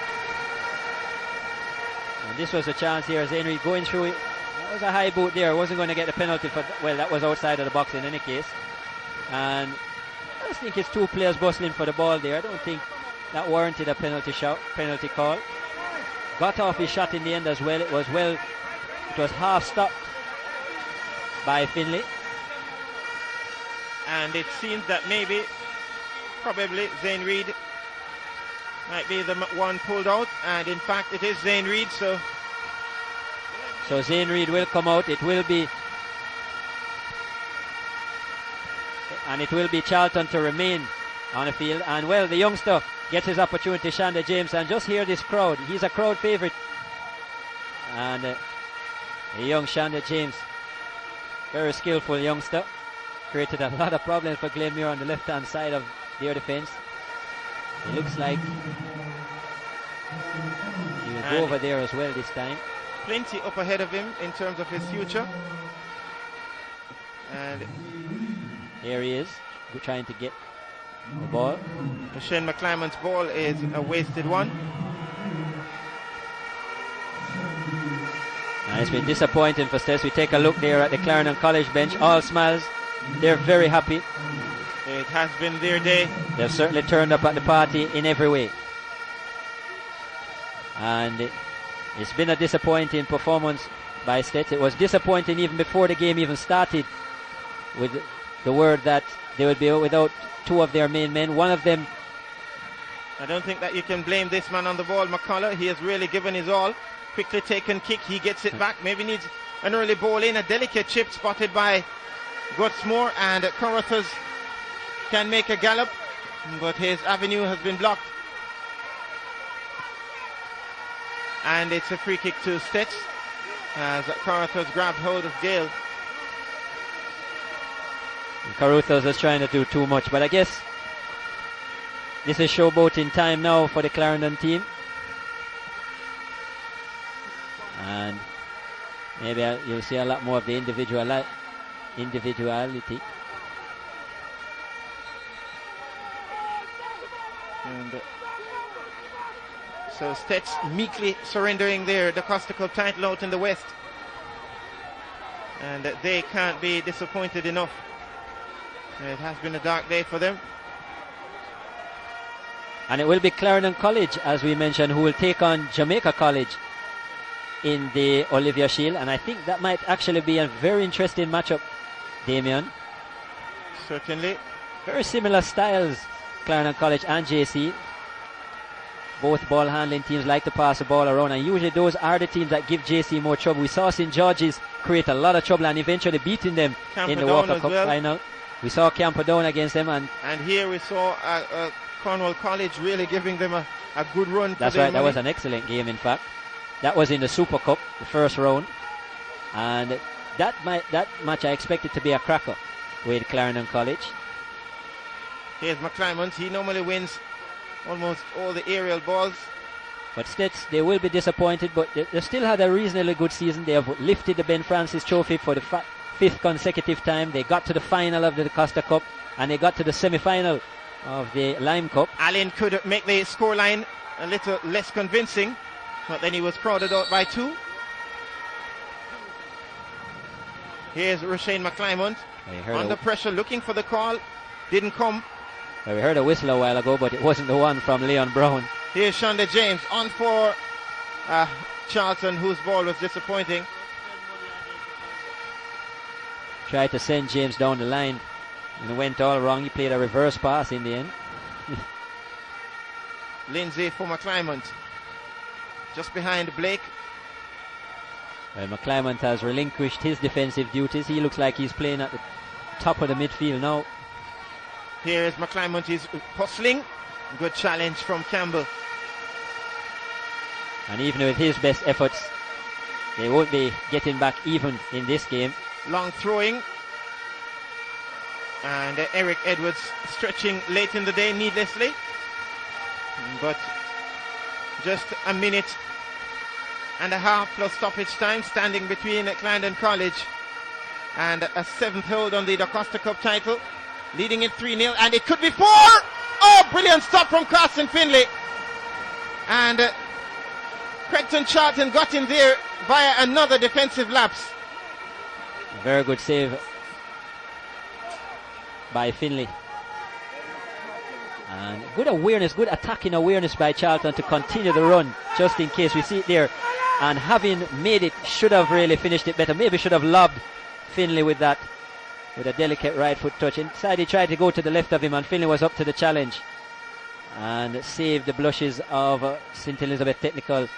And this was a chance here. Zane Reid going through it. That was a high boot there. Wasn't going to get the penalty for, well, that was outside of the box in any case. And I just think it's two players bustling for the ball there. I don't think that warranted a penalty call. Got off his shot in the end as well. It was half stopped by Finlay. And it seems that probably Zane Reid might be the one pulled out, and in fact it is Zane Reid. So Zane Reid will come out. It will be Charlton to remain on the field. And well, the youngster gets his opportunity, Shanda James, and just hear this crowd. He's a crowd favourite. And the young Shanda James, very skillful youngster, created a lot of problems for Glenmuir on the left-hand side of their defence. It looks like he will go over there as well this time. Plenty up ahead of him in terms of his future. And here he is, trying to get the ball. Shane McClymon's ball is a wasted one. And it's been disappointing for Steths. We take a look there at the Clarendon College bench. All smiles. They're very happy. It has been their day. They've certainly turned up at the party in every way. And it's been a disappointing performance by Steths. It was disappointing even before the game even started, with the word that they would be without two of their main men. One of them, I don't think that you can blame this man on the ball, McCullough. He has really given his all. Quickly taken kick, he gets it back. Maybe needs an early ball in. A delicate chip spotted by Gutsmore, and Carruthers can make a gallop, but his avenue has been blocked. And it's a free kick to Steths as Carruthers grabbed hold of Gale. Carruthers is trying to do too much, but I guess this is showboating time now for the Clarendon team. And maybe you'll see a lot more of the individuality. And so Steths meekly surrendering their Dacosta Cup title out in the West. And they can't be disappointed enough. It has been a dark day for them. And it will be Clarendon College, as we mentioned, who will take on Jamaica College in the Olivia Shield, and I think that might actually be a very interesting matchup, Damien. Certainly. Very similar styles, Clarendon College and JC. Both ball handling teams like to pass the ball around, and usually those are the teams that give JC more trouble. We saw St. George's create a lot of trouble and eventually beating them in the Walker Cup final. We saw Camperdown against them, and here we saw Cornwall College really giving them a good run. That's right, that was an excellent game, in fact. That was in the Super Cup, the first round, and that match I expected to be a cracker with Clarendon College. Here's McClymont. He normally wins almost all the aerial balls. But Steths, they will be disappointed, but they still had a reasonably good season. They have lifted the Ben Francis Trophy for the fifth consecutive time. They got to the final of the Dacosta Cup, and they got to the semi-final of the Lime Cup. Allen could make the scoreline a little less convincing, but then he was crowded out by two. Here's Roshane McClymont under pressure, looking for the call. Didn't come. Well, we heard a whistle a while ago, but it wasn't the one from Leon Brown. Here's Shanda James on for Charlton, whose ball was disappointing. Tried to send James down the line, and it went all wrong. He played a reverse pass in the end. Lindsay for McClymont, just behind Blake. Well, McClymont has relinquished his defensive duties. He looks like he's playing at top of the midfield now. Here is McClymont is hustling. Good challenge from Campbell. And even with his best efforts, they won't be getting back even in this game. Long throwing. And Eric Edwards stretching late in the day needlessly. But just a minute and a half plus stoppage time standing between Clarendon College and a 7th hold on the Dacosta Cup title. Leading it 3-0, and it could be 4! Oh, brilliant stop from Carson Finlay. And Creighton Charlton got in there via another defensive lapse. Very good save by Finlay. And good awareness, good attacking awareness by Charlton to continue the run, just in case we see it there. And having made it, should have really finished it better. Maybe should have lobbed Finlay with that, with a delicate right foot touch. Inside he tried to go to the left of him, and Finlay was up to the challenge and saved the blushes of St. Elizabeth Technical.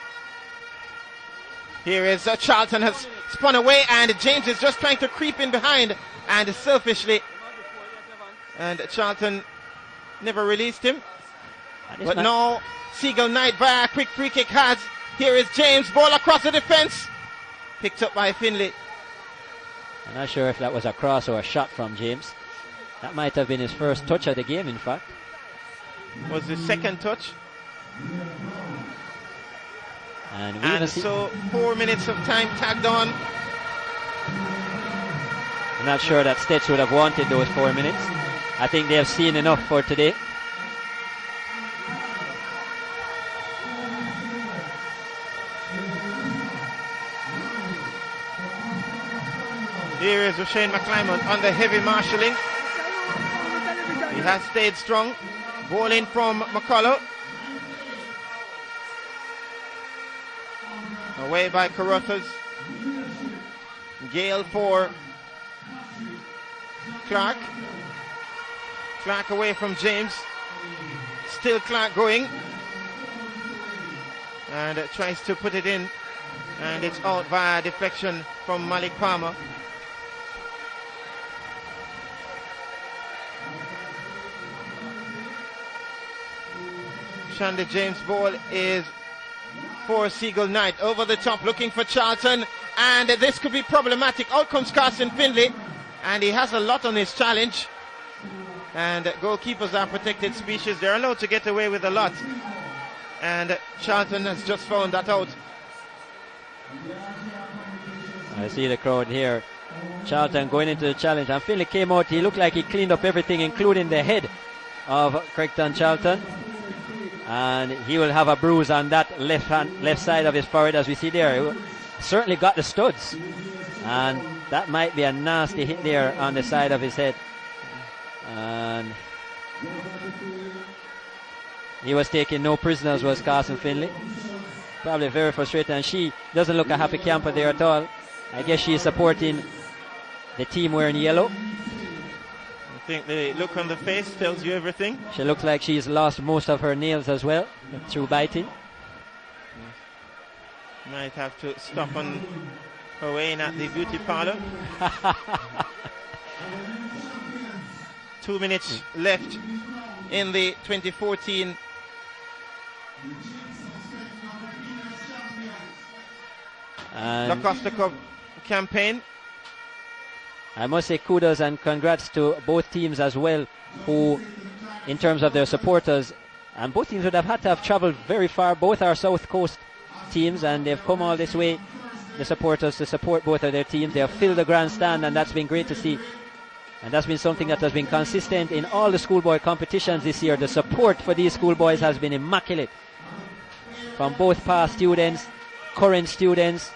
Here is Charlton has spun away, and James is just trying to creep in behind and selfishly. And Charlton never released him. But now Seagull Knight via a quick free kick has. Here is James, ball across the defence. Picked up by Finlay. I'm not sure if that was a cross or a shot from James. That might have been his first touch of the game, in fact. Was his second touch. And so 4 minutes of time tagged on. I'm not sure that Steths would have wanted those 4 minutes. I think they have seen enough for today. Here is Shane McClymont under heavy marshalling. He has stayed strong. Ball in from McCullough. Away by Carruthers. Gale for Clark. Clark away from James. Still Clark going. And tries to put it in. And it's out via deflection from Malik Palmer. Shandy James' ball is for Seagull Knight. Over the top, looking for Charlton. And this could be problematic. Out comes Carson Finlay. And he has a lot on his challenge. And goalkeepers are protected species. They're allowed to get away with a lot. And Charlton has just found that out. I see the crowd here. Charlton going into the challenge. And Finlay came out. He looked like he cleaned up everything, including the head of Creighton Charlton. And he will have a bruise on that left side of his forehead, as we see there. He certainly got the studs. And that might be a nasty hit there on the side of his head. And he was taking no prisoners, was Carson Finlay. Probably very frustrated, and she doesn't look a happy camper there at all. I guess she is supporting the team wearing yellow. I think the look on the face tells you everything. She looks like she's lost most of her nails as well through biting. Might have to stop on her way in at the beauty parlor. 2 minutes left in the 2014 Dacosta Cup campaign. I must say kudos and congrats to both teams as well, who, in terms of their supporters, and both teams would have had to have travelled very far. Both are South Coast teams, and they've come all this way, the supporters, to support both of their teams. They have filled the grandstand, and that's been great to see. And that's been something that has been consistent in all the schoolboy competitions this year. The support for these schoolboys has been immaculate, from both past students, current students,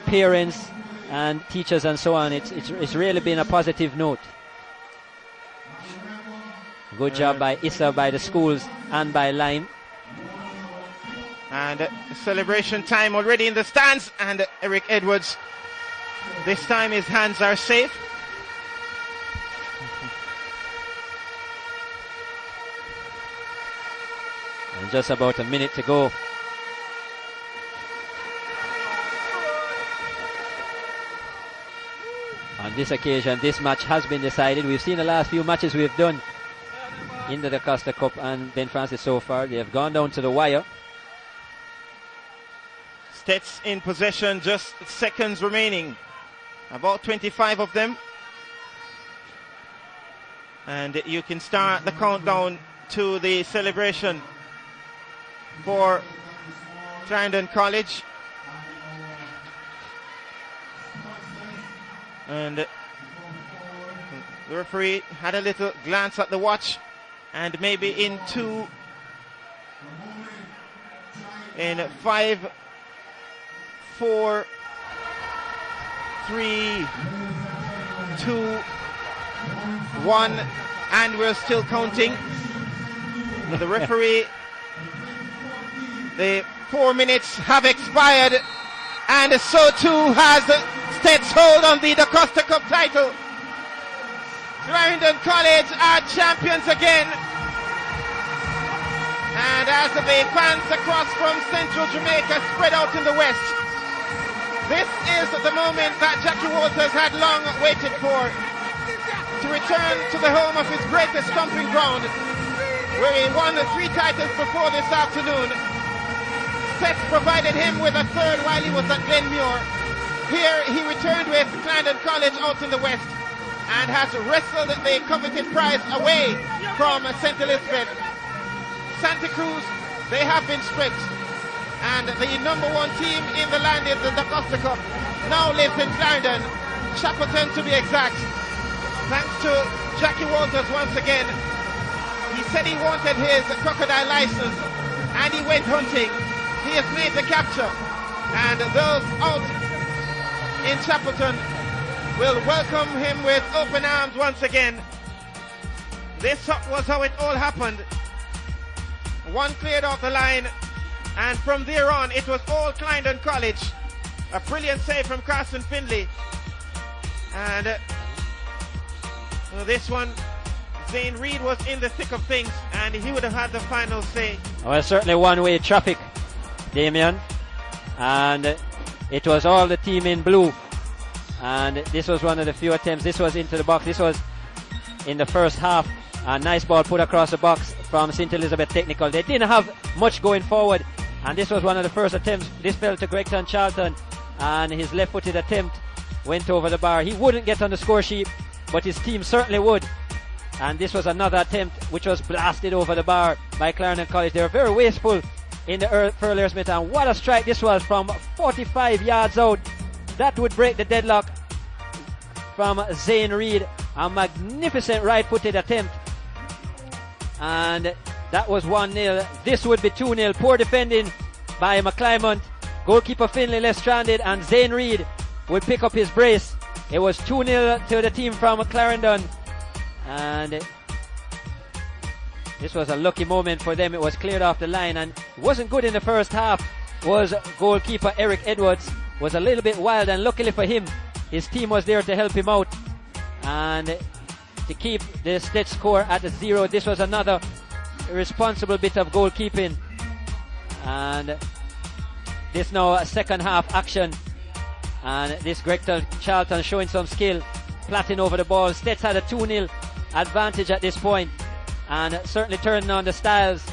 parents, and teachers and so on. It's really been a positive note. Good job by Issa, by the schools, and by Lime. And celebration time already in the stands, and Eric Edwards, this time his hands are safe. And just about a minute to go. On this occasion, this match has been decided. We've seen the last few matches we've done in the Dacosta Cup and Ben Francis so far. They have gone down to the wire. Steths in possession, just seconds remaining. About 25 of them. And you can start the countdown to the celebration for Clarendon College. And the referee had a little glance at the watch, and maybe in 5, 4, 3, 2, 1, and we're still counting. The referee, the 4 minutes have expired, and so too has Steths hold on the Dacosta Cup title. Clarendon College are champions again. And as the fans across from central Jamaica spread out in the west, this is the moment that Jackie Walters had long waited for, to return to the home of his greatest stomping ground, where he won 3 titles before this afternoon. Steths provided him with a third while he was at Glenmuir. Here he returned with Clarendon College out in the west and has wrestled the coveted prize away from St. Elizabeth. Santa Cruz, they have been stripped, and the number 1 team in the land in the Dacosta Cup now lives in Clarendon, Shackleton to be exact. Thanks to Jackie Walters once again. He said he wanted his crocodile license and he went hunting. He has made the capture, and those out in Shackleton will welcome him with open arms once again. This was how it all happened. 1 cleared off the line, and from there on it was all Clarendon College. A brilliant save from Carson Findlay, and this one, Zane Reid was in the thick of things, and he would have had the final say. Well, certainly one-way traffic, Damien, and it was all the team in blue, and this was one of the few attempts. This was into the box. This was in the first half. A nice ball put across the box from St. Elizabeth Technical. They didn't have much going forward, and this was one of the first attempts. This fell to Gregton Charlton, and his left-footed attempt went over the bar. He wouldn't get on the score sheet, but his team certainly would. And this was another attempt which was blasted over the bar by Clarendon College. They were very wasteful in the Furlers Smith, and what a strike this was from 45 yards out. That would break the deadlock from Zane Reid. A magnificent right-footed attempt, and that was 1-0. This would be 2-0. Poor defending by McClymont. Goalkeeper Finlay left stranded, and Zane Reid would pick up his brace. It was 2-0 to the team from Clarendon, and this was a lucky moment for them. It was cleared off the line, and it wasn't good in the first half. Was goalkeeper Eric Edwards was a little bit wild, and luckily for him, his team was there to help him out and to keep the state score at 0. This was another responsible bit of goalkeeping, and this now a second half action, and this Gregton Charlton showing some skill, platting over the ball. Steths had a 2-0 advantage at this point, and certainly turning on the Styles.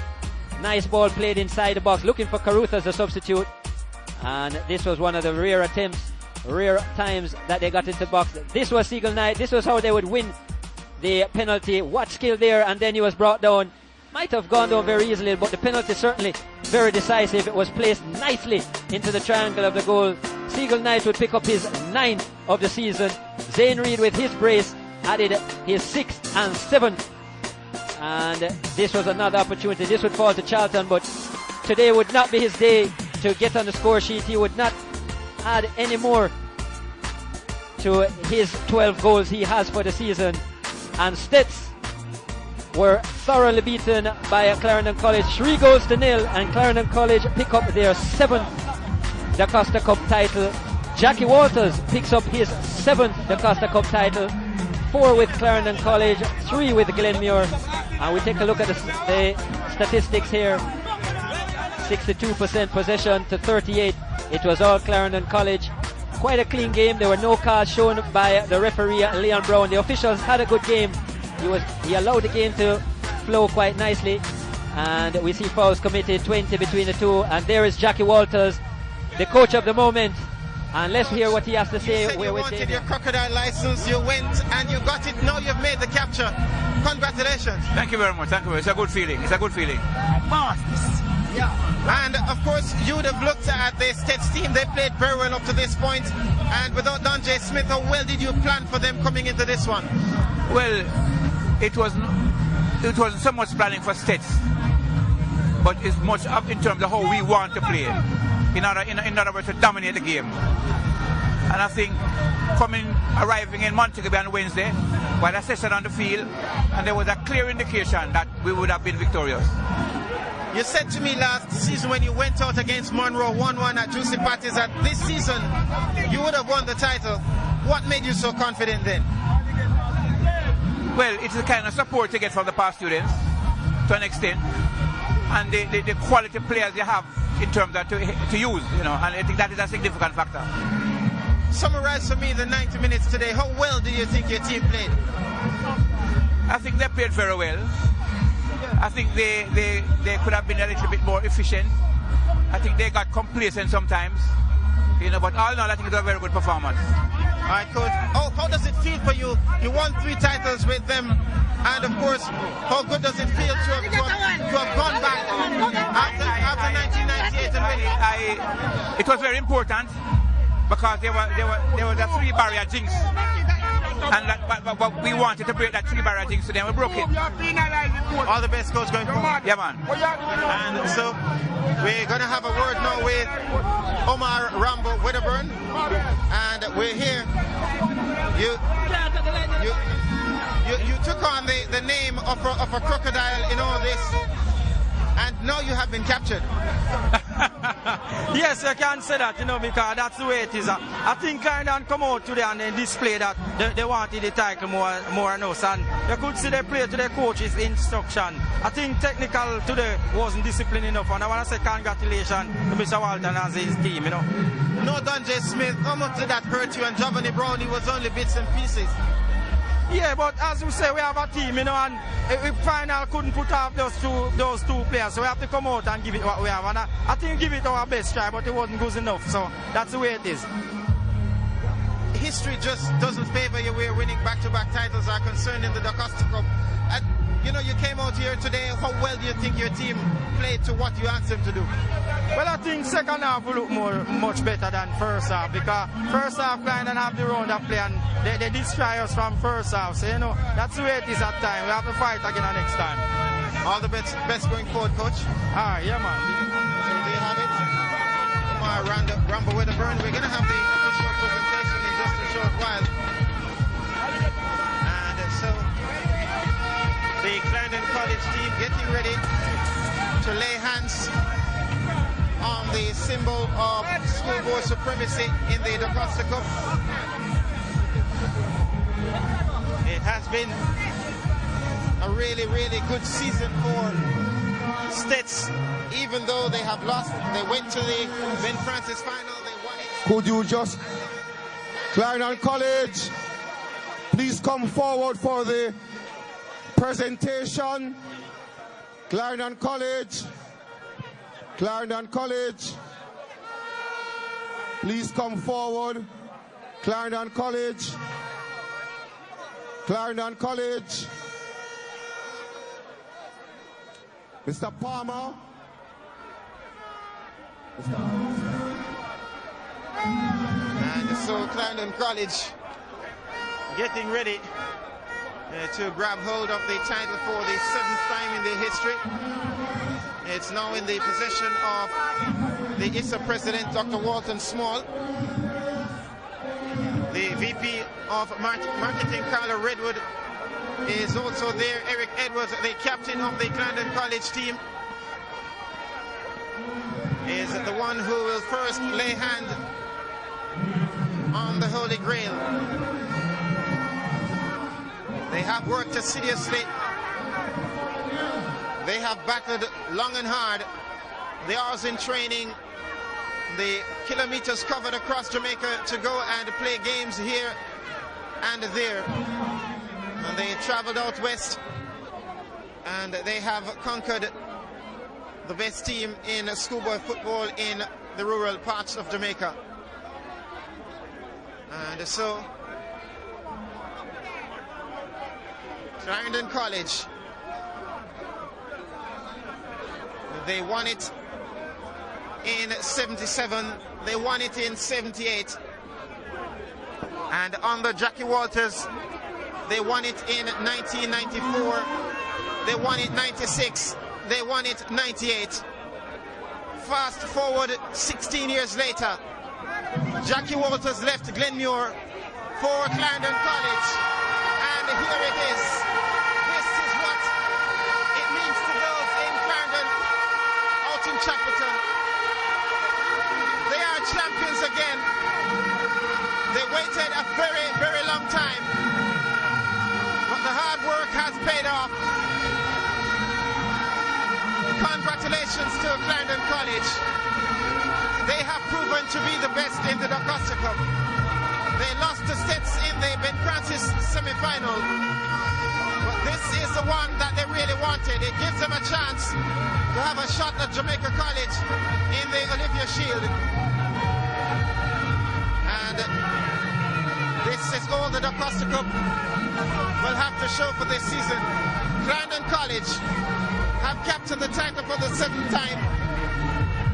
Nice ball played inside the box, looking for Carruth as a substitute, and this was one of the rare times that they got into the box. This was Seagull Knight. This was how they would win the penalty. What skill there, and then he was brought down. Might have gone down very easily, but the penalty certainly very decisive. It was placed nicely into the triangle of the goal. Seagull Knight would pick up his 9th of the season. Zane Reid with his brace added his 6th and 7th, and this was another opportunity. This would fall to Charlton, but today would not be his day to get on the score sheet. He would not add any more to his 12 goals he has for the season. And Steths were thoroughly beaten by Clarendon College, 3-0, and Clarendon College pick up their 7th Dacosta Cup title. Jackie Walters picks up his 7th Dacosta Cup title, 4 with Clarendon College, 3 with Glenmuir. And we take a look at the statistics here. 62% possession to 38. It was all Clarendon College. quite a clean game. There were no cards shown by the referee, Leon Brown. The officials had a good game. He allowed the game to flow quite nicely. And we see fouls committed, 20 between the two. And there is Jackie Walters, the coach of the moment. And let's hear what he has to say. You said you wanted your crocodile license, you went and you got it. Now you've made the capture. Congratulations. Thank you very much. Thank you. It's a good feeling. It's a good feeling. Yeah. And of course, you would have looked at the Steths team. They played very well up to this point. And without Don J. Smith, how well did you plan for them coming into this one? Well, it wasn't so much planning for Steths, but it's much up in terms of how we want to play. In other words, to dominate the game. And I think arriving in Montego on Wednesday, while a session on the field, and there was a clear indication that we would have been victorious. You said to me last season when you went out against Monroe 1-1 at Juicy Patties that this season you would have won the title. What made you so confident then? Well, it's the kind of support you get from the past students to an extent, and the quality players you have in terms of to use, and I think that is a significant factor. Summarize for me the 90 minutes today. How well do you think your team played? I think they played very well. I think they could have been a little bit more efficient. I think they got complacent sometimes, but all in all, I think it was a very good performance. All right, Coach. How does it feel for you? You won 3 titles with them, and of course, how good does it feel to have gone back after 1998 and winning? It was very important because there was a 3-barrier jinx, and but we wanted to break that 3-barrier jinx, so then we broke it. All the best, Coach, going forward. Yeah, man. And so we're going to have a word now with Omar Rambo Wedderburn, and we're here. You took on the name of a crocodile in all this, and now you have been captured. Yes, you can say that, because that's the way it is. I think Clarendon come out today and they display that they wanted the title more than us, and you could see they play to their coach's instruction. I think technical today wasn't disciplined enough, and I want to say congratulations to Mr. Walton and his team, No Don J. Smith, how much did that hurt you? And Giovanni Brownie was only bits and pieces. Yeah, but as we say, we have a team, and if final couldn't put off those two players, so we have to come out and give it what we have. And I think give it our best try, but it wasn't good enough. So that's the way it is. History just doesn't favor you where winning back-to-back titles are concerned in the Dacosta Cup. And, you came out here today. How well do you think your team played to what you asked them to do? Well, I think second half will look much better than first half, because first half Clarendon have the round of play and they destroy us from first half. So, that's the way it is at time. We have to fight again next time. All the best going forward, Coach. All right, yeah, man. So there you have it. Rambo Wedderburn. We're going to have the official presentation in just a short while. And so the Clarendon College team getting ready to lay hands on the symbol of school board supremacy in the Dacosta Cup. It has been a really, really good season for Steths. Even though they have lost, they went to the Ben Francis final, they won it. Could you just, Clarendon College, please come forward for the presentation. Clarendon College, please come forward. Clarendon College, Mr. Palmer. And so Clarendon College getting ready to grab hold of the title for the 7th time in their history. It's now in the possession of the ISA president, Dr. Walton Small. The VP of Marketing, Carla Redwood, is also there. Eric Edwards, the captain of the Clarendon College team, is the one who will first lay hand on the Holy Grail. They have worked assiduously. They have battled long and hard. The hours in training, the kilometers covered across Jamaica to go and play games here and there. And they traveled out west and they have conquered the best team in schoolboy football in the rural parts of Jamaica. And so Clarendon College, they won it in 77, they won it in 78, and under Jackie Walters they won it in 1994, they won it 96, they won it 98. Fast forward 16 years later, Jackie Walters left Glenmuir for Clarendon College, and here it is. This is what it means to those in Clarendon, out in Chapelton. They are champions again. They waited a very, very long time, but the hard work has paid off. Congratulations to Clarendon College. They have proven to be the best in the Dacosta Cup. They lost to Steths in the Ben Francis semi-final, but this is the one that they really wanted. It gives them a chance to have a shot at Jamaica College in the Olivia Shield. And this is all the Dacosta Cup will have to show for this season. Clarendon College have captured the title for the 7th time.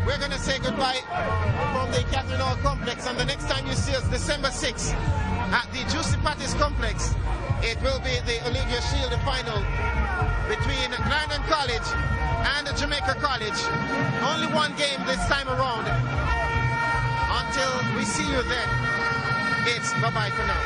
We're going to say goodbye from the Catherine Hall Complex, and the next time you see us, December 6th, at the Juicy Patties Complex, it will be the Olivia Shield final between Clarendon College and Jamaica College. Only one game this time around. Until we see you then, it's bye-bye for now.